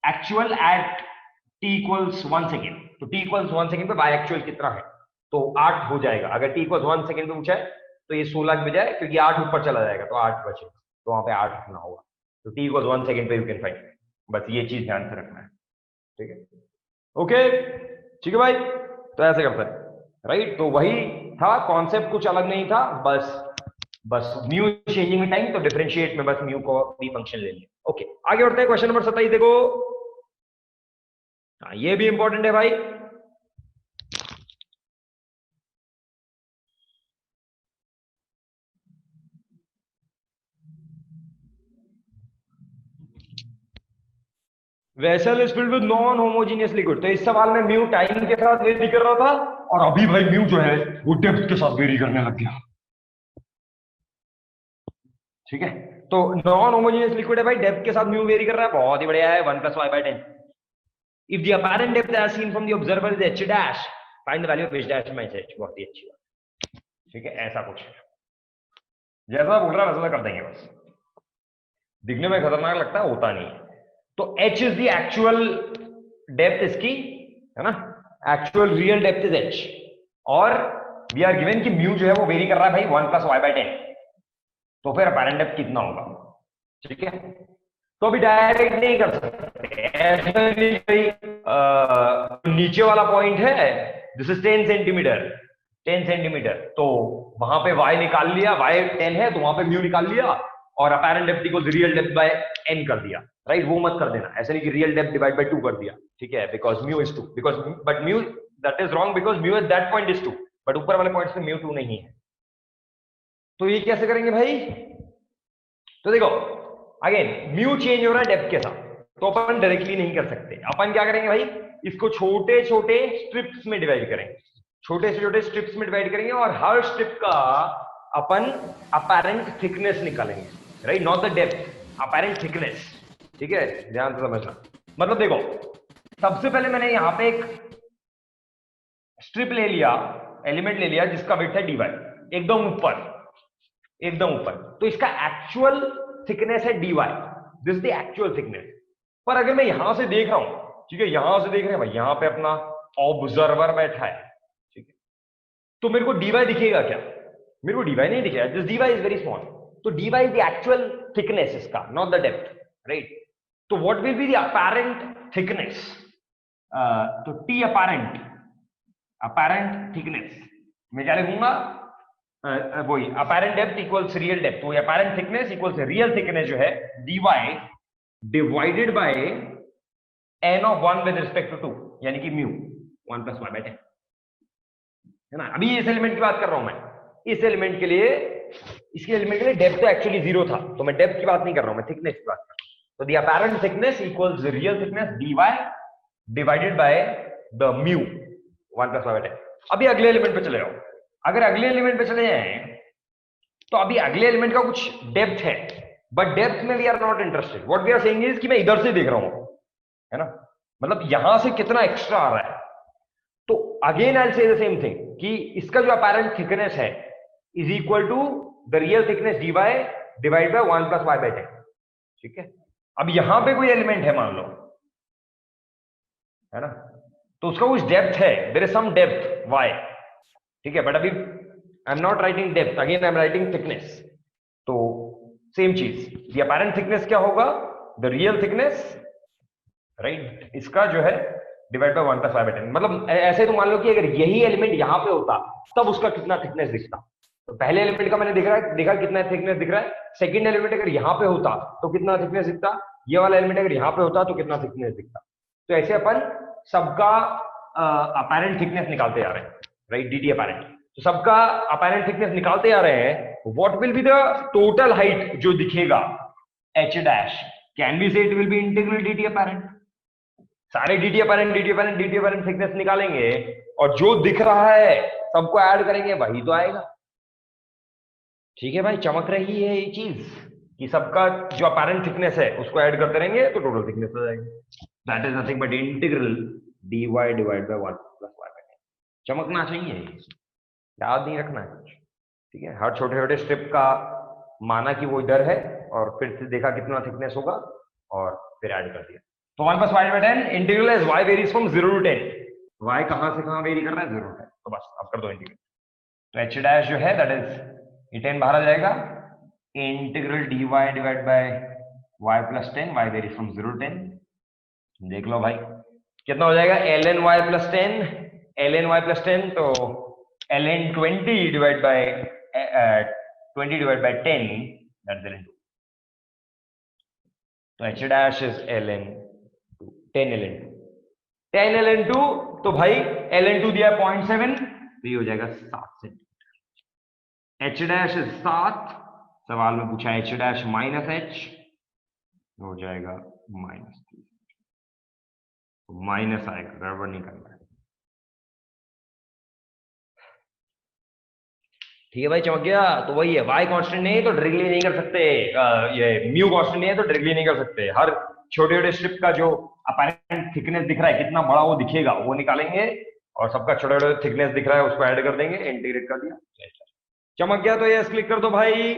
actual at t equals 1 second, तो t इक्वल्स 1 सेकेंड पे y एक्चुअल कितना है, तो 8 हो जाएगा, अगर t इक्वल्स 1 सेकेंड पे पूछा है तो ये 16 की बजाय, क्योंकि 8 ऊपर चला जाएगा तो 8 बचेगा, तो वहां पे 8 रखना होगा, तो t इक्वल्स 1 सेकेंड पे यू कैन फाइंड, बस ये चीज ध्यान से रखना है, ठीक है, ओके, ठीक है भाई, तो ऐसे करते हैं। राइट। तो वही था कॉन्सेप्ट, कुछ अलग नहीं था, बस म्यू चेंजिंग में टाइम, तो डिफरेंशिएट में बस म्यू को भी फंक्शन ले लिया। ओके, आगे बढ़ते हैं। क्वेश्चन नंबर 27 देखो। हाँ, ये भी इंपॉर्टेंट है भाई। Vessel is filled with non homogeneous liquid. तो इस सवाल में म्यू टाइम के साथ वेरी कर रहा था, और अभी भाई म्यू जो है वो डेप्थ के साथ वेरी करने लग गया। ठीक है, तो नॉन होमोजीनियस लिक्विड है भाई, डेप्थ के साथ म्यू वेरी कर रहा है, बहुत ही बढ़िया है। 1 + y/10। If the apparent depth as seen from the observer is h dash, find the value of h dash minus h। बहुत ही अच्छी बात। ठीक है, ऐसा कुछ जैसा बोल रहा है वैसा कर देंगे बस। दिखने में खतरनाक लगता है, होता नहीं है। तो h is the actual depth इसकी, है ना, actual real depth is h, और वी आर गिवन कि म्यू जो है वो वेरी कर रहा है भाई 1 + y/10। तो फिर अपैरेंट डेप्थ कितना होगा? ठीक है, तो अभी डायरेक्ट नहीं कर सकते, ऐसा नहीं भाई। नीचे वाला पॉइंट है, दिस इज 10 सेंटीमीटर, 10 सेंटीमीटर, तो वहां पे y निकाल लिया, y 10 है तो वहां पे म्यू निकाल लिया, और apparent depth equals real depth by n कर दिया। राइट, वो मत कर देना, ऐसा नहीं कि रियल डेप्थ डिवाइड बाय 2 कर दिया। ठीक है, because mu is 2, because but mu that is wrong, because mu at that point is 2, but ऊपर वाले पॉइंट्स पे म्यू 2 नहीं है। तो ये कैसे करेंगे भाई? तो देखो, अगेन म्यू चेंज हो रहा है डेप्थ के साथ, तो अपन डायरेक्टली नहीं कर सकते। अपन क्या करेंगे भाई, इसको छोटे छोटे स्ट्रिप्स में डिवाइड करेंगे, छोटे से छोटे स्ट्रिप्स में डिवाइड करेंगे, और हर स्ट्रिप का अपन अपैरेंट थिकनेस निकालेंगे। Right, not the depth, apparent thickness. ठीक है, ध्यान से समझना। मतलब देखो, सबसे पहले मैंने यहां पे एक स्ट्रिप ले लिया, एलिमेंट ले लिया जिसका विड्थ है dy, एकदम ऊपर, एकदम ऊपर। तो इसका एक्चुअल थिकनेस है dy, this is the actual thickness. पर अगर मैं यहां से देख रहा हूं, ठीक है, यहां से देख रहे हैं भाई, यहां पे अपना ऑब्जर्वर बैठा है, ठीक है, तो मेरे को dy दिखेगा क्या? मेरे को dy नहीं दिखेगा, this dy is very small. तो dy is the actual thickness इसका, नॉट द डेप्थ। राइट, तो what will be the apparent thickness? तो t अपैरेंट, अपैरेंट थिकनेस मैं क्या लिखूंगा? वही apparent depth equals real depth, तो apparent thickness equals real thickness जो है dy divided by n of 1 with respect to 2, यानी कि म्यू 1 + y/10, है ना। अभी इस एलिमेंट की बात कर रहा हूं मैं, इस एलिमेंट के लिए, इसके एलिमेंट के लिए डेप्थ तो एक्चुअली 0 था, तो मैं डेप्थ की बात नहीं कर रहा हूं, मैं थिकनेस की बात कर रहा हूं। तो the apparent thickness equals real thickness dy divided by the mu 1 + y/10। अभी अगले एलिमेंट पे चले जाओ। अगर अगले एलिमेंट पे चले जाएं, तो अभी अगले एलिमेंट का कुछ डेप्थ है, बट डेप्थ में we are not interested. What we are saying is कि मैं इधर से देख रहा हूं, है ना, मतलब यहां से कितना एक्स्ट्रा आ रहा है। तो again I will say the same thing कि इसका जो अपैरेंट थिकनेस है is equal to the real thickness dy divide by 1 + y/10। ठीक है, अब यहां पे कोई एलिमेंट है मान लो, है ना, तो उसका कुछ डेप्थ है, there is some depth y। ठीक है, बट अभी I am not writing depth, again I am writing thickness. तो सेम चीज, द अपैरेंट थिकनेस क्या होगा? द रियल थिकनेस, राइट, इसका जो है डिवाइड बाय 1 + y/10। मतलब ऐसे तो मान लो कि अगर यही एलिमेंट यहां पे होता तब उसका कितना थिकनेस दिखता। तो पहले एलिमेंट का मैंने देखा कितना थिकनेस दिख रहा है, सेकंड एलिमेंट अगर यहां पे होता तो कितना थिकनेस दिखता, ये वाला एलिमेंट अगर यहां पे होता तो कितना थिकनेस दिखता। तो ऐसे अपन सबका अपैरेंट थिकनेस निकालते जा रहे हैं, राइट, dt अपैरेंट। तो सबका अपैरेंट थिकनेस निकालते जा रहे हैं। What will be the total height जो दिखेगा h डैश? कैन बी से it will be integral dt apparent. सारे dt अपैरेंट थिकनेस निकालेंगे, और जो दिख रहा है सबको ऐड करेंगे, वही तो आएगा। ठीक है भाई, चमक रही है ये चीज कि सबका जो अपैरेंट थिकनेस है उसको ऐड करते रहेंगे तो टोटल थिकनेस हो जाएगी। That is nothing but integral dy divide by 1 + y/10। चमकना चाहिए, याद नहीं रखना है कुछ। ठीक है, हर छोटे छोटे स्ट्रिप का माना कि वो इधर है, और फिर से देखा कितना थिकनेस होगा, और फिर ऐड कर दिया। तो 1 + y/10 integral as y varies from 0 to 10। y कहां से कहां वेरी कर रहा है? 0 to 10। तो बस अब कर दो इंटीग्रल। तो h डैश जो है दैट इज ये 10 बाहर आ जाएगा, integral dy divide bye y + 10, y varies from 0 to 10। देख लो भाई कितना हो जाएगा, ln y + 10, ln y + 10, तो ln 20 divided by 20 divided by 10, that's ln 2. तो h dash is ln 2, 10 ln 2, 10 ln 2, तो भाई ln 2 दिया 0.7, तो ये हो जाएगा 7 सेंटीमीटर। h dash is 7, सवाल में पूछा h dash माइनस h, हो जाएगा -3, तो माइनस आएगा, गड़बड़ नहीं करना है। ठीक है भाई, चमक गया। तो वही है, y कांस्टेंट नहीं है तो डायरेक्टली नहीं कर सकते, ये म्यू कांस्टेंट नहीं है तो डायरेक्टली नहीं कर सकते। हर छोटे छोटे स्ट्रिप का जो अपैरेंट थिकनेस दिख रहा है, कितना बड़ा वो दिखेगा, वो निकालेंगे, और सबका छोटा छोटा थिकनेस दिख रहा है उसको ऐड कर देंगे, इंटीग्रेट कर दिया, चमक गया। तो यस क्लिक कर दो भाई।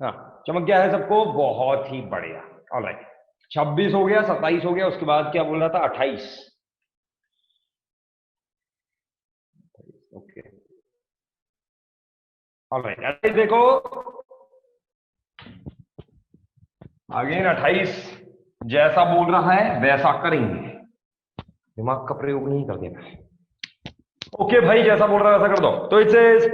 हाँ, चमक गया है सबको, बहुत ही बढ़िया। ऑलराइट, 26 हो गया, 27 हो गया, उसके बाद क्या बोल रहा था, 28। ओके, ऑलराइट, देखो अगेन 28 जैसा बोल रहा है वैसा करेंगे, दिमाग का प्रयोग नहीं कर देना। ओके भाई, जैसा बोल रहा है वैसा कर दो। तो it's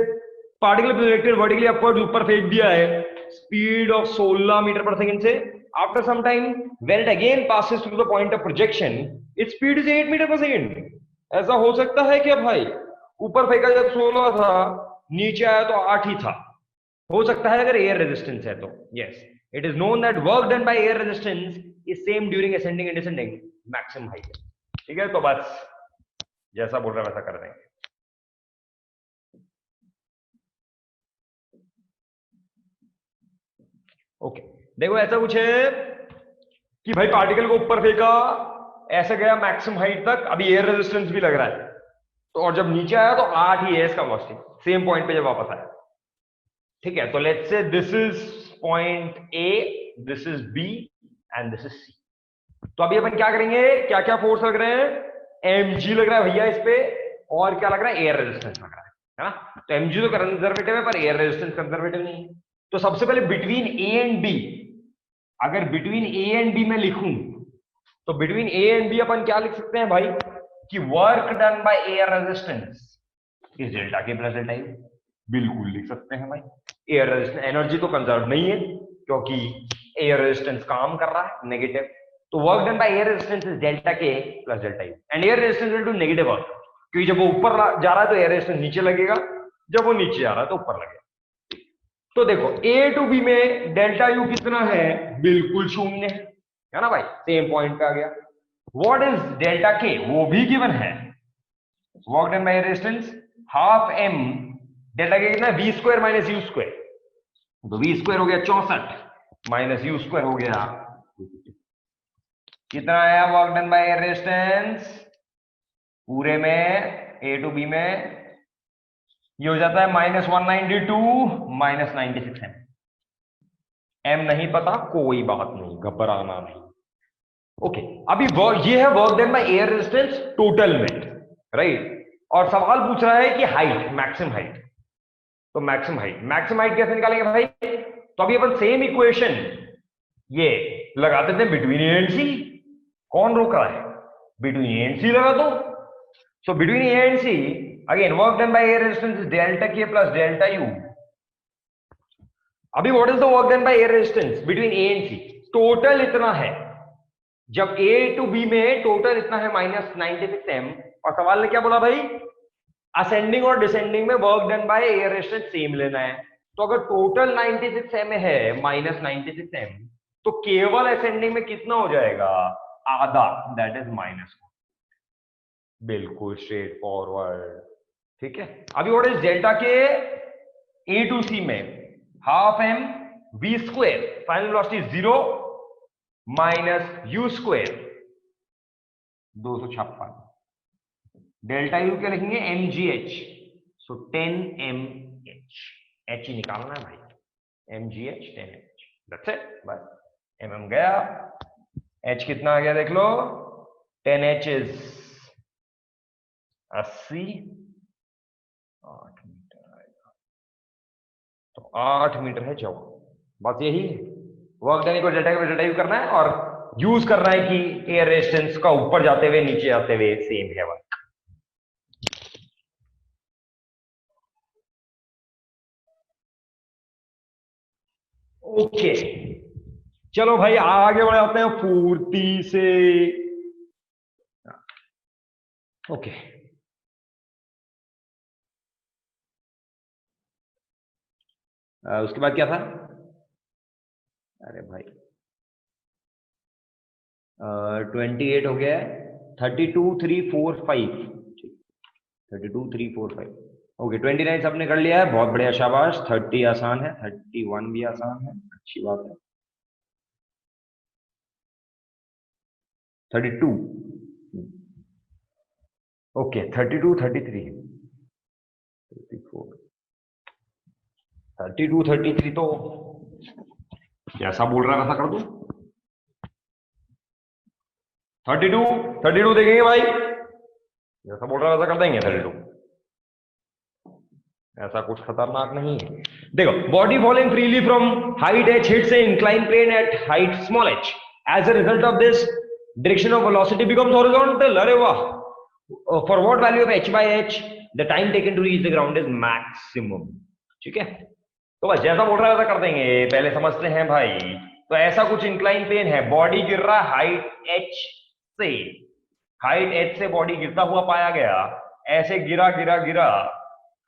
particle projected vertically upward, ऊपर फेंक दिया है स्पीड ऑफ 16 मीटर पर सेकंड से। After some time when it again passes through the point of projection, it's speed is 8 meter पर सेकंड। ऐसा हो सकता है क्या भाई? ऊपर फेंका जब 16 था, नीचे आया तो 8 ही था। हो सकता है अगर एयर रेजिस्टेंस है तो। Yes, it is known that work done by air resistance is same during ascending and descending maximum height. ठीक है, तो बस जैसा बोल रहा है वैसा कर देंगे। ओके, देखो ऐसा कुछ है कि भाई पार्टिकल को ऊपर फेंका, ऐसे गया मैक्सिमम हाइट तक, अभी एयर रेजिस्टेंस भी लग रहा है, तो और जब नीचे आया तो 8 ही है इसका वेलोसिटी, सेम पॉइंट पे जब वापस आया। ठीक है, तो let's say this is point A, this is B and this is C. तो अभी अपन क्या करेंगे, क्या क्या फोर्स लग रहे हैं? mg लग रहा है भैया इस पे, और क्या लग रहा है? एयर रेजिस्टेंस लग रहा है ना। तो mg तो कंजर्वेटिव है पर एयर रेजिस्टेंस कंजर्वेटिव नहीं है। तो सबसे पहले बिटवीन ए एंड बी, अगर बिटवीन ए एंड बी में लिखूं तो बिटवीन ए एंड बी अपन क्या लिख सकते हैं भाई कि work done by air resistance is delta K plus delta you. बिल्कुल लिख सकते हैं भाई। एयर रेजिस्टेंस एनर्जी तो कंजर्व नहीं है क्योंकि एयर रेजिस्टेंस काम कर रहा है नेगेटिव, तो work done by air resistance is delta K plus delta U and air resistance will do negative work, क्योंकि जब वो ऊपर जा रहा है तो एयर रेजिस्टेंस नीचे लगेगा, जब वो नीचे जा रहा है तो ऊपर लगेगा। तो देखो ए टू बी में डेल्टा यू कितना है? बिल्कुल शून्य है ना भाई, सेम पॉइंट पे आ गया। व्हाट इज डेल्टा के? वो भी गिवन है, work done by resistance half m, delta के कितना? V square minus u square, तो वी स्क्वायर हो गया 64 माइनस यू स्क्वायर हो गया, कितना आया वर्क डन बाय रेजिस्टेंस पूरे में ए टू बी में? ये हो जाता है -192 माइनस 96 एम। एम नहीं पता, कोई बात नहीं, घबराना नहीं। ओके, अभी ये है work done by air resistance total में, राइट। और सवाल पूछ रहा है कि हाइट, मैक्सिमम हाइट। तो मैक्सिमम हाइट कैसे निकालेंगे भाई? तो अभी अपन सेम इक्वेशन ये लगा देते हैं बिटवीन ए एंड सी। कौन रोक रहा है? बिटवीन ए एंड सी लगा दो। So between A and C again work done by air resistance is delta K plus delta U. अभी what is the work done by air resistance between A and C? Total इतना है, जब ए टू बी में टोटल इतना है -96 एम, और सवाल ने क्या बोला भाई? असेंडिंग और डिसेंडिंग में work done by air resistance same लेना है। तो अगर टोटल 96 एम है -96 एम, तो केवल असेंडिंग में कितना हो जाएगा? आधा, दैट इज -1। बिल्कुल स्ट्रेट फॉरवर्ड। ठीक है, अभी व्हाट इज डेल्टा के ए टू सी में? Half m v square, final velocity 0 minus u square 256, delta u क्या लिखेंगे? mgh, सो 10 mh, h ही निकालना है भाई, mgh 10h, दैट्स इट, बस mm गया, h कितना आ गया देख लो, 10h इज 80, 8 मीटर आएगा, तो 8 मीटर है जवाब। बस यही work done equal delta U करना है और यूज करना है कि एयर रेजिस्टेंस का ऊपर जाते हुए नीचे आते हुए सेम है वर्क। ओके चलो भाई आगे बढ़ाते हैं फुर्ती से। ओके उसके बाद क्या था? अरे भाई 28 हो गया है, 32 3 4 5, 32 3 4 5। ओके 29 सबने कर लिया है, बहुत बढ़िया शाबाश। 30 आसान है, 31 भी आसान है, अच्छी बात है। 32 ओके 32 33 34 32 33 तो जैसा बोल रहा है वैसा कर दूं। 32 देखेंगे भाई, जैसा बोल रहा है वैसा कर देंगे। 32 ऐसा कुछ खतरनाक नहीं है। देखो body falling freely from height h hits a incline plane at height small h, as a result of this direction of velocity becomes horizontal. अरे वाह। For what value of h by h the time taken to reach the ground is maximum. ठीक है तो बस जैसा बोल रहा है वैसा कर देंगे। पहले समझते हैं भाई। तो ऐसा कुछ इंक्लाइन प्लेन है, बॉडी गिर रहा है हाइट h से, हाइट h से बॉडी गिरता हुआ पाया गया, ऐसे गिरा गिरा गिरा,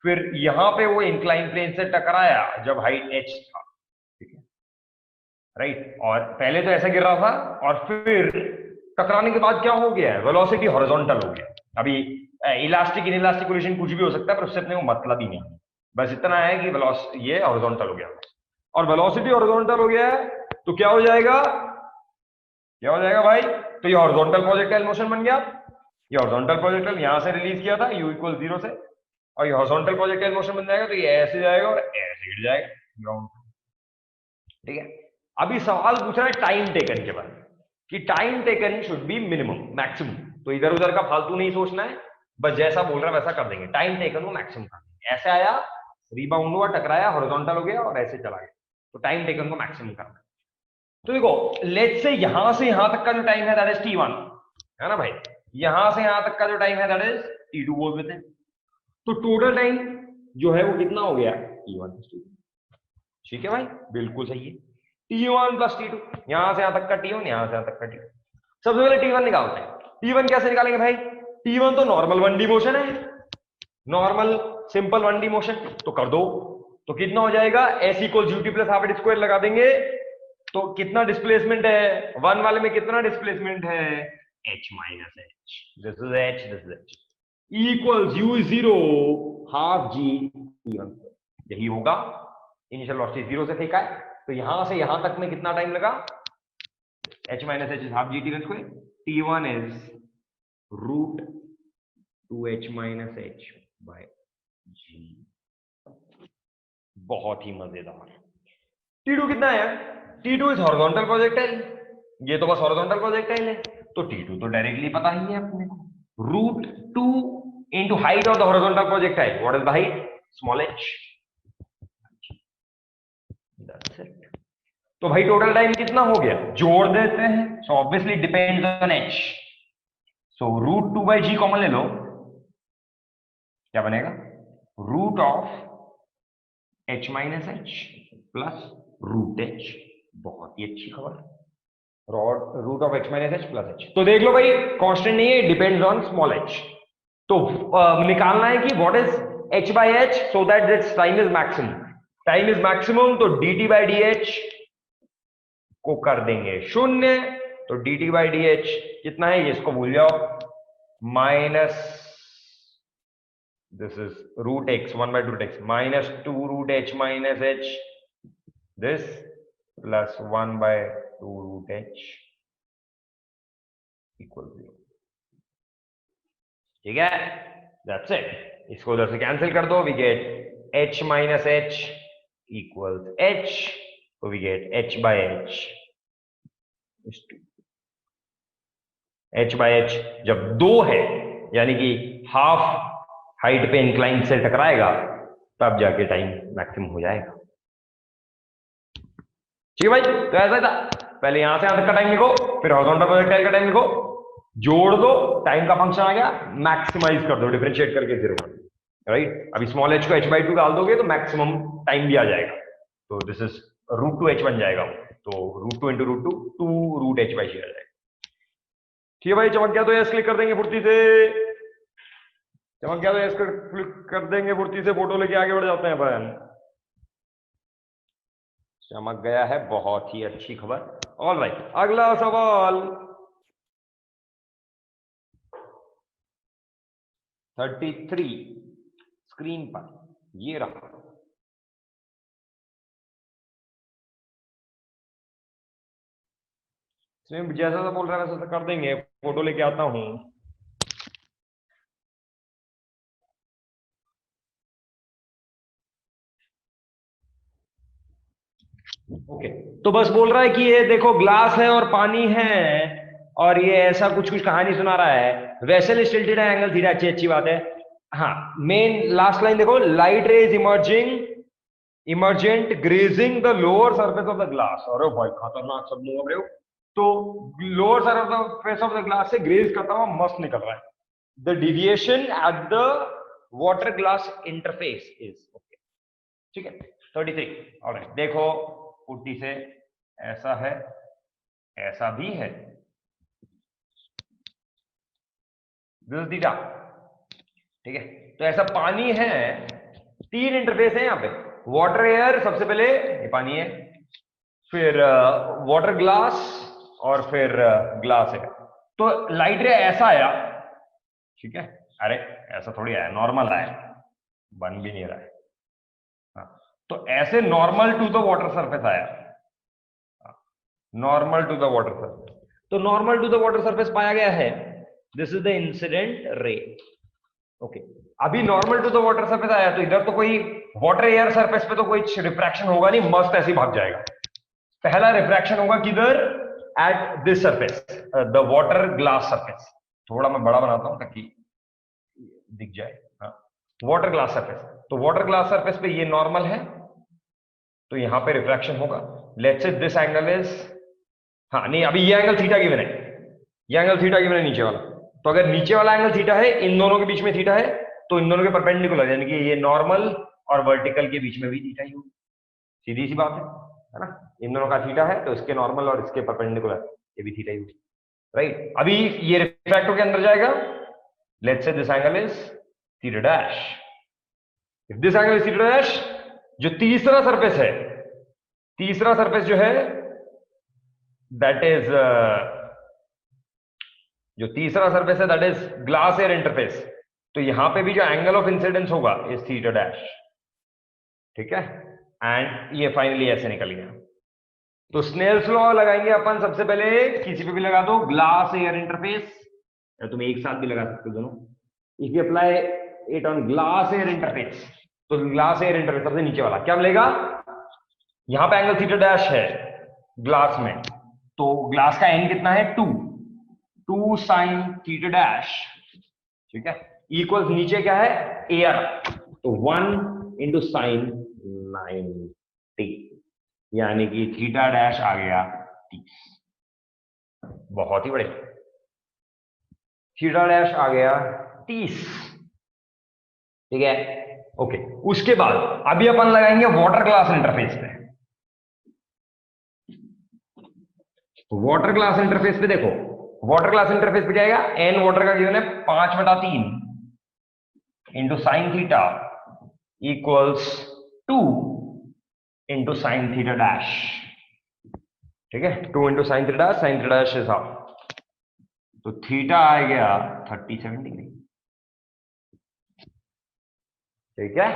फिर यहां पे वो इंक्लाइन प्लेन से टकराया जब हाइट h था। ठीक है राइट। और पहले तो ऐसा गिर रहा था और फिर टकराने के बाद क्या हो गया है, वेलोसिटी हॉरिजॉन्टल हो गया। अभी इलास्टिक इनइलास्टिक कोलिजन कुछ भी हो सकता है, पर उससे अपने को मतलब ही नहीं है। बस इतना है कि ये हॉरिजॉन्टल हो गया और वेलोसिटी हॉरिजॉन्टल हो गया है तो क्या हो जाएगा, क्या हो जाएगा भाई? तो ये हॉरिजॉन्टल प्रोजेक्टाइल मोशन बन गया। ये हॉरिजॉन्टल प्रोजेक्टाइल यहां से रिलीज किया था u इक्वल 0 से, और ये हॉरिजॉन्टल प्रोजेक्टाइल मोशन बन जाएगा तो ये ऐसे जाएगा और ऐसे गिर जाएगा ग्राउंड। ठीक है अभी सवाल पूछ रहा है टाइम टेकन के बारे में कि time taken should be minimum maximum. तो इधर उधर का फालतू नहीं सोचना है, बस जैसा बोल रहा है वैसा कर देंगे। टाइम टेकन को मैक्सिमम कर देंगे। ऐसे आया, रीबाउंड हुआ, टकराया, हॉरिजॉन्टल हो गया और ऐसे चला गया, तो टाइम टेकन को मैक्सिमम करना है। तो देखो लेट्स से यहां तक का जो टाइम है दैट इज t1 है ना भाई। यहां से यहां तक का जो टाइम है दैट इज t2 बोल देते हैं। तो टोटल टाइम जो है वो कितना हो गया, t1 + t2। ठीक है भाई बिल्कुल सही है। t1 + t2, यहां से यहां तक का t1, यहां से यहां तक का t2। सबसे पहले t1 निकालते हैं। t1 कैसे निकालेंगे भाई? t1 तो नॉर्मल 1D मोशन है, नॉर्मल सिंपल 1D मोशन। तो कर दो, तो कितना हो जाएगा, s = ut + ½ स्क्वायर लगा देंगे। तो कितना डिस्प्लेसमेंट है, 1 वाले में कितना डिस्प्लेसमेंट है, h - h, this is h, this is h, equals u0 ½ g t1। यही होगा। इनिशियल वेलोसिटी 0 से फेंका है तो यहां से यहां तक में कितना टाइम लगा, h - h is ½ g t1 square, t1 is √2h - h by g। बहुत ही मजेदार। t2 कितना है? t2 इज हॉरिजॉन्टल प्रोजेक्टाइल, ये तो बस हॉरिजॉन्टल प्रोजेक्टाइल है तो t2 तो डायरेक्टली पता ही है अपने को, √2 into height of the horizontal projectile. What is the height? Small h. That's it. तो भाई टोटल टाइम कितना हो गया, जोड़ देते हैं। So obviously depends on h। So √2/g common ले लो, क्या बनेगा, √h - h प्लस √h। बहुत ही अच्छी खबर, √h - h प्लस h। तो देख लो भाई कांस्टेंट नहीं है, डिपेंड्स ऑन स्मॉल h। तो निकालना है कि what is h by h so that this time is maximum. Time is maximum तो dt/dh को कर देंगे 0। तो dt/dh कितना है, ये इसको भूल जाओ, minus this is √x 1/2x minus 2√h - h this plus 1/2√h equal 0। ठीक है दैट्स इट। इसको उधर से कैंसिल कर दो, we get h - h equals h, तो we get h by h is 2। h by h जब 2 है यानी कि हाफ हाइट पे इंक्लाइन से टकराएगा तब जाके टाइम मैक्सिमम हो जाएगा। ठीक है भाई, तो ऐसा था, पहले यहां से यहां तक का टाइम लिखो, फिर हॉरिजॉन्टल प्रोजेक्टाइल का टाइम लिखो, जोड़ दो, टाइम का फंक्शन आ गया, मैक्सिमाइज कर दो डिफरेंशिएट करके 0, राइट। अभी स्मॉल h को h/2 डाल दोगे तो मैक्सिमम टाइम भी आ जाएगा, तो दिस इज √2h बन जाएगा, तो √2 × √2 2√h/c आ जाएगा। ठीक है भाई, चमक गया तो यस क्लिक कर देंगे फुर्ती से, चमक गया तो यस क्लिक कर देंगे फुर्ती से, फोटो लेके आगे बढ़ जाते हैं अपन। चमक गया है, बहुत ही अच्छी खबर। ऑल राइट, अगला सवाल 33 स्क्रीन पर ये रहा। इसमें जैसा सा बोल रहा है वैसा कर देंगे, फोटो लेके आता हूं। ओके, तो बस बोल रहा है कि ये देखो ग्लास है और पानी है, और ये ऐसा कुछ कुछ कहानी सुना रहा है। Vessel is tilted at angle theta, अच्छी अच्छी बात है। हाँ, मेन लास्ट लाइन देखो, light rays emergent grazing the lower surface of the glass. अरे भाई खतरनाक शब्द बोल रहे हो। तो lower surface of the glass से ग्रेज करता हुआ मस्त निकल रहा है। The deviation at the water glass interface is okay. ठीक है, 33। ऑलराइट, देखो पुट्टी से ऐसा है, ऐसा भी है, थीटा। ठीक है, तो ऐसा पानी है, 3 इंटरफेस है यहाँ पे, वाटर एयर सबसे पहले, ये पानी है, फिर वाटर ग्लास, और फिर ग्लास है। तो लाइट रे ऐसा आया, ठीक है, अरे ऐसा थोड़ी आया, नॉर्मल आया, बन भी नहीं रहा है। हाँ, तो ऐसे normal to the water surface आया, normal to the water surface. तो normal to the water surface पाया गया है, this is the incident ray. Okay, अभी normal to the water surface आया, तो इधर तो कोई वाटर एयर सरफेस पे तो कोई रिफ्रैक्शन होगा नहीं, मस्त ऐसे ही भाग जाएगा। पहला रिफ्रैक्शन होगा किधर, at this surface, the water glass surface. थोड़ा मैं बड़ा बनाता हूं ताकि दिख जाए। हाँ, वाटर ग्लास सरफेस, तो वाटर ग्लास सरफेस पे ये नॉर्मल है, तो यहां पे रिफ्रैक्शन होगा। Let's say this angle is, हाँ नहीं, अभी ये एंगल थीटा गिवन है, ये एंगल थीटा गिवन है नीचे वाला। तो अगर नीचे वाला एंगल थीटा है, इन दोनों के बीच में थीटा है, तो इन दोनों के परपेंडिकुलर, यानी कि ये नॉर्मल और वर्टिकल के बीच में भी थीटा ही होगा। सीधी सी बात है ना, इन दोनों का थीटा है तो इसके नॉर्मल और इसके परपेंडिकुलर ये भी थीटा ही होगी, राइट। अभी ये रिफ्रैक्ट के अंदर जाएगा, let's say this angle is theta dash. If this angle is theta dash, जो तीसरा सरफेस है, तीसरा सरफेस जो है दैट इज जो तीसरा सरफेस है that is glass air interface, तो यहां पे भी जो एंगल ऑफ इंसिडेंस होगा इज थीटा डैश। ठीक है, एंड ये फाइनली ऐसे निकल गया। तो स्नेल्स लॉ लगाएंगे अपन सबसे पहले, किसी पे भी लगा दो, ग्लास एयर इंटरफेस, या तुम एक साथ भी लगा सकते हो दोनों। If you apply it on glass air interface, तो ग्लास एयर इंटरफेस सबसे नीचे वाला क्या मिलेगा, यहां पे एंगल थीटा डैश है ग्लास में, तो ग्लास का एन कितना है, 2 साइन थीटा डैश। ठीक है, इक्वल्स नीचे क्या है, एयर, तो 1 इंटू साइन 90, यानी कि थीटा डैश आ गया 30। बहुत ही बढ़िया, थीटा डैश आ गया 30। ठीक है, ओके। उसके बाद अभी अपन लगाएंगे वाटर ग्लास इंटरफेस पे। वाटर ग्लास इंटरफेस पे देखो, वाटर ग्लास इंटरफेस पे जाएगा, एन वाटर का गिवन है 5/3 into sine theta equals 2 into sine theta dash. ठीक है, 2 into sine theta dash, sine theta dash is half, तो थीटा आ गया 37 डिग्री। ठीक है,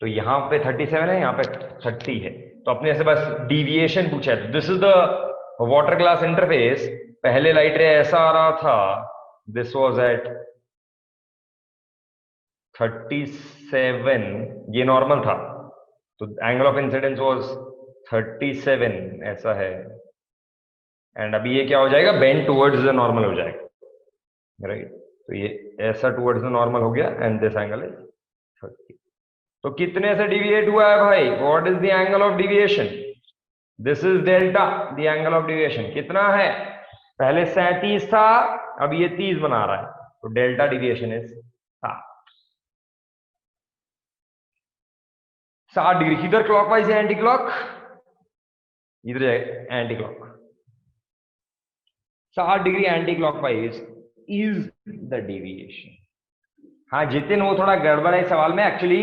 तो यहां पे 37 है, यहां पे 30 है, तो अपने से बस डिविएशन पूछा है। This is the water glass interface, पहले लाइट रे ऐसा आ रहा था, दिस वाज एट 37, ये नॉर्मल था, तो एंगल ऑफ इंसिडेंस वाज 37, ऐसा है, एंड अभी ये क्या हो जाएगा, बेंड टुवर्ड्स द नॉर्मल हो जाएगा, राइट। तो ये ऐसा टुवर्ड्स द नॉर्मल हो गया, एंड दिस एंगल इज 30। तो कितने से डिविएट हुआ है भाई, what is the angle of deviation, this is delta, the angle of deviation कितना है, पहले 37 था, अब ये 30 बना रहा है, तो डेल्टा डिविएशन इज 60 डिग्री। किधर क्लॉकवाइज है एंटी क्लॉक, इधर anti clock, 60 degree anti clockwise is the deviation. हाँ जितिन, वो थोड़ा गड़बड़ है सवाल में एक्चुअली,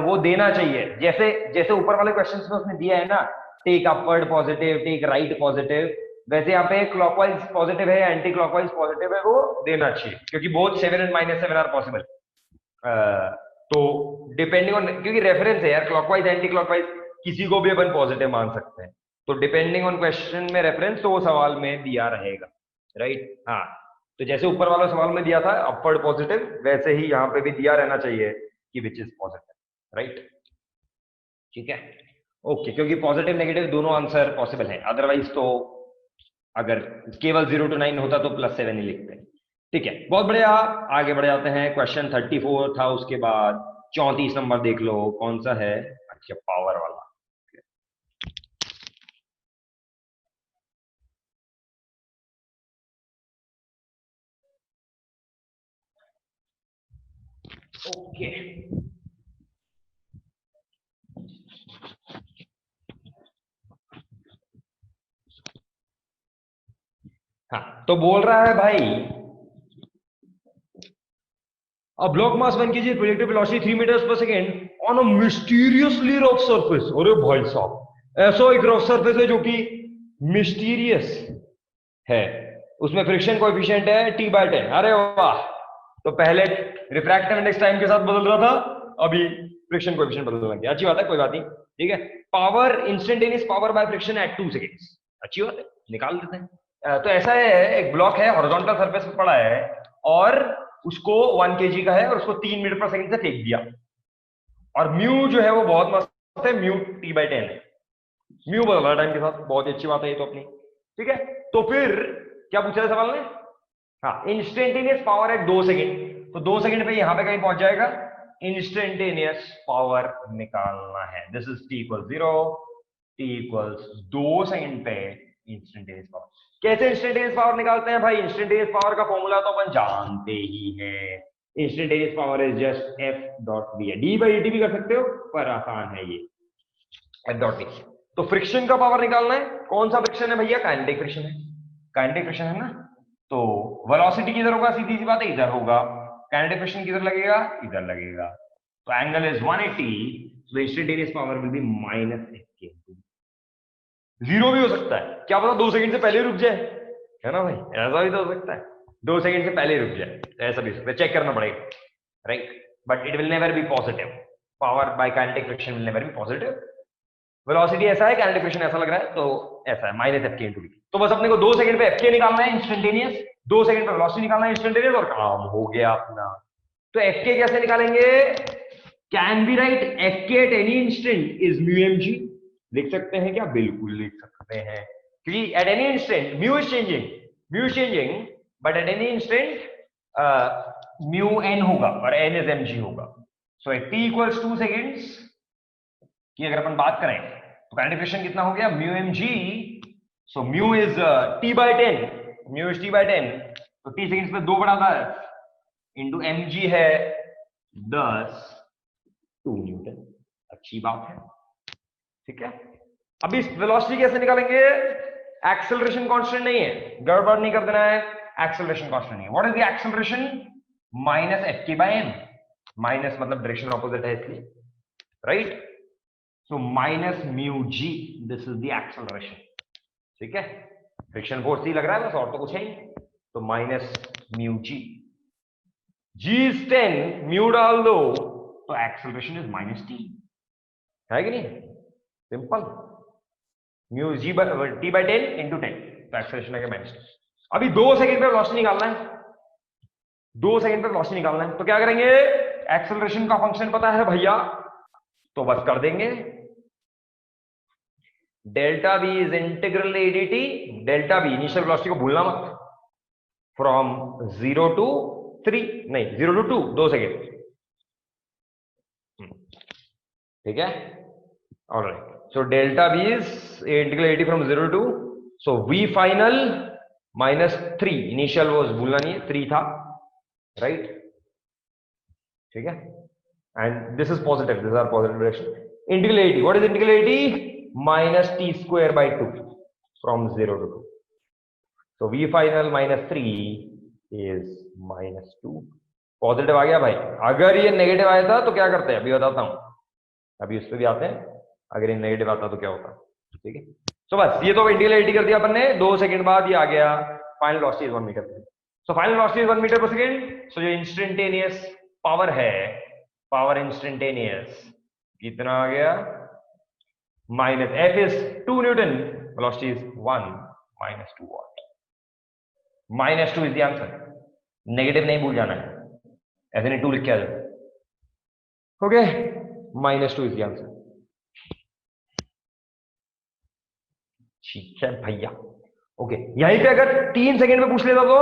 वो देना चाहिए जैसे जैसे ऊपर वाले क्वेश्चंस में उसने दिया है ना, take upward positive, take right positive, वैसे यहाँ पे क्लॉकवाइज पॉजिटिव है, एंटी क्लॉकवाइज पॉजिटिव है, वो देना चाहिए क्योंकि बोथ 7 एंड -7 आर पॉसिबल। तो डिपेंडिंग ऑन, क्योंकि रेफरेंस है यार, क्लॉकवाइज एंटी क्लॉकवाइज किसी को भी अपन पॉजिटिव मान सकते हैं, तो डिपेंडिंग ऑन क्वेश्चन में रेफरेंस तो वो सवाल में दिया रहेगा, राइट। हाँ तो जैसे ऊपर वाला सवाल में दिया था अपवर्ड पॉजिटिव, वैसे ही यहाँ पे भी दिया रहना चाहिए कि विच इज पॉजिटिव, राइट। ठीक है, ओके, क्योंकि पॉजिटिव नेगेटिव दोनों आंसर पॉसिबल है, अदरवाइज तो अगर केवल 0 to 9 होता तो +7 ही लिखते हैं। ठीक है, बहुत बढ़िया, आगे बढ़ जाते हैं। क्वेश्चन 34 था, उसके बाद 34 नंबर देख लो, कौन सा है, अच्छा पावर वाला। ओके हाँ, तो बोल रहा है भाई, A block mass 1 kg projected velocity 3 meters per second on a mysteriously rough surface। अरे भाई साहब, ऐसा एक रफ सरफेस है जो कि मिस्टीरियस है, उसमें फ्रिक्शन कोएफिशिएंट है t/10। अरे वाह, तो पहले रिफ्रैक्टिव इंडेक्स टाइम के साथ बदल रहा था, अभी फ्रिक्शन कोएफिशिएंट बदलने लग गया। अच्छी बात है, कोई बात नहीं, ठीक है। Power, instantaneous power by friction at 2 seconds, अच्छी बात है, निकाल देते हैं। तो ऐसा है, एक ब्लॉक है, हॉरिजॉन्टल सरफेस पे पड़ा है और उसको 1 kg का है और उसको 3 मीटर पर सेकंड से फेंक दिया, और म्यू जो है वो बहुत मस्त है, म्यू t/10 है, म्यू बदल रहा है टाइम के साथ, बहुत ही अच्छी बात है ये तो अपनी। ठीक है, तो फिर क्या पूछा है सवाल ने, हाँ इंस्टेंटेनियस पावर है 2 सेकंड, तो 2 सेकंड पे यहां पे कहीं पहुंच जाएगा, इंस्टेंटेनियस पावर निकालना है। This is t = 0, t = 2 second पे इंस्टेंटेनियस पावर। कैसे इंस्टेंटेनियस पावर निकालते हैं भाई, इंस्टेंटेनियस पावर का फॉर्मूला तो अपन जानते ही है, instantaneous power is just F.V, d/dt भी कर सकते हो पर आसान है ये, F.V। तो फ्रिक्शन का पावर निकालना है, कौन सा फ्रिक्शन है भैया, काइनेटिक फ्रिक्शन है, काइनेटिक फ्रिक्शन है ना, तो वेलोसिटी किधर होगा, सीधी सी बात है इधर होगा, काइनेटिक फ्रिक्शन किधर लगेगा, इधर लगेगा, तो angle is 180, so instantaneous power will be -F, zero भी हो सकता है, क्या पता 2 सेकंड से पहले रुक जाए, है ना भाई, ऐसा भी तो हो सकता है, 2 सेकंड से पहले रुक जाए, ऐसा भी सकता है, चेक करना पड़ेगा, right, but it will never be positive, power bye kinetic friction will never be positive. Velocity ऐसा है, काइनेटिक फ्रिक्शन ऐसा लग रहा है, तो ऐसा है -Fk × v। तो बस अपने को 2 सेकंड पे Fk निकालना है इंस्टेंटेनियस, 2 सेकंड पे वेलोसिटी निकालना है इंस्टेंटेनियस, और काम हो गया अपना। तो Fk कैसे निकालेंगे, can be right Fk at any instant is μmg, लिख सकते हैं क्या, बिल्कुल लिख सकते हैं, क्योंकि at any instant mu is changing, but at any instant mu n होगा और n इज mg होगा। सो t = 2 सेकेंड्स की अगर अपन बात करें तो काइनेटिक फ्रिक्शन कितना हो गया, μmg, so mu is t/10, mu is t/10, तो t सेकेंड्स पे 2 × 10 इंटू mg है 10, 2 न्यूटन, अच्छी बात है, ठीक है। अभी वेलोसिटी कैसे निकालेंगे, एक्सेलरेशन कांस्टेंट नहीं है, गड़बड़ नहीं कर देना है, एक्सेलरेशन कांस्टेंट नहीं है। What is the acceleration, -Fk/m, minus मतलब डायरेक्शन ऑपोजिट है इसलिए, right, so -μg, this is the acceleration, ठीक है। फ्रिक्शन फोर्स ही लग रहा है बस, और तो कुछ है ही, तो -μg, g is 10, म्यू डाल दो तो एक्सेलरेशन इज -t, है कि नहीं, सिंपल, म्यू t/10 इंटू 10, तो एक्सेलरेशन है -t। अभी 2 सेकंड पे वेलोसिटी निकालना है, 2 सेकंड पे वेलोसिटी निकालना है, तो क्या करेंगे, एक्सेलरेशन का फंक्शन पता है भैया, तो बस कर देंगे, delta v is integral AdT, delta v initial velocity को भूलना मत, फ्रॉम 0 to 3, नहीं 0 to 2, 2 सेकेंड, ठीक है, alright. so delta v is integral 80 from 0 to, so v final minus 3, initial was भूलना नहीं है 3 था, right? ठीक है, and this is positive, this is our positive direction. Integral 80, what is integral 80? Minus t square by 2 from 0 to 2. So v final minus 3 is minus 2. Positive आ गया भाई। अगर ये नेगेटिव आया था तो क्या करते हैं, अभी बताता हूं, अभी उस पर भी आते हैं। अगर ये नेगेटिव आता तो क्या होता, ठीक है। सो बस ये तो इंटीग्रल 80 कर दिया अपन ने, 2 सेकंड बाद ये आ गया फाइनल वेलोसिटी इज 1 मीटर पर second. So final velocity is 1 meter पर सेकंड। सो जो इंस्टेंटेनियस पावर है, पावर इंस्टेंटेनियस कितना आ गया, minus F is 2 newton, velocity is 1 minus 2 watt. Minus 2 is the answer, negative नहीं भूल जाना है, ऐसे नहीं 2 लिख के आ जाओ। Okay, minus 2 is the answer. ठीक है भैया, ओके। यहीं पे अगर 3 सेकंड में पूछ लेता तो,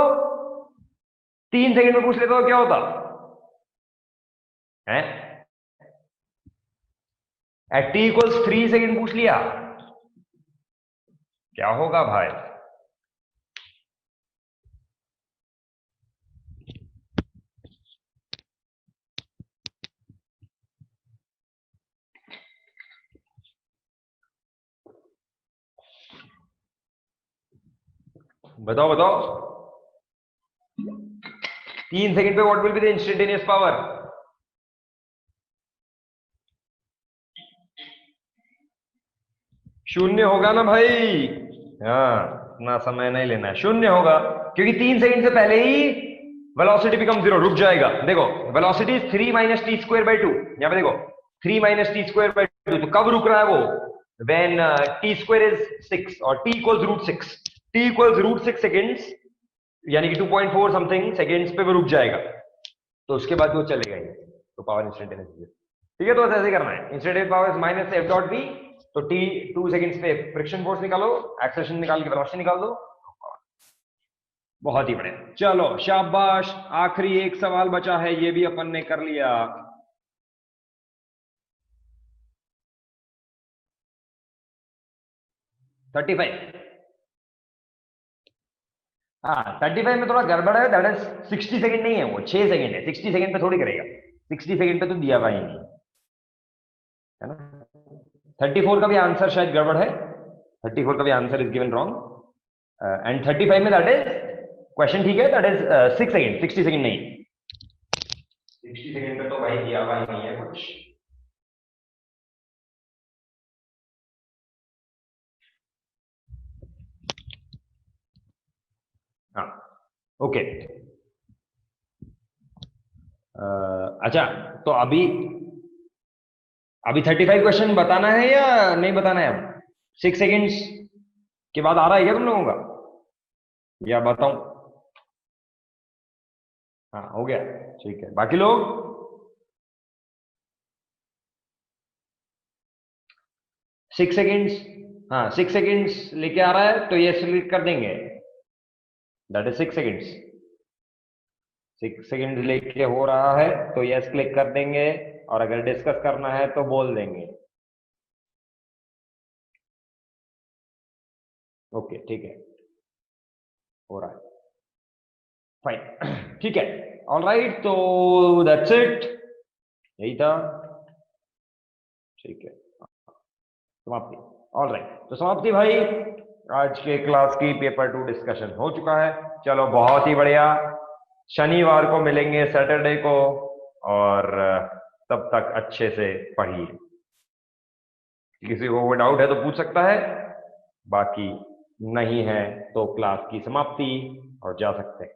3 सेकंड में पूछ लेता तो क्या होता है? एट t इक्वल्स 3 सेकंड पूछ लिया, क्या होगा भाई? बताओ बताओ, 3 सेकंड पे what will be the instantaneous power? शून्य होगा ना भाई, हाँ, इतना समय नहीं लेना है, शून्य होगा, क्योंकि 3 सेकंड से पहले ही वेलोसिटी बिकम 0, रुक जाएगा। देखो velocity 3 minus T square by 2, यहां पे देखो 3 माइनस टी स्क्वायर बाई 2, तो कब रुक रहा है वो? व्हेन टी स्क्वायर इज 6 और T equals root 6, T equals root 6 seconds, यानी कि 2.4 समथिंग सेकेंड्स पे वो रुक जाएगा, तो उसके बाद वो चलेगा ही, तो पावर इंस्टेंटेनियस। ठीक है, तो ऐसे करना है, instantaneous power is minus F dot V, तो टी 2 सेकेंड्स पे फ्रिक्शन फोर्स निकालो, एक्सेलरेशन निकाल के वेलोसिटी निकाल दो। बहुत ही बढ़िया, चलो शाबाश। आखिरी एक सवाल बचा है, ये भी अपन ने कर लिया। थर्टी फाइव, हाँ 35 में थोड़ा गड़बड़ है, दैट इज 60 सेकंड नहीं है वो, 6 सेकंड है, 60 सेकंड पे थोड़ी करेगा, 60 सेकंड पे तो दिया भाई नहीं है ना। 34 का भी आंसर शायद गड़बड़ है, 34 का भी answer is given wrong, and 35 में दैट इज क्वेश्चन ठीक है, दैट इज 6 सेकंड, 60 सेकंड नहीं, 60 सेकंड पे तो भाई दिया भाई नहीं है कुछ। हाँ ओके, अच्छा तो अभी 35 क्वेश्चन बताना है या नहीं बताना है? अब 6 सेकेंड्स के बाद आ रहा है क्या तुम लोगों का, या बताऊं? हाँ हो गया, ठीक है। बाकी लोग 6 सेकेंड्स, हाँ 6 सेकेंड्स लेके आ रहा है तो ये क्लिक कर देंगे, दैट इज 6 सेकेंड्स। 6 सेकेंड लेके हो रहा है तो यस क्लिक कर देंगे, और अगर डिस्कस करना है तो बोल देंगे। ओके ठीक है, हो रहा है, फाइन, ठीक है, ऑल राइट, तो दैट्स इट, यही था, ठीक है, समाप्ति। ऑल राइट, तो समाप्ति भाई, आज के क्लास की पेपर 2 डिस्कशन हो चुका है। चलो बहुत ही बढ़िया, शनिवार को मिलेंगे, सैटरडे को, और तब तक अच्छे से पढ़िए। किसी को कोई डाउट है तो पूछ सकता है, बाकी नहीं है तो क्लास की समाप्ति और जा सकते हैं।